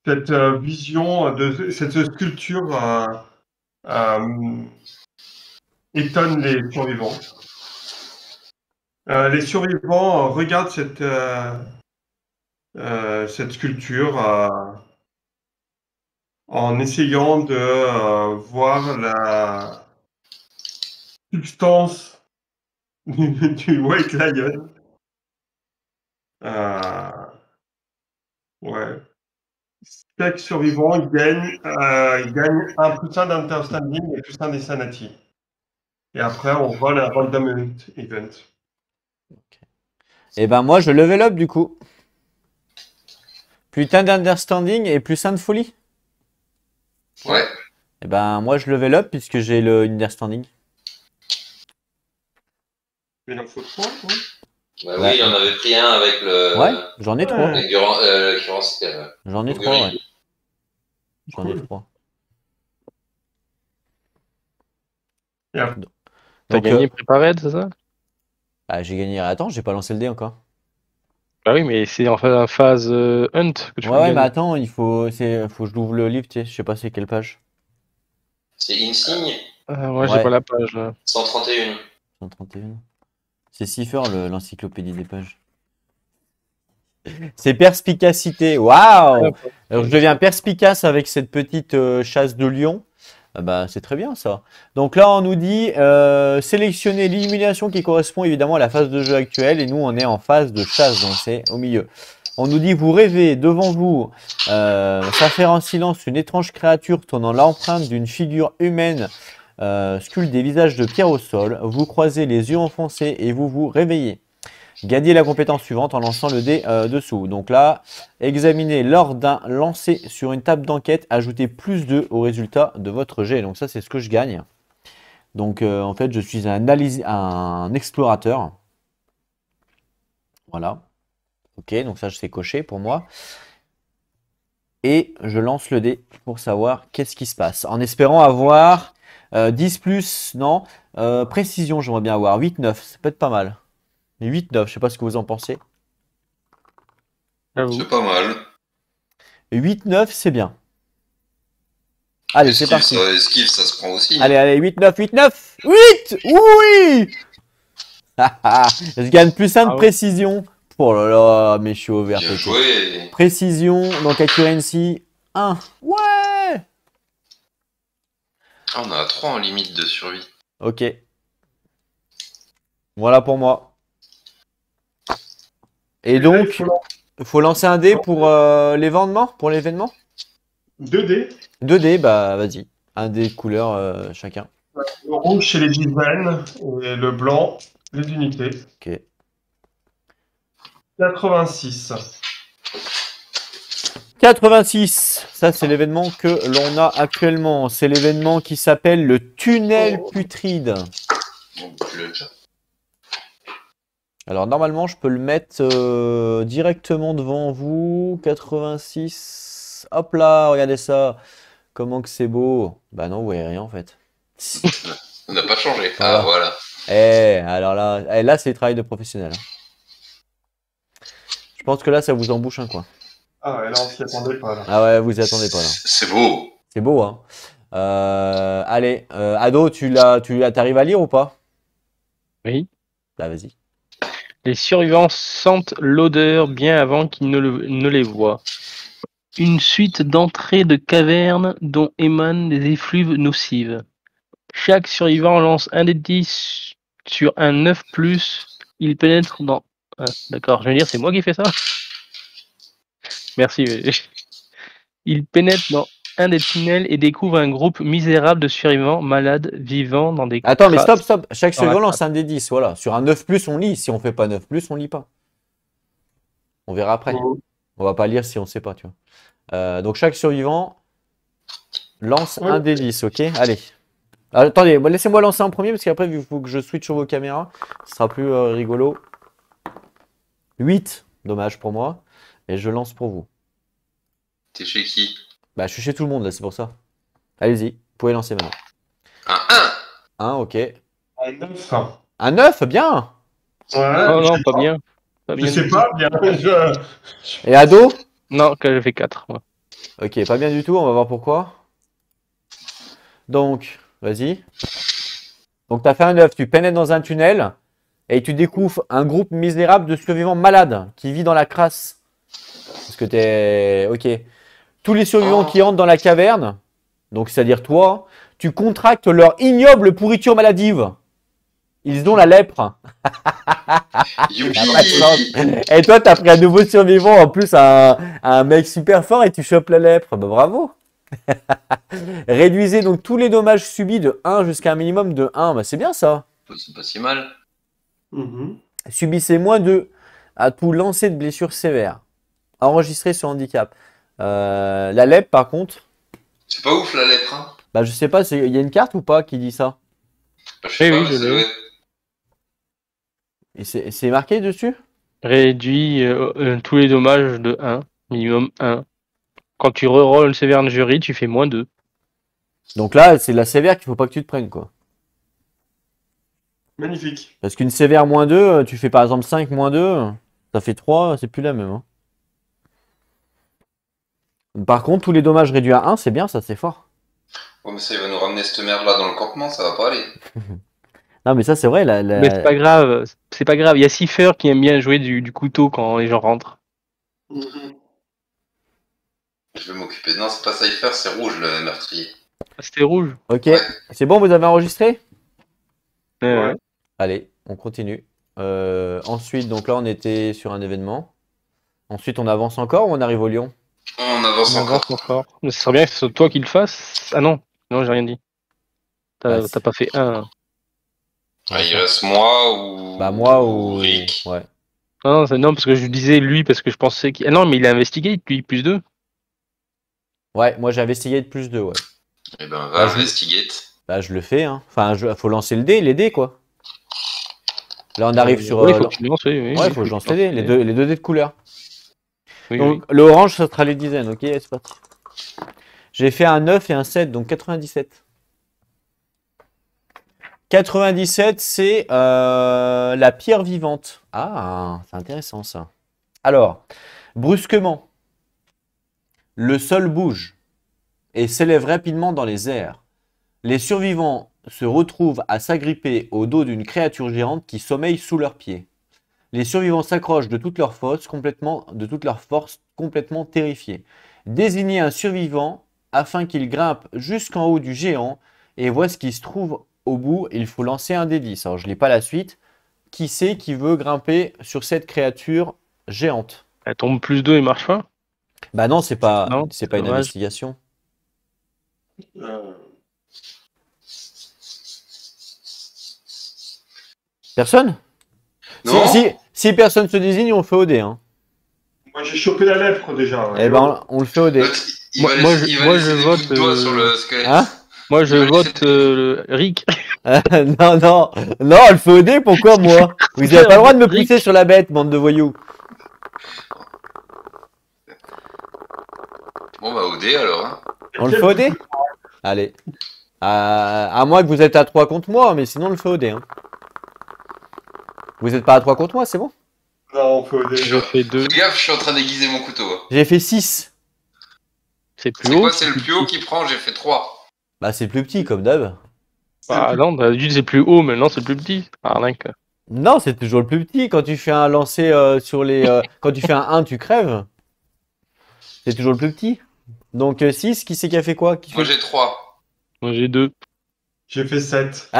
S4: Cette vision de cette sculpture étonne les survivants. Les survivants regardent cette sculpture en essayant de voir la substance du White Lion. Ouais. Chaque survivant gagne un plus 1 d'understanding et plus 1 des sanity. Et après, on voit un random event.
S1: Et ben moi je level up du coup. Plus d'un d'understanding et plus un de folie.
S3: Ouais.
S1: Et ben moi je level up puisque j'ai le understanding.
S4: Il en faut 3, quoi.
S3: Bah
S1: Ouais.
S3: oui, il en avait pris un avec le.
S1: Ouais, j'en ai 3.
S3: Avec Durand, c'était.
S1: J'en ai
S3: Augury.
S1: 3, ouais. J'en ai
S4: Cool.
S1: 3.
S4: Bien.
S2: T'as
S1: Donc,
S2: gagné Prépared, c'est ça?
S1: bah, j'ai gagné. Attends, j'ai pas lancé le dé encore.
S2: Bah oui, mais c'est en phase Hunt que tu
S1: Ouais,
S2: peux
S1: ouais, mais
S2: gagner.
S1: attends, faut que je l'ouvre le livre, tu sais. Je sais pas c'est quelle page.
S3: C'est Insigne,
S2: Moi, j'ai
S1: Ouais.
S2: pas la page.
S3: 131.
S1: 131. C'est Cipher, l'encyclopédie des pages. C'est perspicacité. Waouh! Alors, je deviens perspicace avec cette petite chasse de lion. Ah bah, c'est très bien ça. Donc là, on nous dit sélectionner l'illumination qui correspond évidemment à la phase de jeu actuelle. Et nous, on est en phase de chasse, donc c'est au milieu. On nous dit vous rêvez devant vous, ça fait en silence une étrange créature tournant l'empreinte d'une figure humaine sculpte des visages de pierre au sol. Vous croisez les yeux enfoncés et vous vous réveillez. Gagnez la compétence suivante en lançant le dé dessous. Donc là, examinez lors d'un lancer sur une table d'enquête, ajoutez plus 2 au résultat de votre jet. Donc ça, c'est ce que je gagne. Donc en fait, je suis un explorateur. Voilà. Ok, donc ça, je sais cocher pour moi. Et je lance le dé pour savoir qu'est-ce qui se passe. En espérant avoir 10 plus, non. Précision, j'aimerais bien avoir 8-9, ça peut être pas mal. 8-9, je sais pas ce que vous en pensez.
S2: J'avoue.
S3: C'est pas mal.
S1: 8-9, c'est bien. Allez, c'est parti.
S3: Esquive, ça se prend aussi.
S1: Allez, allez, 8-9, 8-9. 8! Oui! Je gagne plus 1 de
S2: Ah ouais.
S1: précision. Oh là là, mais je suis ouvert.
S3: Bien joué.
S1: Précision, donc accuracy, 1. Ouais!
S3: Ah, on a 3 en limite de survie.
S1: Ok. Voilà pour moi. Et donc, faut lancer un dé pour l'événement, pour l'événement?
S4: 2 dés.
S1: 2 dés, bah vas-y. Un dé de couleur chacun.
S4: Le rouge, c'est les dizaines. Et le blanc, les unités.
S1: Ok.
S4: 86.
S1: 86, ça c'est l'événement que l'on a actuellement. C'est l'événement qui s'appelle le tunnel putride.
S3: Bon, tu l'as déjà.
S1: Alors normalement je peux le mettre directement devant vous. 86. Hop là, regardez ça. Comment que c'est beau. Bah non, vous voyez rien en fait.
S3: On n'a pas changé.
S1: Voilà.
S3: Ah, voilà.
S1: Alors là, là c'est le travail de professionnel. Je pense que là ça vous embouche un coin.
S4: Ah ouais, là, on s'y attendait pas. Là.
S1: Ah ouais, vous y attendez pas là.
S3: C'est beau.
S1: C'est beau, hein. Allez, Ado, t'arrives à lire ou pas?
S2: Oui.
S1: Bah vas-y.
S2: Les survivants sentent l'odeur bien avant qu'ils ne les voient. Une suite d'entrées de cavernes dont émanent des effluves nocives. Chaque survivant lance un des 10 sur un 9+. Il pénètre dans... Ah, d'accord, je veux dire, c'est moi qui fais ça? Merci. Il pénètre dans un des tunnels et découvre un groupe misérable de survivants malades vivant dans des
S1: Attends, mais
S2: crasses.
S1: stop. Chaque
S2: Dans la
S1: survivant lance un des 10, voilà. Sur un 9+, on lit. Si on fait pas 9+, on lit pas. On verra après.
S4: Oh.
S1: On va pas lire si on sait pas, tu vois. Donc chaque survivant lance
S4: Ouais.
S1: un des 10, ok? Allez. Attendez, laissez-moi lancer en premier, parce qu'après, il faut que je switch sur vos caméras. Ce sera plus rigolo. 8, dommage pour moi. Et je lance pour vous.
S3: T'es chez qui?
S1: Bah, je suis chez tout le monde, là, c'est pour ça. Allez-y, vous pouvez lancer maintenant.
S3: Un 1.
S1: 1, ok.
S4: Un 9.
S1: Un 9, bien!
S4: Ouais,
S2: Oh
S4: je
S2: non,
S4: sais
S2: pas bien. Pas
S4: Je
S2: bien
S4: sais
S2: du tout.
S4: pas, bien.
S1: Et Ado?
S2: Non, que j'ai fait 4, moi.
S1: Ok, pas bien du tout, on va voir pourquoi. Donc, vas-y. Donc, tu as fait un 9, tu pénètres dans un tunnel et tu découvres un groupe misérable de survivants malades qui vit dans la crasse. Parce que t'es... Ok. Tous les survivants qui entrent dans la caverne, donc c'est-à-dire toi, tu contractes leur ignoble pourriture maladive. Ils ont la lèpre.
S3: Youpi.
S1: Ah, pas de chance. Et toi, t'as pris un nouveau survivant, en plus un mec super fort et tu chopes la lèpre. Bah, bravo. Réduisez donc tous les dommages subis de 1 jusqu'à un minimum de 1. Bah, c'est bien ça.
S3: C'est pas si mal.
S4: Mhm.
S1: Subissez -2 à tout lancer de blessures sévères. Enregistré sur handicap. La lèpre, par contre,
S3: C'est pas ouf la lèpre, hein?
S1: bah, je sais pas, il y a une carte ou pas qui dit ça?
S3: Bah, je sais
S2: Eh
S3: pas,
S2: oui,
S3: mais
S2: je
S3: ça
S2: l'ai.
S3: doit être-
S1: Et c'est marqué dessus?
S2: Réduit tous les dommages de 1, minimum 1. Quand tu rerolls une sévère injury, tu fais -2.
S1: Donc là, c'est la sévère qu'il faut pas que tu te prennes, quoi.
S4: Magnifique.
S1: Parce qu'une sévère -2, tu fais par exemple 5 -2, ça fait 3, c'est plus la même, hein. Par contre, tous les dommages réduits à 1, c'est bien, ça, c'est fort.
S3: Oh, mais ça, il va nous ramener cette merde là dans le campement, ça va pas aller.
S1: Non, mais ça, c'est vrai,
S2: Mais c'est pas grave, c'est pas grave. Il y a Cipher qui aime bien jouer du couteau quand les gens rentrent.
S4: Mhm.
S3: Je vais m'occuper. Non, c'est pas Cypher, c'est rouge le meurtrier.
S2: Ah, c'était rouge.
S1: Ok,
S3: Ouais.
S1: c'est bon, vous avez enregistré?
S4: Ouais.
S1: Allez, on continue. Ensuite, donc là, on était sur un événement. Ensuite, on avance encore ou on arrive au lion?
S3: On avance
S2: On
S3: encore.
S2: avance encore. Mais ce serait bien que ce soit toi qui le fasses. Ah non, non, j'ai rien dit.
S1: Ah,
S2: T'as
S1: si.
S2: pas fait 1.
S3: Ah, il reste moi ou.
S1: Bah, moi ou
S3: Rick.
S1: Ouais.
S2: Non, non, parce que je disais lui, parce que je pensais qu'il. Ah non, mais il a investigate, lui, +2.
S1: Ouais, moi j'ai investigué de +2, ouais.
S3: Eh ben, va
S1: Bah, je-
S3: investigate.
S1: Bah, je le fais, hein. Enfin, faut lancer les dés, quoi. Là, on arrive sur.
S2: Oui, il faut que tu lances, oui.
S1: Ouais, faut que je lance les dés, les deux dés de couleur.
S2: Oui,
S1: Donc,
S2: oui.
S1: le orange, ça sera les dizaines, ok, c'est parti. J'ai fait un 9 et un 7, donc 97. 97, c'est la pierre vivante. Ah, c'est intéressant ça. Alors, brusquement, le sol bouge et s'élève rapidement dans les airs. Les survivants se retrouvent à s'agripper au dos d'une créature géante qui sommeille sous leurs pieds. Les survivants s'accrochent de toute leur force, complètement terrifiés. Désignez un survivant afin qu'il grimpe jusqu'en haut du géant et voit ce qui se trouve au bout. Il faut lancer un des 10. Alors, je n'ai pas la suite. Qui c'est qui veut grimper sur cette créature géante?
S2: Elle tombe +2 et marche pas.
S1: Bah non, c'est pas
S2: Non,
S1: une
S2: dommage.
S1: investigation. Personne?
S3: Non.
S1: Si personne se désigne, on fait au dé, hein.
S4: Moi, j'ai chopé la lèpre déjà.
S1: Eh ben, on le fait au dé.
S3: L'autre, il
S2: Moi-
S3: va
S2: moi,
S3: laisser,
S2: je-
S3: il va
S2: moi,
S3: laisser
S2: je
S3: des
S2: vote,
S3: bouts de doigts sur le squelette.
S1: Hein?
S2: Moi, je
S3: Il va laisser
S2: vote Rick.
S1: Non, non, non, on le fait au dé, pourquoi moi? Vous n'avez pas le droit de me pousser sur la bête, bande de voyous.
S3: Bon, bah, au dé alors. Hein.
S1: On le fait au dé? Allez. À moins que vous êtes à 3 contre moi, mais sinon on le fait au dé, hein. Vous n'êtes pas à 3 contre moi, c'est bon?
S4: Non, on fait au dé.
S2: Je fais 2.
S3: Fais gaffe, je suis en train d'aiguiser mon couteau. Hein.
S1: J'ai fait 6.
S2: C'est plus
S3: C'est
S2: haut.
S3: quoi, c'est le plus haut qui prend? J'ai fait 3.
S1: Bah, c'est plus petit, comme d'hab.
S2: Ah non, d'habitude c'est plus haut, maintenant c'est plus petit. Arnaque.
S1: Non, c'est toujours le plus petit. Quand tu fais un lancer sur les. Quand tu fais un 1, tu crèves. C'est toujours le plus petit. Donc 6, qui c'est qui a fait quoi?
S3: Moi, j'ai 3.
S2: Moi j'ai 2.
S4: J'ai fait 7.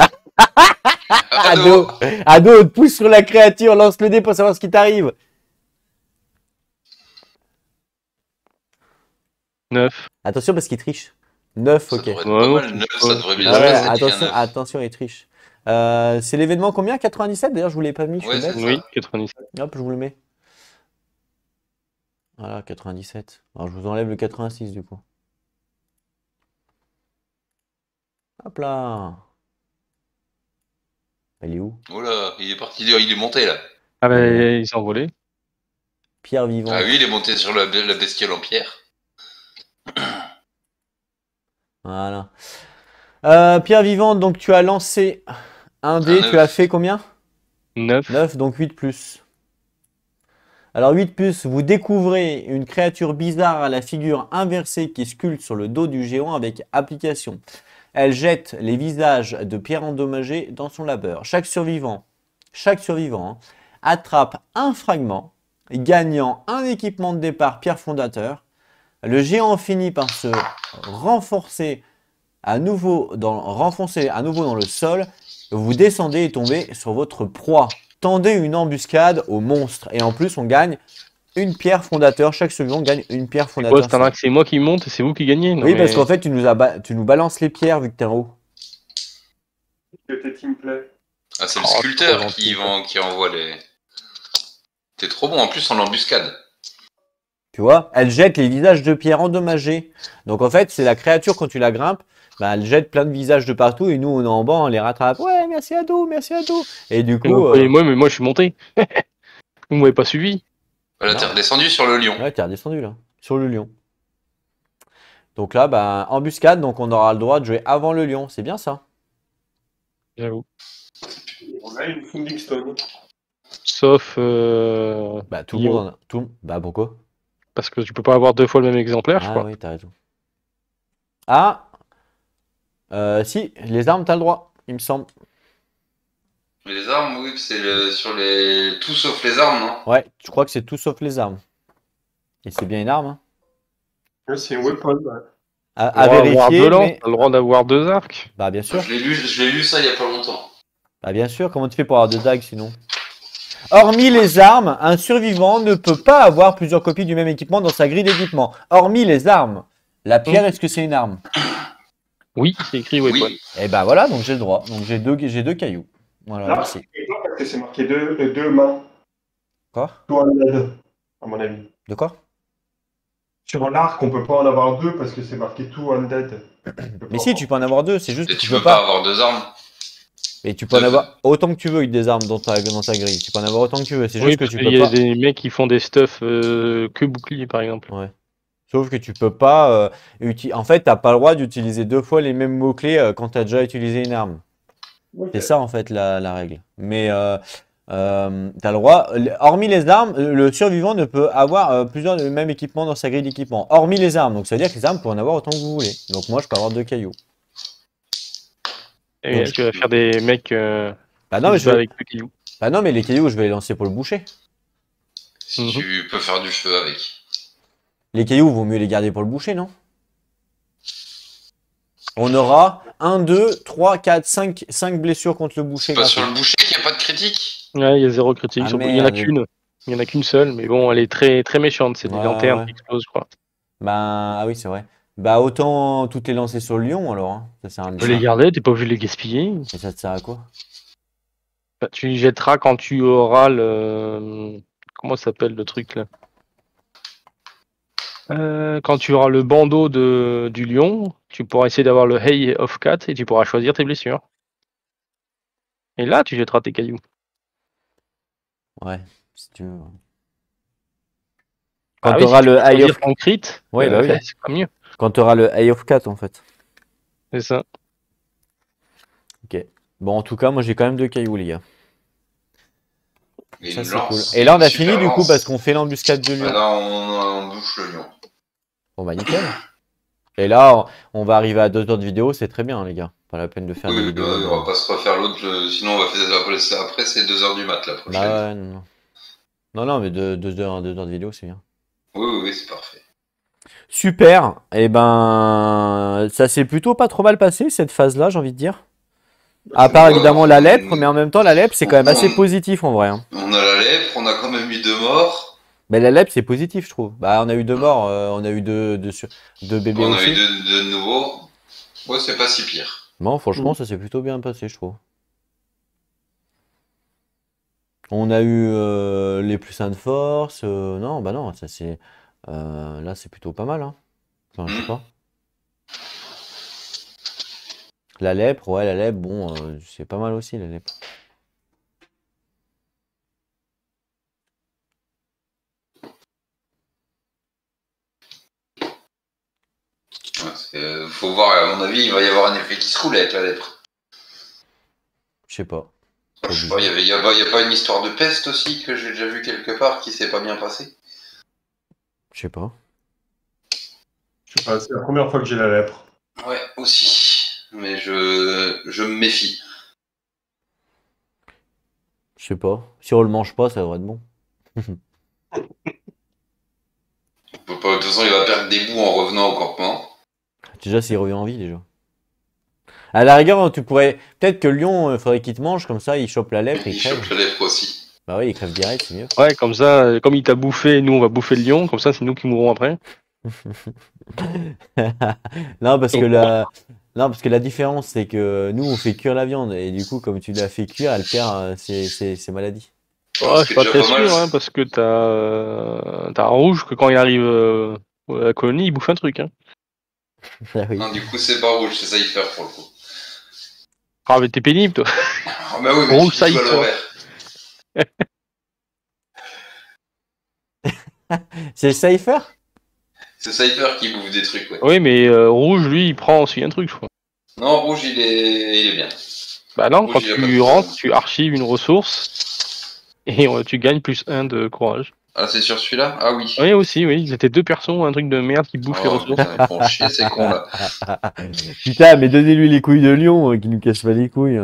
S1: Ado, Ado, pousse sur la créature, lance le dé pour savoir ce qui t'arrive.
S2: 9.
S1: Attention parce qu'il triche. 9,
S3: Ça
S1: ok.
S3: devrait être
S2: Ouais,
S3: pas
S2: non,
S3: mal.
S2: c'est
S3: 9,
S2: pas-
S3: ça devrait bien
S1: Ah
S3: se
S1: ouais,
S3: passer.
S1: attention,
S3: 9.
S1: attention, il triche. C'est l'événement combien? 97? D'ailleurs, je vous l'ai pas mis, je suis
S3: Ouais,
S1: bête.
S3: c'est
S2: Oui,
S3: ça.
S2: 97.
S1: Hop, je vous le mets. Voilà, 97. Alors, je vous enlève le 86 du coup. Hop là. Elle est où?
S3: Oh là, il est parti, il est monté là.
S2: Ah bah il s'est envolé.
S1: Pierre vivante.
S3: Ah oui, il est monté sur la bestiole en pierre.
S1: Voilà. Pierre vivante, donc tu as lancé un dé,
S3: Un
S1: tu as fait combien?
S2: 9.
S1: 9, donc 8 plus. Alors 8 plus, vous découvrez une créature bizarre à la figure inversée qui sculpte sur le dos du géant avec application. Elle jette les visages de pierres endommagées dans son labeur. Chaque survivant hein, attrape un fragment, gagnant un équipement de départ pierre fondateur. Le géant finit par se renfoncer à nouveau dans le sol. Vous descendez et tombez sur votre proie. Tendez une embuscade au monstre. Et en plus, on gagne une pierre fondateur. Chaque survivant gagne une pierre
S2: Quoi,
S1: fondateur.
S2: c'est un c'est moi qui monte et c'est vous qui gagnez. Non,
S1: Oui,
S2: mais-
S1: parce qu'en fait, tu nous balances les pierres vu que t'es en haut.
S4: Que t'es teamplay.
S3: Ah, c'est le
S2: Oh,
S3: sculpteur
S2: trop gentil,
S3: qui envoie les. T'es trop bon en plus en embuscade.
S1: Tu vois, elle jette les visages de pierre endommagés. Donc en fait, c'est la créature quand tu la grimpes, bah, elle jette plein de visages de partout et nous on est en bas, on les rattrape. Ouais, merci Ado, merci Ado. Et du coup,
S2: Et moi, mais moi, je suis monté. Vous m'avez pas suivi.
S3: Voilà,
S1: Non.
S3: t'es redescendu sur le lion.
S1: ouais, t'es redescendu là, sur le lion. Donc là, bah, embuscade, donc on aura le droit de jouer avant le lion. C'est bien ça.
S2: J'avoue.
S4: On a une Founding Stone.
S2: Sauf
S1: Bah tout le
S2: Io.
S1: monde en a. Bah pourquoi?
S2: Parce que tu peux pas avoir 2 fois le même exemplaire, je
S1: Ah
S2: crois.
S1: oui, t'as raison. Ah, si, les armes, t'as le droit, il me semble.
S3: Les armes, oui, c'est sur les. Tout sauf les armes, non?
S1: Ouais, je crois que c'est tout sauf les armes. Et c'est bien une arme, hein.
S4: Ouais, c'est une weapon. Ouais.
S1: À
S2: T'as le droit d'avoir
S1: vérifier,
S2: deux lances,
S1: mais.
S2: t'as le droit d'avoir 2 arcs.
S1: Bah bien sûr.
S3: Je l'ai lu ça il y a pas longtemps.
S1: Bah bien sûr, comment tu fais pour avoir deux dagues sinon? Hormis les armes, un survivant ne peut pas avoir plusieurs copies du même équipement dans sa grille d'équipement. Hormis les armes. La pierre, est-ce que c'est une arme?
S2: Oui, c'est écrit weapon.
S3: Oui.
S1: Et bah voilà, donc j'ai le droit. Donc j'ai deux cailloux. Voilà,
S4: Là,
S1: merci.
S4: c'est pas parce que c'est marqué deux mains.
S1: Quoi?
S4: Toi, Ned, à mon avis.
S1: De quoi?
S4: Sur l'arc, on peut pas en avoir deux parce que c'est marqué tout undead.
S1: Mais si, tu peux en avoir deux, c'est juste
S3: Et
S1: que
S3: tu
S1: tu peux
S3: peux pas
S1: pas.
S3: avoir deux armes.
S1: Et tu peux en avoir autant que tu veux avec des armes dans ta grille. Tu peux en avoir autant que tu veux. C'est
S2: Oui,
S1: juste que
S2: parce
S1: tu
S2: qu'il
S1: peux
S2: y a
S1: pas.
S2: des mecs qui font des stuff que bouclier, par exemple.
S1: Ouais. Sauf que tu peux pas. En fait, t'as pas le droit d'utiliser deux fois les mêmes mots-clés quand tu as déjà utilisé une arme.
S4: Ok.
S1: C'est ça en fait la règle. Mais t'as le droit. Hormis les armes, le survivant ne peut avoir plusieurs du même équipement dans sa grille d'équipement. Hormis les armes. Donc ça veut dire que les armes peuvent en avoir autant que vous voulez. Donc moi, je peux avoir deux cailloux.
S2: Et
S1: Donc,
S2: tu vas faire des mecs
S1: Bah non, mais
S2: qui se battent avec deux cailloux.
S1: Bah non, mais les cailloux, je vais les lancer pour le boucher.
S3: Si tu peux faire du feu avec.
S1: Les cailloux, vaut mieux les garder pour le boucher, non? On aura 1, 2, 3, 4, 5 blessures contre le boucher.
S3: Pas
S1: gratuit.
S3: sur le boucher qu'il n'y a pas de critique.
S2: Ouais, il y a 0 critique.
S1: Ah,
S2: Il y en a
S1: merde.
S2: qu'une. Il y en a qu'une seule, mais bon, elle est très, très méchante. C'est des
S1: Ouais,
S2: lanternes
S1: ouais.
S2: qui explosent, je crois.
S1: Bah, ah oui, c'est vrai. Bah, autant toutes les lancer sur le lion, alors. Hein. Ça sert à
S2: Tu peux les garder, t'es pas obligé de les gaspiller.
S1: Et ça te sert à quoi?
S2: Bah, tu les jetteras quand tu auras le. Comment ça s'appelle le truc là? Quand tu auras le bandeau du lion, tu pourras essayer d'avoir le Hay of Cat et tu pourras choisir tes blessures. Et là, tu jetteras tes cailloux.
S1: Ouais, si tu veux. Quand
S2: Ah
S1: tu
S2: oui,
S1: auras
S2: si tu
S1: le
S2: peux
S1: Eye
S2: choisir
S1: of...
S2: ton crit,
S1: Ouais, bah oui.
S2: c'est pas mieux.
S1: Quand tu auras le Eye of Cat, en fait.
S2: C'est ça.
S1: Ok. Bon, en tout cas, moi, j'ai quand même deux cailloux, les gars.
S3: Et
S1: Ça,
S3: une
S1: c'est cool.
S3: lance.
S1: Et là, on a
S3: Super
S1: fini, du coup,
S3: lance.
S1: parce qu'on fait l'embuscade de lion.
S3: Ah là, on bouche le lion.
S1: Bon, bah, nickel. Et là, on va arriver à 2 heures de vidéo, c'est très bien, les gars. Pas la peine de faire des
S3: Oui,
S1: vidéos.
S3: on va pas se refaire l'autre, sinon on va faire après, c'est 2h du mat la prochaine.
S1: Bah ouais, non. Non, mais 2 heures de vidéo, c'est bien.
S3: Oui, c'est parfait.
S1: Super. Et ben, ça s'est plutôt pas trop mal passé, cette phase-là, j'ai envie de dire. À part évidemment la lèpre, mais en même temps, la lèpre, c'est quand même assez positif en vrai. Hein.
S3: On a la lèpre, on a quand même eu 2 morts.
S1: Mais la lèpre, c'est positif, je trouve. Bah, on a eu 2 morts, on a eu deux bébés
S3: On a
S1: aussi.
S3: eu de nouveaux. Ouais, c'est pas si pire.
S1: Bon, franchement, ça s'est plutôt bien passé, je trouve. On a eu les plus 1 de force. Non, bah non, ça c'est. Là, c'est plutôt pas mal. Hein. Enfin, je sais pas. La lèpre, ouais, la lèpre, bon, c'est pas mal aussi, la lèpre.
S3: Ouais, faut voir, à mon avis, il va y avoir un effet qui se roule avec la lèpre.
S1: Je sais pas.
S3: Je sais pas, il y a pas une histoire de peste aussi que j'ai déjà vu quelque part qui s'est pas bien passé.
S1: Je sais pas.
S4: Je sais pas, c'est la première fois que j'ai la lèpre.
S3: Ouais, aussi. Mais je me méfie.
S1: Je sais pas. Si on le mange pas, ça devrait être bon.
S3: De toute façon, il va perdre des bouts en revenant au campement.
S1: Déjà, s'il revient en vie, déjà. À la rigueur, tu pourrais. Peut-être que le lion, il faudrait qu'il te mange, comme ça, il chope la lèpre et il
S3: Il
S1: crève.
S3: chope la lèpre aussi.
S1: Bah oui, il crève direct, c'est mieux.
S2: Ouais, comme ça, comme il t'a bouffé, nous on va bouffer le lion, comme ça c'est nous qui mourrons après.
S1: Non, parce que la différence, c'est que nous, on fait cuire la viande. Et du coup, comme tu l'as fait cuire, elle perd ses maladies.
S2: Oh, je suis pas
S3: déjà
S2: très
S3: pas mal.
S2: sûr, hein, parce que t'as un rouge que quand il arrive à la colonie, il bouffe un truc. Hein.
S1: Ah oui.
S3: Non, du coup, c'est pas rouge, c'est Cypher pour le coup.
S2: Ah, mais t'es pénible, toi.
S3: Ah, bah oui, mais
S2: Rouge,
S3: tu joues à
S2: Cypher.
S3: l'horaire.
S1: C'est Cypher?
S3: C'est Cypher qui bouffe des trucs, ouais.
S2: Oui, mais rouge, lui, il prend aussi un truc, je crois.
S3: Non, rouge, il est bien.
S2: Bah non,
S3: Rouge,
S2: quand
S3: il a pas
S2: tu
S3: de
S2: rentres,
S3: problème.
S2: tu archives une ressource et tu gagnes +1 de courage.
S3: Ah, c'est sur celui-là? Ah oui.
S2: Oui, aussi, oui. C'était 2 persos, un truc de merde qui bouffe les
S3: Oh
S2: ressources.
S3: putain, ils font chier ces cons là.
S1: Putain, mais donnez-lui les couilles de lion, qui nous casse pas les couilles.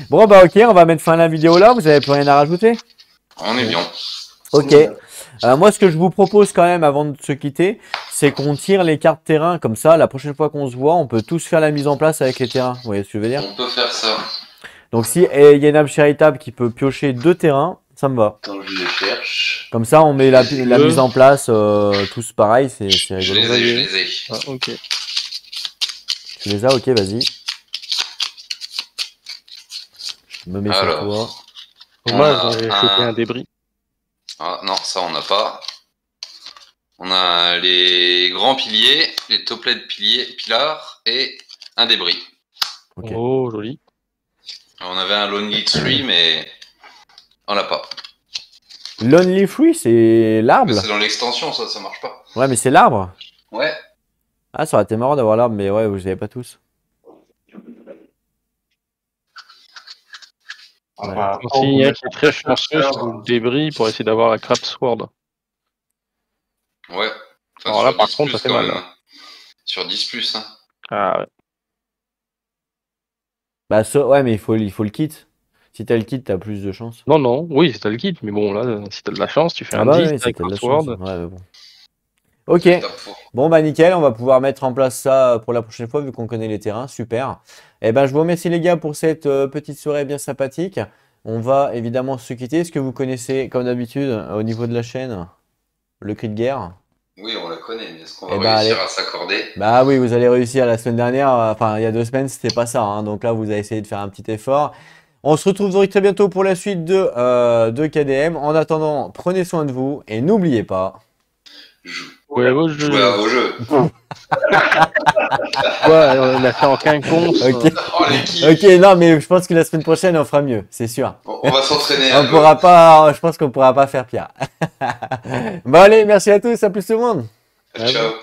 S1: Bon, bah ok, on va mettre fin à la vidéo là. Vous avez plus rien à rajouter?
S3: On est bien.
S1: Ok. Moi, ce que je vous propose quand même avant de se quitter, c'est qu'on tire les cartes terrain. Comme ça, la prochaine fois qu'on se voit, on peut tous faire la mise en place avec les terrains. Vous voyez ce que je veux dire?
S3: On peut faire ça.
S1: Donc, si il y a une âme charitable qui peut piocher 2 terrains, ça me va.
S3: Attends, je les cherche.
S1: Comme ça, on met la mise en place tous pareil. C'est
S3: Je
S1: rigolo.
S3: les ai, je les ai.
S2: Ah, ok.
S1: Tu les as? Ok, vas-y. Je me mets sur
S3: Alors.
S1: toi.
S2: Dommage,
S3: On a
S2: j'ai
S3: un-
S2: chopé un débris.
S3: Ah non, ça on n'a pas. On a les grands piliers, les toplets de pilars et un débris.
S1: Ok.
S2: Oh, joli.
S3: On avait un Lonely Tree, mais on l'a pas.
S1: Lonely Free, c'est
S3: Mais
S1: l'arbre?
S3: c'est dans l'extension, ça marche pas.
S1: Ouais, mais c'est l'arbre.
S3: Ouais.
S1: Ah, ça aurait été marrant d'avoir l'arbre, mais ouais, vous les avez pas tous.
S4: Ah,
S1: Ouais.
S4: bah,
S2: Aussi, il y a qui est très chanceux sur le débris pour essayer d'avoir la Crap Sword.
S3: Ouais. Enfin,
S2: Alors là,
S3: sur
S2: par
S3: 10
S2: contre, ça
S3: plus,
S2: fait
S3: quand
S2: mal,
S3: même,
S2: là.
S3: hein. Sur 10 plus, hein.
S2: Ah ouais.
S1: Bah, ouais, mais il faut le kit. Si t'as le kit, t'as plus de chance.
S2: Non, non, oui, c'est t'as le kit, mais bon, là, si t'as de la chance, tu fais
S1: Ah
S2: un
S1: bah
S2: 10
S1: ouais, c'est
S2: avec
S1: que t'as de la
S2: Crap
S1: chance.
S2: Sword.
S1: Ouais, mais bon. Ok.
S3: C'est top four.
S1: Bon, bah nickel, on va pouvoir mettre en place ça pour la prochaine fois vu qu'on connaît les terrains. Super. Eh ben, je vous remercie les gars pour cette petite soirée bien sympathique. On va évidemment se quitter. Est-ce que vous connaissez, comme d'habitude, au niveau de la chaîne, le cri de guerre?
S3: Oui, on la connaît, mais est-ce qu'on
S1: Eh
S3: va
S1: ben,
S3: réussir
S1: allez.
S3: à s'accorder?
S1: Bah oui, vous allez réussir la semaine dernière. Enfin, il y a 2 semaines, c'était pas ça. Hein. Donc là, vous avez essayé de faire un petit effort. On se retrouve donc très bientôt pour la suite de KDM. En attendant, prenez soin de vous et n'oubliez pas.
S2: Ouais, ouais,
S3: Jouer à vos jeux.
S2: Ouais, on a fait en quinconce.
S1: Ok.
S3: Oh l'équipe.
S1: Ok, non, mais je pense que la semaine prochaine, on fera mieux, c'est sûr.
S3: On va s'entraîner
S1: On
S3: un peu.
S1: pourra pas, je pense qu'on pourra pas faire pire. Bon allez, merci à tous, à plus tout le monde.
S3: Ciao.